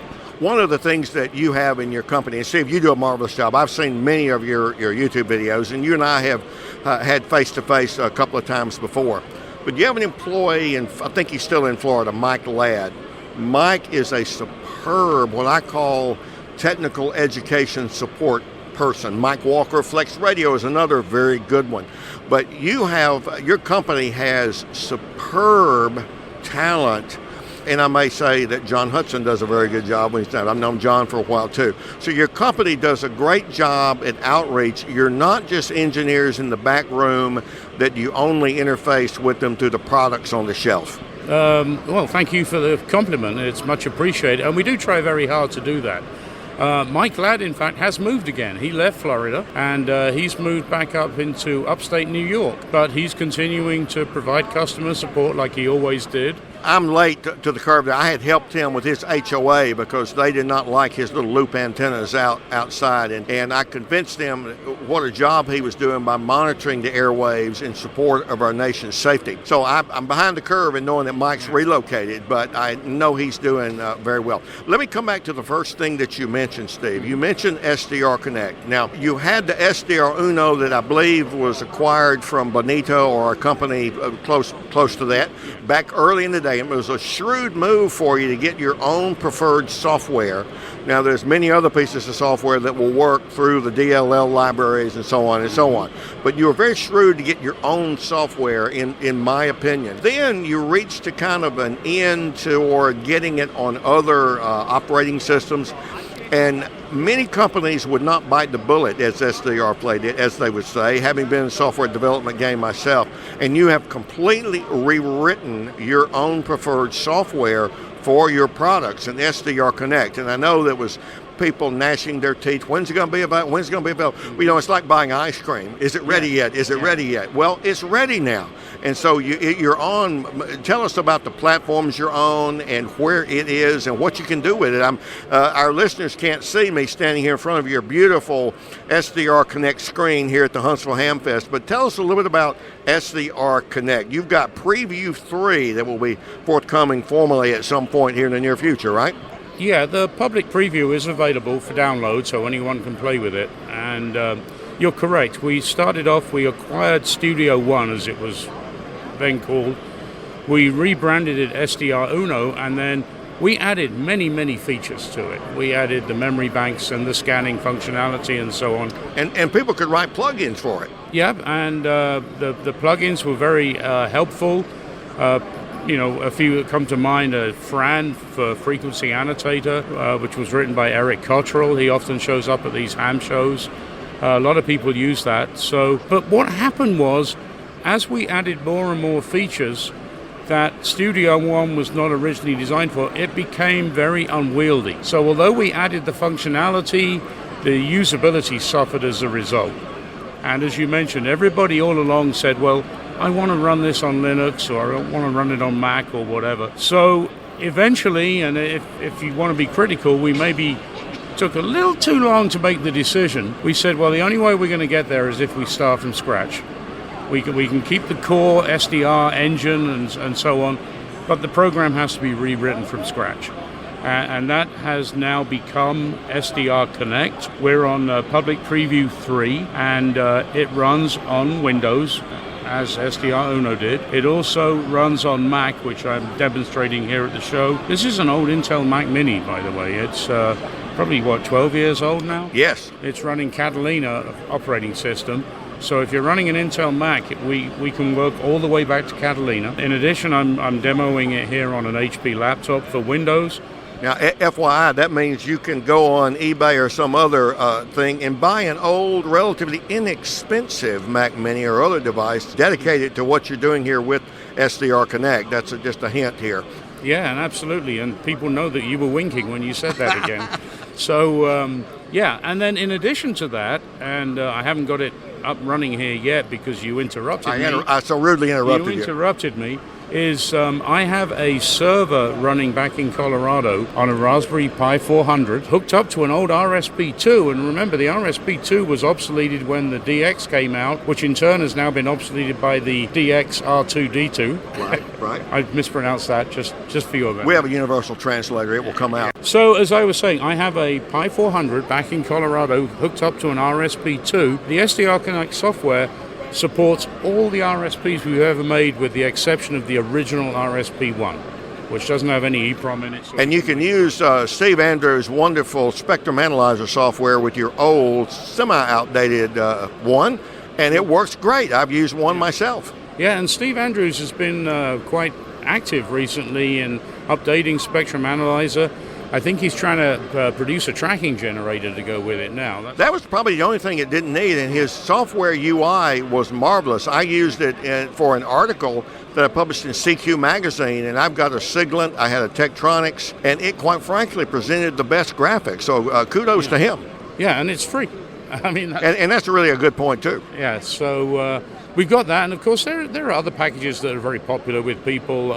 One of the things that you have in your company, and Steve, you do a marvelous job. I've seen many of your YouTube videos, and you and I have had face-to-face a couple of times before. But you have an employee, and I think he's still in Florida, Mike Ladd. Mike is a superb, what I call technical education support person. Mike Walker, Flex Radio, is another very good one. But your company has superb talent. And I may say that John Hudson does a very good job when he's done. I've known John for a while, too. So your company does a great job at outreach. You're not just engineers in the back room that you only interface with them through the products on the shelf. Well, thank you for the compliment. It's much appreciated. And we do try very hard to do that. Mike Ladd, in fact, has moved again. He left Florida, and he's moved back up into upstate New York. But he's continuing to provide customer support like he always did. I'm late to the curve. I had helped him with his HOA because they did not like his little loop antennas outside. And I convinced them what a job he was doing by monitoring the airwaves in support of our nation's safety. So I'm behind the curve in knowing that Mike's relocated, but I know he's doing very well. Let me come back to the first thing that you mentioned, Steve. You mentioned SDR Connect. Now, you had the SDR Uno that I believe was acquired from Bonito or a company close to that back early in the day. It was a shrewd move for you to get your own preferred software. Now, there's many other pieces of software that will work through the DLL libraries and so on and so on. But you were very shrewd to get your own software, in my opinion. Then you reached to kind of an end toward getting it on other operating systems. And many companies would not bite the bullet, as SDR played it, as they would say, having been in the software development game myself. And you have completely rewritten your own preferred software for your products in SDR Connect. And I know that was people gnashing their teeth. When's it going to be available? When's it going to be available? Well, it's like buying ice cream. Is it ready yet? Is it ready yet? Well, it's ready now. And so you're on. Tell us about the platforms you're on and where it is and what you can do with it. Our listeners can't see me standing here in front of your beautiful SDR Connect screen here at the Huntsville Hamfest, but tell us a little bit about SDR Connect. You've got Preview 3 that will be forthcoming formally at some point here in the near future, right? Yeah, the public preview is available for download, so anyone can play with it. And you're correct. We acquired Studio One, as it was then called. We rebranded it SDR Uno, and then we added many, many features to it. We added the memory banks and the scanning functionality and so on. And people could write plugins for it. Yeah, and the plugins were very helpful. A few that come to mind are Fran for Frequency Annotator, which was written by Eric Cottrell. He often shows up at these ham shows. A lot of people use that. But what happened was, as we added more and more features that Studio One was not originally designed for, it became very unwieldy. So although we added the functionality, the usability suffered as a result. And as you mentioned, everybody all along said, well, I want to run this on Linux, or I want to run it on Mac or whatever. So eventually, and if you want to be critical, we maybe took a little too long to make the decision. We said, well, the only way we're going to get there is if we start from scratch. We can keep the core SDR engine and so on, but the program has to be rewritten from scratch. And that has now become SDR Connect. We're on Public Preview 3, and it runs on Windows, as SDR Uno did. It also runs on Mac, which I'm demonstrating here at the show. This is an old Intel Mac Mini, by the way. It's probably, 12 years old now? Yes. It's running Catalina operating system. So if you're running an Intel Mac, we can work all the way back to Catalina. In addition, I'm demoing it here on an HP laptop for Windows. Now, FYI, that means you can go on eBay or some other thing and buy an old, relatively inexpensive Mac Mini or other device dedicated to what you're doing here with SDR Connect. That's just a hint here. Yeah, and absolutely. And people know that you were winking when you said that again. So, yeah, and then in addition to that, and I haven't got it up running here yet because you interrupted me. I so rudely interrupted you. You interrupted me. Is I have a server running back in Colorado on a Raspberry Pi 400 hooked up to an old RSP2, and remember the RSP2 was obsoleted when the DX came out, which in turn has now been obsoleted by the DX R2D2. Right. I mispronounced that just for your benefit. We have a universal translator. It will come out. So as I was saying, I have a Pi 400 back in Colorado hooked up to an RSP2. The SDR Connect software supports all the RSPs we've ever made with the exception of the original RSP1, which doesn't have any EEPROM in it. And you can use Steve Andrews' wonderful Spectrum Analyzer software with your old, semi-outdated one, and it works great. I've used one myself. Yeah, and Steve Andrews has been quite active recently in updating Spectrum Analyzer. I think he's trying to produce a tracking generator to go with it now. That was probably the only thing it didn't need, and his software UI was marvelous. I used it for an article that I published in CQ Magazine, and I've got a Siglent, I had a Tektronix, and it quite frankly presented the best graphics, so kudos to him. Yeah, and it's free. I mean, and that's really a good point, too. Yeah, so we've got that, and of course there are other packages that are very popular with people.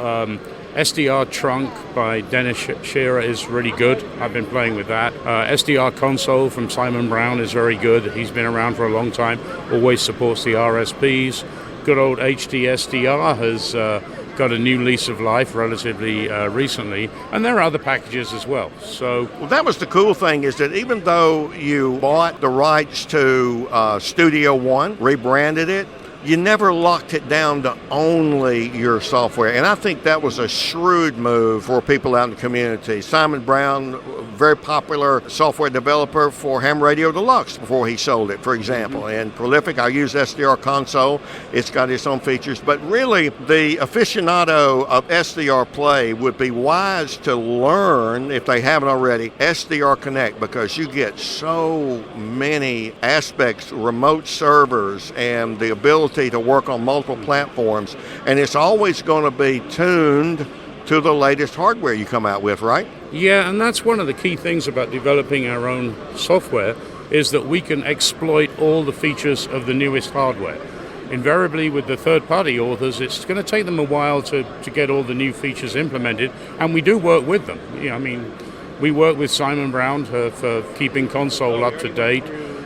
SDR Trunk by Dennis Shearer is really good. I've been playing with that. SDR Console from Simon Brown is very good. He's been around for a long time, always supports the RSPs. Good old HD SDR has got a new lease of life relatively recently, and there are other packages as well. So, that was the cool thing, is that even though you bought the rights to Studio One, rebranded it, you never locked it down to only your software. And I think that was a shrewd move for people out in the community. Simon Brown, very popular software developer for Ham Radio Deluxe before he sold it, for example. And prolific, I use SDR Console. It's got its own features. But really, the aficionado of SDR Play would be wise to learn, if they haven't already, SDR Connect, because you get so many aspects, remote servers, and the ability to work on multiple platforms, and it's always going to be tuned to the latest hardware you come out with, right? Yeah, and that's one of the key things about developing our own software, is that we can exploit all the features of the newest hardware. Invariably, with the third-party authors, it's going to take them a while to get all the new features implemented, and we do work with them. I mean, we work with Simon Brown for keeping console up to date.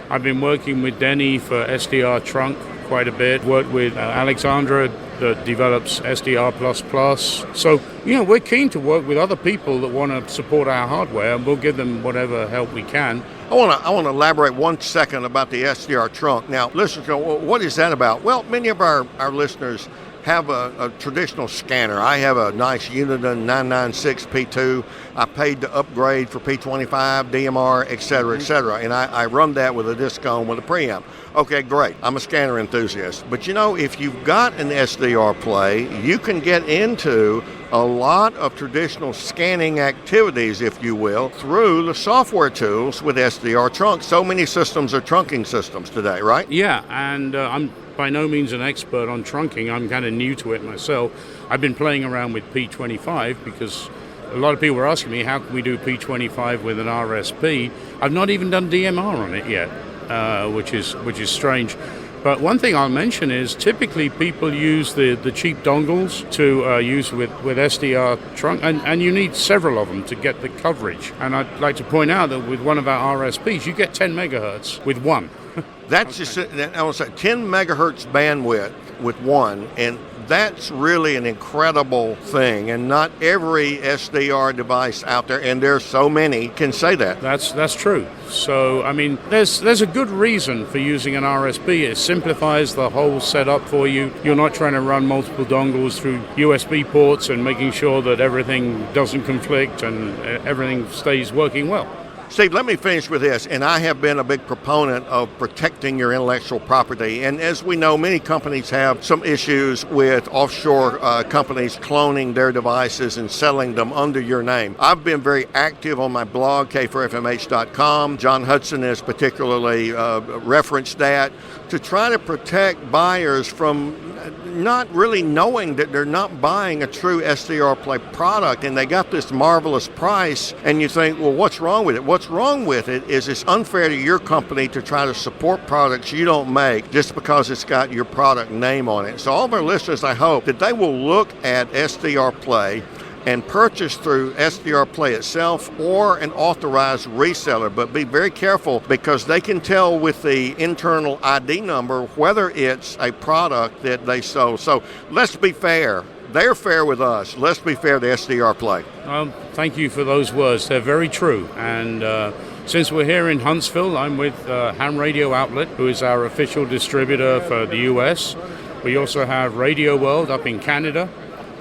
I've been working with Denny for SDR Trunk quite a bit, worked with Alexandra that develops SDR++. So, we're keen to work with other people that want to support our hardware, and we'll give them whatever help we can. I want to elaborate 1 second about the SDR Trunk. Now, listeners go, well, what is that about? Well, many of our listeners have a traditional scanner. I have a nice Uniden 996 P2. I paid to upgrade for P25, DMR, et cetera, and I run that with a Discom with a preamp. Okay, great. I'm a scanner enthusiast. But if you've got an SDR Play, you can get into a lot of traditional scanning activities, if you will, through the software tools with SDR Trunk. So many systems are trunking systems today, right? Yeah, and I'm by no means an expert on trunking. I'm kind of new to it myself. I've been playing around with P25 because a lot of people were asking me, how can we do P25 with an RSP? I've not even done DMR on it yet, which is strange. But one thing I'll mention is typically people use the cheap dongles to use with SDR Trunk, and you need several of them to get the coverage. And I'd like to point out that with one of our RSPs, you get 10 megahertz with one. That's just, I want to say, 10 megahertz bandwidth with one, and that's really an incredible thing, and not every SDR device out there, and there's so many, can say that. That's true. So, I mean, there's a good reason for using an RSP. It simplifies the whole setup for you. You're not trying to run multiple dongles through USB ports and making sure that everything doesn't conflict and everything stays working well. Steve, let me finish with this. And I have been a big proponent of protecting your intellectual property. And as we know, many companies have some issues with offshore companies cloning their devices and selling them under your name. I've been very active on my blog, K4FMH.com. John Hudson has particularly referenced that to try to protect buyers from not really knowing that they're not buying a true SDR Play product, and they got this marvelous price, and you think, well, what's wrong with it? What's wrong with it is it's unfair to your company to try to support products you don't make just because it's got your product name on it. So all of our listeners, I hope that they will look at SDR Play and purchase through SDR Play itself or an authorized reseller. But be very careful, because they can tell with the internal ID number whether it's a product that they sold. So let's be fair. They're fair with us. Let's be fair to SDR Play. Thank you for those words. They're very true. And since we're here in Huntsville, I'm with Ham Radio Outlet, who is our official distributor for the U.S. We also have Radio World up in Canada.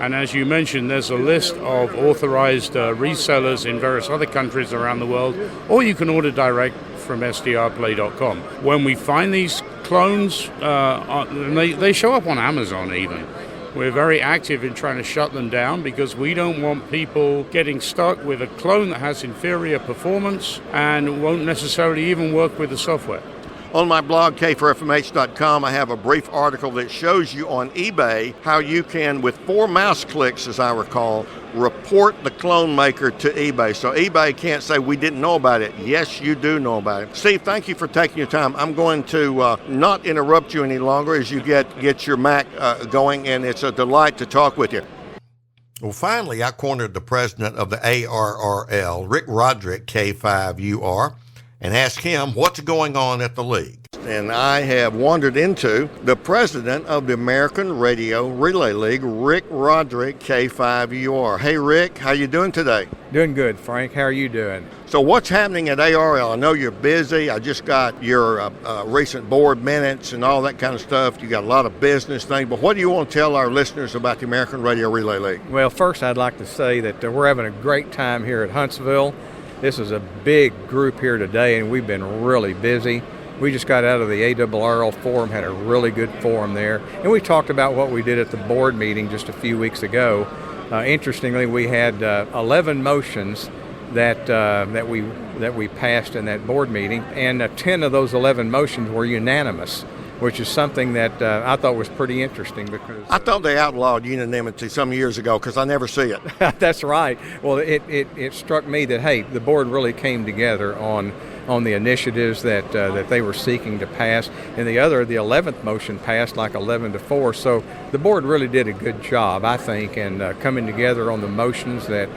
And as you mentioned, there's a list of authorized resellers in various other countries around the world, or you can order direct from sdrplay.com. When we find these clones, they show up on Amazon even. We're very active in trying to shut them down, because we don't want people getting stuck with a clone that has inferior performance and won't necessarily even work with the software. On my blog, K4FMH.com, I have a brief article that shows you on eBay how you can, with 4 mouse clicks, as I recall, report the clone maker to eBay. So eBay can't say we didn't know about it. Yes, you do know about it. Steve, thank you for taking your time. I'm going to not interrupt you any longer as you get your Mac going, and it's a delight to talk with you. Well, finally, I cornered the president of the ARRL, Rick Roderick, K5UR, and ask him what's going on at the league. And I have wandered into the president of the American Radio Relay League, Rick Roderick, K5UR. Hey, Rick, how you doing today? Doing good, Frank. How are you doing? So what's happening at ARRL? I know you're busy. I just got your recent board minutes and all that kind of stuff. You got a lot of business things. But what do you want to tell our listeners about the American Radio Relay League? Well, first I'd like to say that we're having a great time here at Huntsville. This is a big group here today, and we've been really busy. We just got out of the ARRL forum, had a really good forum there, and we talked about what we did at the board meeting just a few weeks ago. Interestingly, we had 11 motions that we passed in that board meeting, and 10 of those 11 motions were unanimous, which is something that I thought was pretty interesting. Because I thought they outlawed unanimity some years ago, because I never see it. That's right. Well, it struck me that, hey, the board really came together on the initiatives that they were seeking to pass, and the 11th motion passed like 11-4. So the board really did a good job, I think, in coming together on the motions that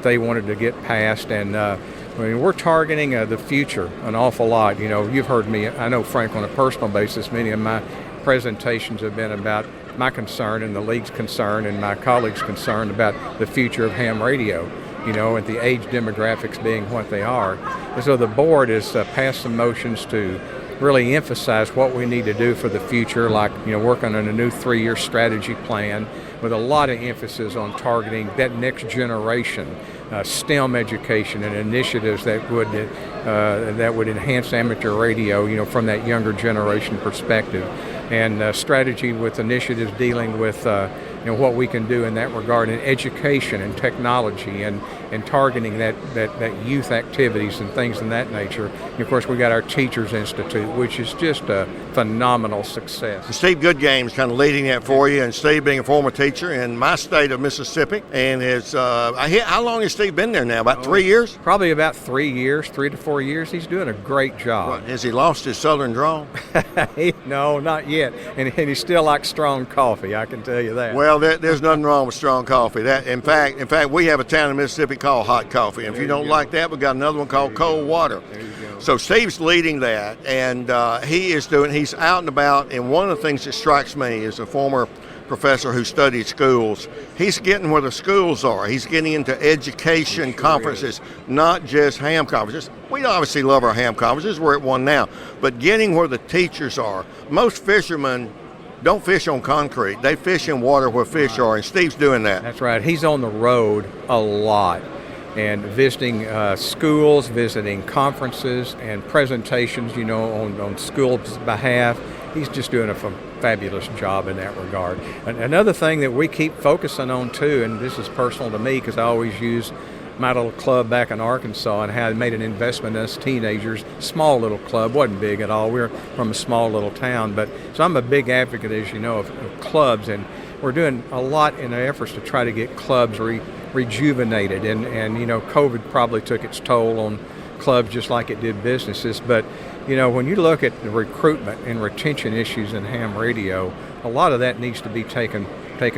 they wanted to get passed. And I mean, we're targeting the future an awful lot. You know, you've heard me, I know, Frank, on a personal basis, many of my presentations have been about my concern and the league's concern and my colleagues' concern about the future of ham radio, you know, and the age demographics being what they are. And so the board has passed some motions to really emphasize what we need to do for the future, like, you know, working on a new 3-year strategy plan with a lot of emphasis on targeting that next generation STEM education and initiatives that would enhance amateur radio, you know, from that younger generation perspective, and strategy with initiatives dealing with you know, what we can do in that regard in education and technology and targeting that youth activities and things in that nature. And of course, we got our Teachers Institute, which is just a phenomenal success. And Steve Goodgame's kind of leading that for you, and Steve being a former teacher in my state of Mississippi, and how long has Steve been there now? About 3 years? Probably about 3 years, 3 to 4 years. He's doing a great job. What, has he lost his southern drawl? No, not yet. And he still likes strong coffee, I can tell you that. Well, there's nothing wrong with strong coffee. In fact, we have a town in Mississippi called hot coffee. And if you don't like that, we've got another one called cold water. There you go. So Steve's leading that, and he's out and about. And one of the things that strikes me as a former professor who studied schools, he's getting where the schools are. He's getting into education conferences, not just ham conferences. We obviously love our ham conferences. We're at one now. But getting where the teachers are. Most fishermen don't fish on concrete. They fish in water where fish are, and Steve's doing that. That's right. He's on the road a lot. and visiting schools, visiting conferences and presentations, on schools' behalf. He's just doing a fabulous job in that regard. And another thing that we keep focusing on too, and this is personal to me because I always use my little club back in Arkansas and how I made an investment in us teenagers. Small little club, wasn't big at all. We're from a small little town, so I'm a big advocate, as you know, of clubs, and we're doing a lot in the efforts to try to get clubs rejuvenated. And COVID probably took its toll on clubs just like it did businesses. But when you look at the recruitment and retention issues in ham radio, a lot of that needs to be taken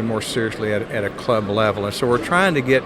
more seriously at a club level. And so we're trying to get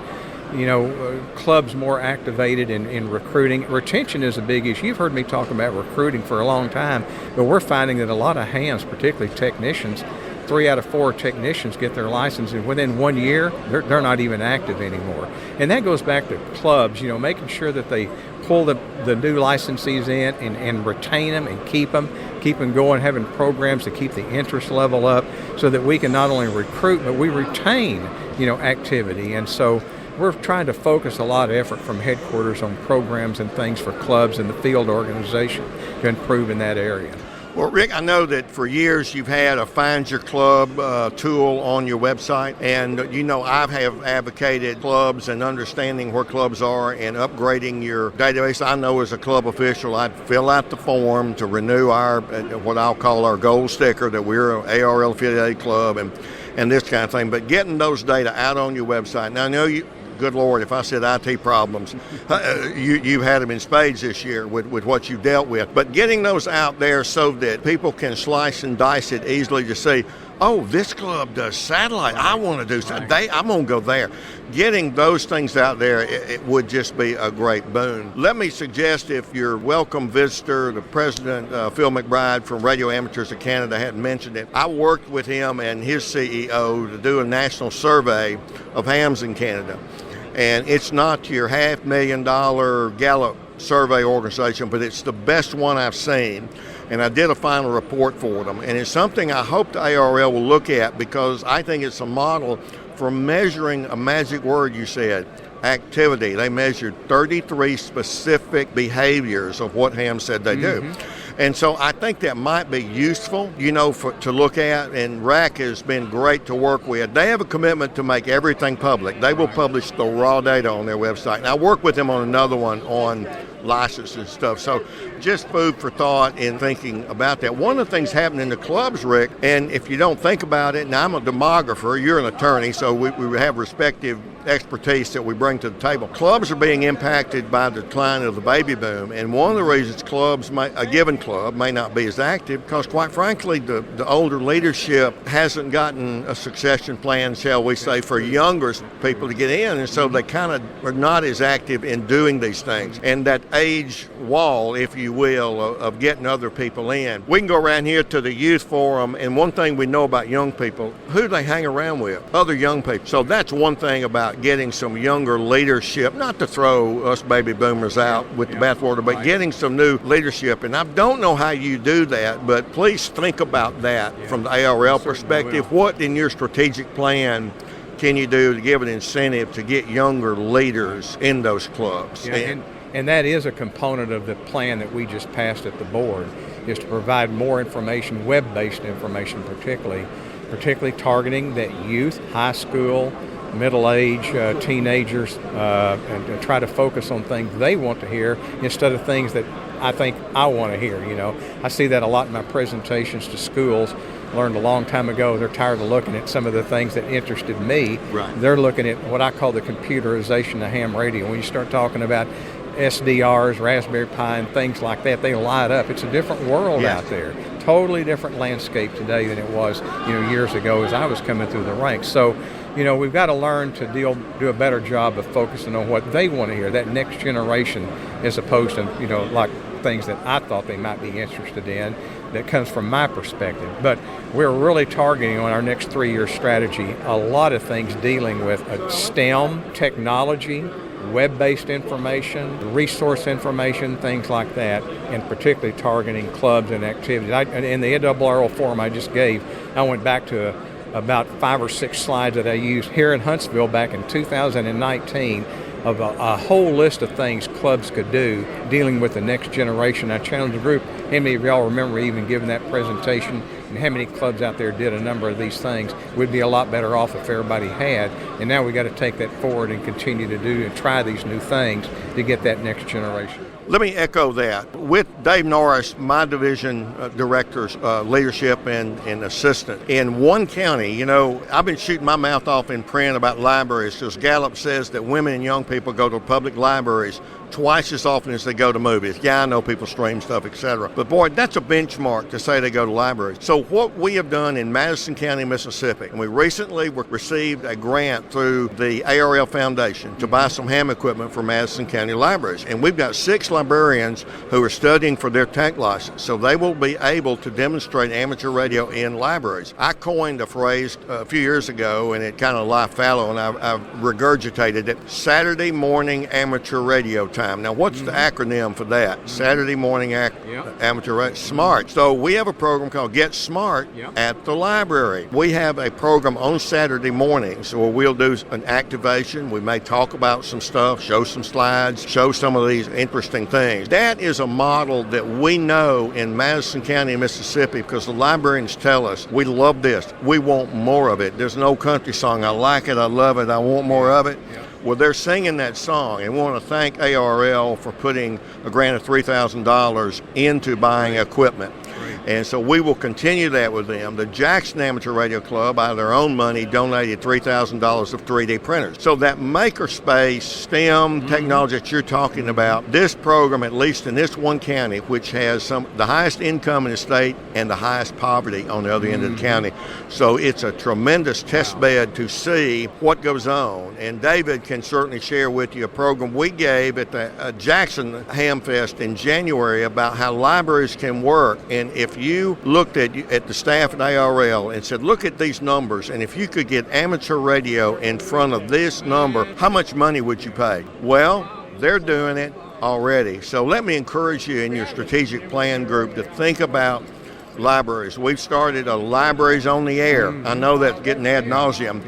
clubs more activated in recruiting. Retention is a big issue. You've heard me talk about recruiting for a long time, but we're finding that a lot of hams, particularly technicians, 3 out of 4 technicians get their license, and within 1 year, they're not even active anymore. And that goes back to clubs, making sure that they pull the new licensees in and retain them and keep them going, having programs to keep the interest level up so that we can not only recruit, but we retain, activity. And so we're trying to focus a lot of effort from headquarters on programs and things for clubs and the field organization to improve in that area. Well, Rick, I know that for years you've had a Find Your Club tool on your website, and I have advocated clubs and understanding where clubs are and upgrading your database. I know as a club official, I'd fill out the form to renew our, what I'll call our gold sticker, that we're an ARRL affiliated club and this kind of thing. But getting those data out on your website, now I know you, good Lord, if I said IT problems, you've had them in spades this year with what you've dealt with. But getting those out there so that people can slice and dice it easily to see, oh, this club does satellite. I want to do satellite. I'm going to go there. Getting those things out there, it would just be a great boon. Let me suggest, if your welcome visitor, the president, Phil McBride from Radio Amateurs of Canada, hadn't mentioned it, I worked with him and his CEO to do a national survey of hams in Canada. And it's not your $500,000 Gallup survey organization, but it's the best one I've seen. And I did a final report for them. And it's something I hope the ARRL will look at, because I think it's a model for measuring a magic word you said, activity. They measured 33 specific behaviors of what ham said they do. And so I think that might be useful, to look at, and RAC has been great to work with. They have a commitment to make everything public. They will publish the raw data on their website. And I work with them on another one on license and stuff. So just food for thought in thinking about that. One of the things happening in the clubs, Rick, and if you don't think about it, now I'm a demographer, you're an attorney, so we have respective expertise that we bring to the table. Clubs are being impacted by the decline of the baby boom, and one of the reasons a given club may not be as active, because quite frankly the older leadership hasn't gotten a succession plan, shall we say, for younger people to get in, and so they kind of are not as active in doing these things. And that age wall, if you will, of getting other people in. We can go around here to the youth forum, and one thing we know about young people, who they hang around with, other young people. So that's one thing about getting some younger leadership, not to throw us baby boomers out with the bathwater, but getting some new leadership. And I don't know how you do that, but please think about that from the ARRL perspective. What in your strategic plan can you do to give an incentive to get younger leaders in those clubs? And that is a component of the plan that we just passed at the board, is to provide more information, web-based information particularly targeting that youth, high school, middle-age, teenagers, and to try to focus on things they want to hear instead of things that I think I want to hear. I see that a lot in my presentations to schools. Learned a long time ago, they're tired of looking at some of the things that interested me. Right. They're looking at what I call the computerization of ham radio. When you start talking about SDRs, Raspberry Pi, and things like that, they light up. It's a different world out there. Totally different landscape today than it was, years ago as I was coming through the ranks. So, we've got to learn to do a better job of focusing on what they want to hear, that next generation, as opposed to, like things that I thought they might be interested in that comes from my perspective. But we're really targeting on our next 3-year strategy a lot of things dealing with STEM, technology, web-based information, resource information, things like that, and particularly targeting clubs and activities. In the ARRL forum I just gave, I went back to about 5 or 6 slides that I used here in Huntsville back in 2019 of a whole list of things clubs could do dealing with the next generation. I challenged the group, how many of y'all remember even giving that presentation, and how many clubs out there did a number of these things? We'd be a lot better off if everybody had, and now we got to take that forward and continue to do and try these new things to get that next generation. Let me echo that. With Dave Norris, my division director's leadership and assistant, in one county, I've been shooting my mouth off in print about libraries because Gallup says that women and young people go to public libraries twice as often as they go to movies. Yeah, I know people stream stuff, etc. But boy, that's a benchmark to say they go to libraries. So what we have done in Madison County, Mississippi, and we recently received a grant through the ARRL Foundation to buy some ham equipment for Madison County libraries. And we've got 6 librarians who are studying for their tech license. So they will be able to demonstrate amateur radio in libraries. I coined a phrase a few years ago, and it kind of lie fallow, and I've regurgitated it: Saturday morning amateur radio time. Now, what's the acronym for that? Saturday morning amateur radio. SMART. So we have a program called Get Smart at the library. We have a program on Saturday mornings where we'll do an activation. We may talk about some stuff, show some slides, show some of these interesting things. That is a model that we know in Madison County, Mississippi, because the librarians tell us, we love this. We want more of it. There's no country song. I like it. I love it. I want more of it. Well, they're singing that song, and we want to thank ARRL for putting a grant of $3,000 into buying equipment. And so we will continue that with them. The Jackson Amateur Radio Club, out of their own money, donated $3,000 of 3D printers. So that makerspace, STEM technology that you're talking about, this program, at least in this one county, which has the highest income in the state and the highest poverty on the other end of the county. So it's a tremendous test bed to see what goes on. And David can certainly share with you a program we gave at the Jackson Hamfest in January about how libraries can work. And if you looked at the staff at ARRL and said, look at these numbers, and if you could get amateur radio in front of this number, how much money would you pay? Well, they're doing it already. So let me encourage you in your strategic plan group to think about libraries. We've started a Libraries on the Air. I know that's getting ad nauseum.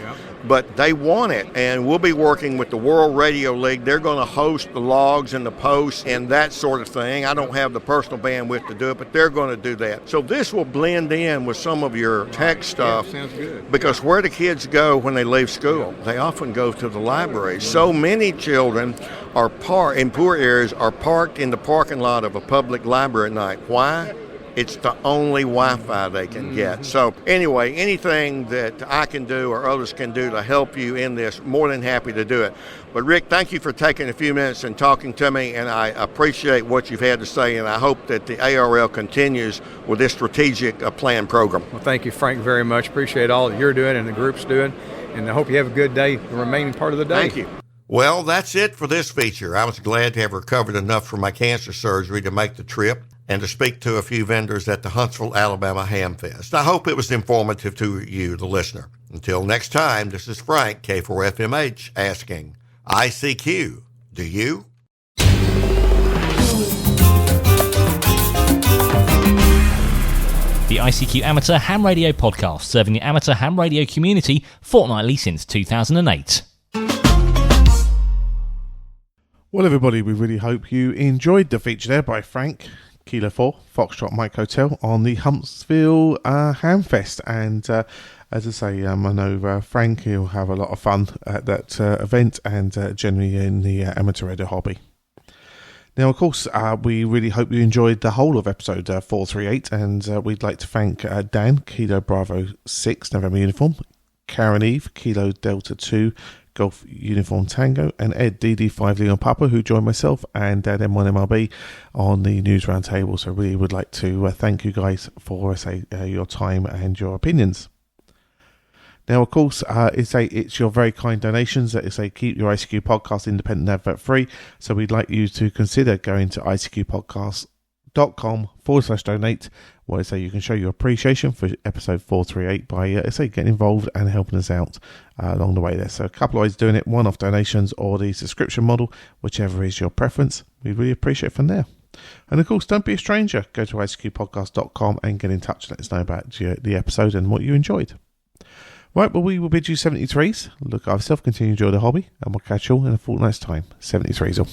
But they want it, and we'll be working with the World Radio League. They're going to host the logs and the posts and that sort of thing. I don't have the personal bandwidth to do it, but they're going to do that. So this will blend in with some of your tech stuff. Sounds good. Because where do kids go when they leave school? They often go to the library. So many children are in poor areas are parked in the parking lot of a public library at night. Why? It's the only Wi-Fi they can get. So anyway, anything that I can do or others can do to help you in this, more than happy to do it. But Rick, thank you for taking a few minutes and talking to me, and I appreciate what you've had to say, and I hope that the ARRL continues with this strategic plan program. Well, thank you, Frank, very much. Appreciate all that you're doing and the group's doing, and I hope you have a good day, the remaining part of the day. Thank you. Well, that's it for this feature. I was glad to have recovered enough from my cancer surgery to make the trip and to speak to a few vendors at the Huntsville, Alabama Hamfest. I hope it was informative to you, the listener. Until next time, this is Frank, K4FMH, asking, ICQ, do you? The ICQ Amateur Ham Radio Podcast, serving the amateur ham radio community fortnightly since 2008. Well, everybody, we really hope you enjoyed the feature there by Frank, Kilo 4, Foxtrot Mike Hotel, on the Huntsville Hamfest. And as I say, I know Frank, he'll have a lot of fun at that event and generally in the amateur radio hobby. Now, of course, we really hope you enjoyed the whole of episode 438, and we'd like to thank Dan, Kilo Bravo 6, November Uniform, Caryn Eve, Kilo Delta 2, Golf Uniform Tango, and Ed, DD5 Leon Papa, who joined myself and Dad M1MRB on the News Roundtable. So really would like to thank you guys for your time and your opinions. Now, of course, it's your very kind donations that keep your ICQ podcast independent and advert free. So we'd like you to consider going to ICQPodcast.com/donate, where you can show your appreciation for episode 438 by getting involved and helping us out along the way there. So a couple of ways of doing it: one-off donations or the subscription model, whichever is your preference. We really appreciate it from there. And of course, don't be a stranger. Go to ICQPodcast.com and get in touch. Let us know about the episode and what you enjoyed. Right, well, we will bid you 73s. Look after yourself, continue to enjoy the hobby, and we'll catch you all in a fortnight's time. 73s all.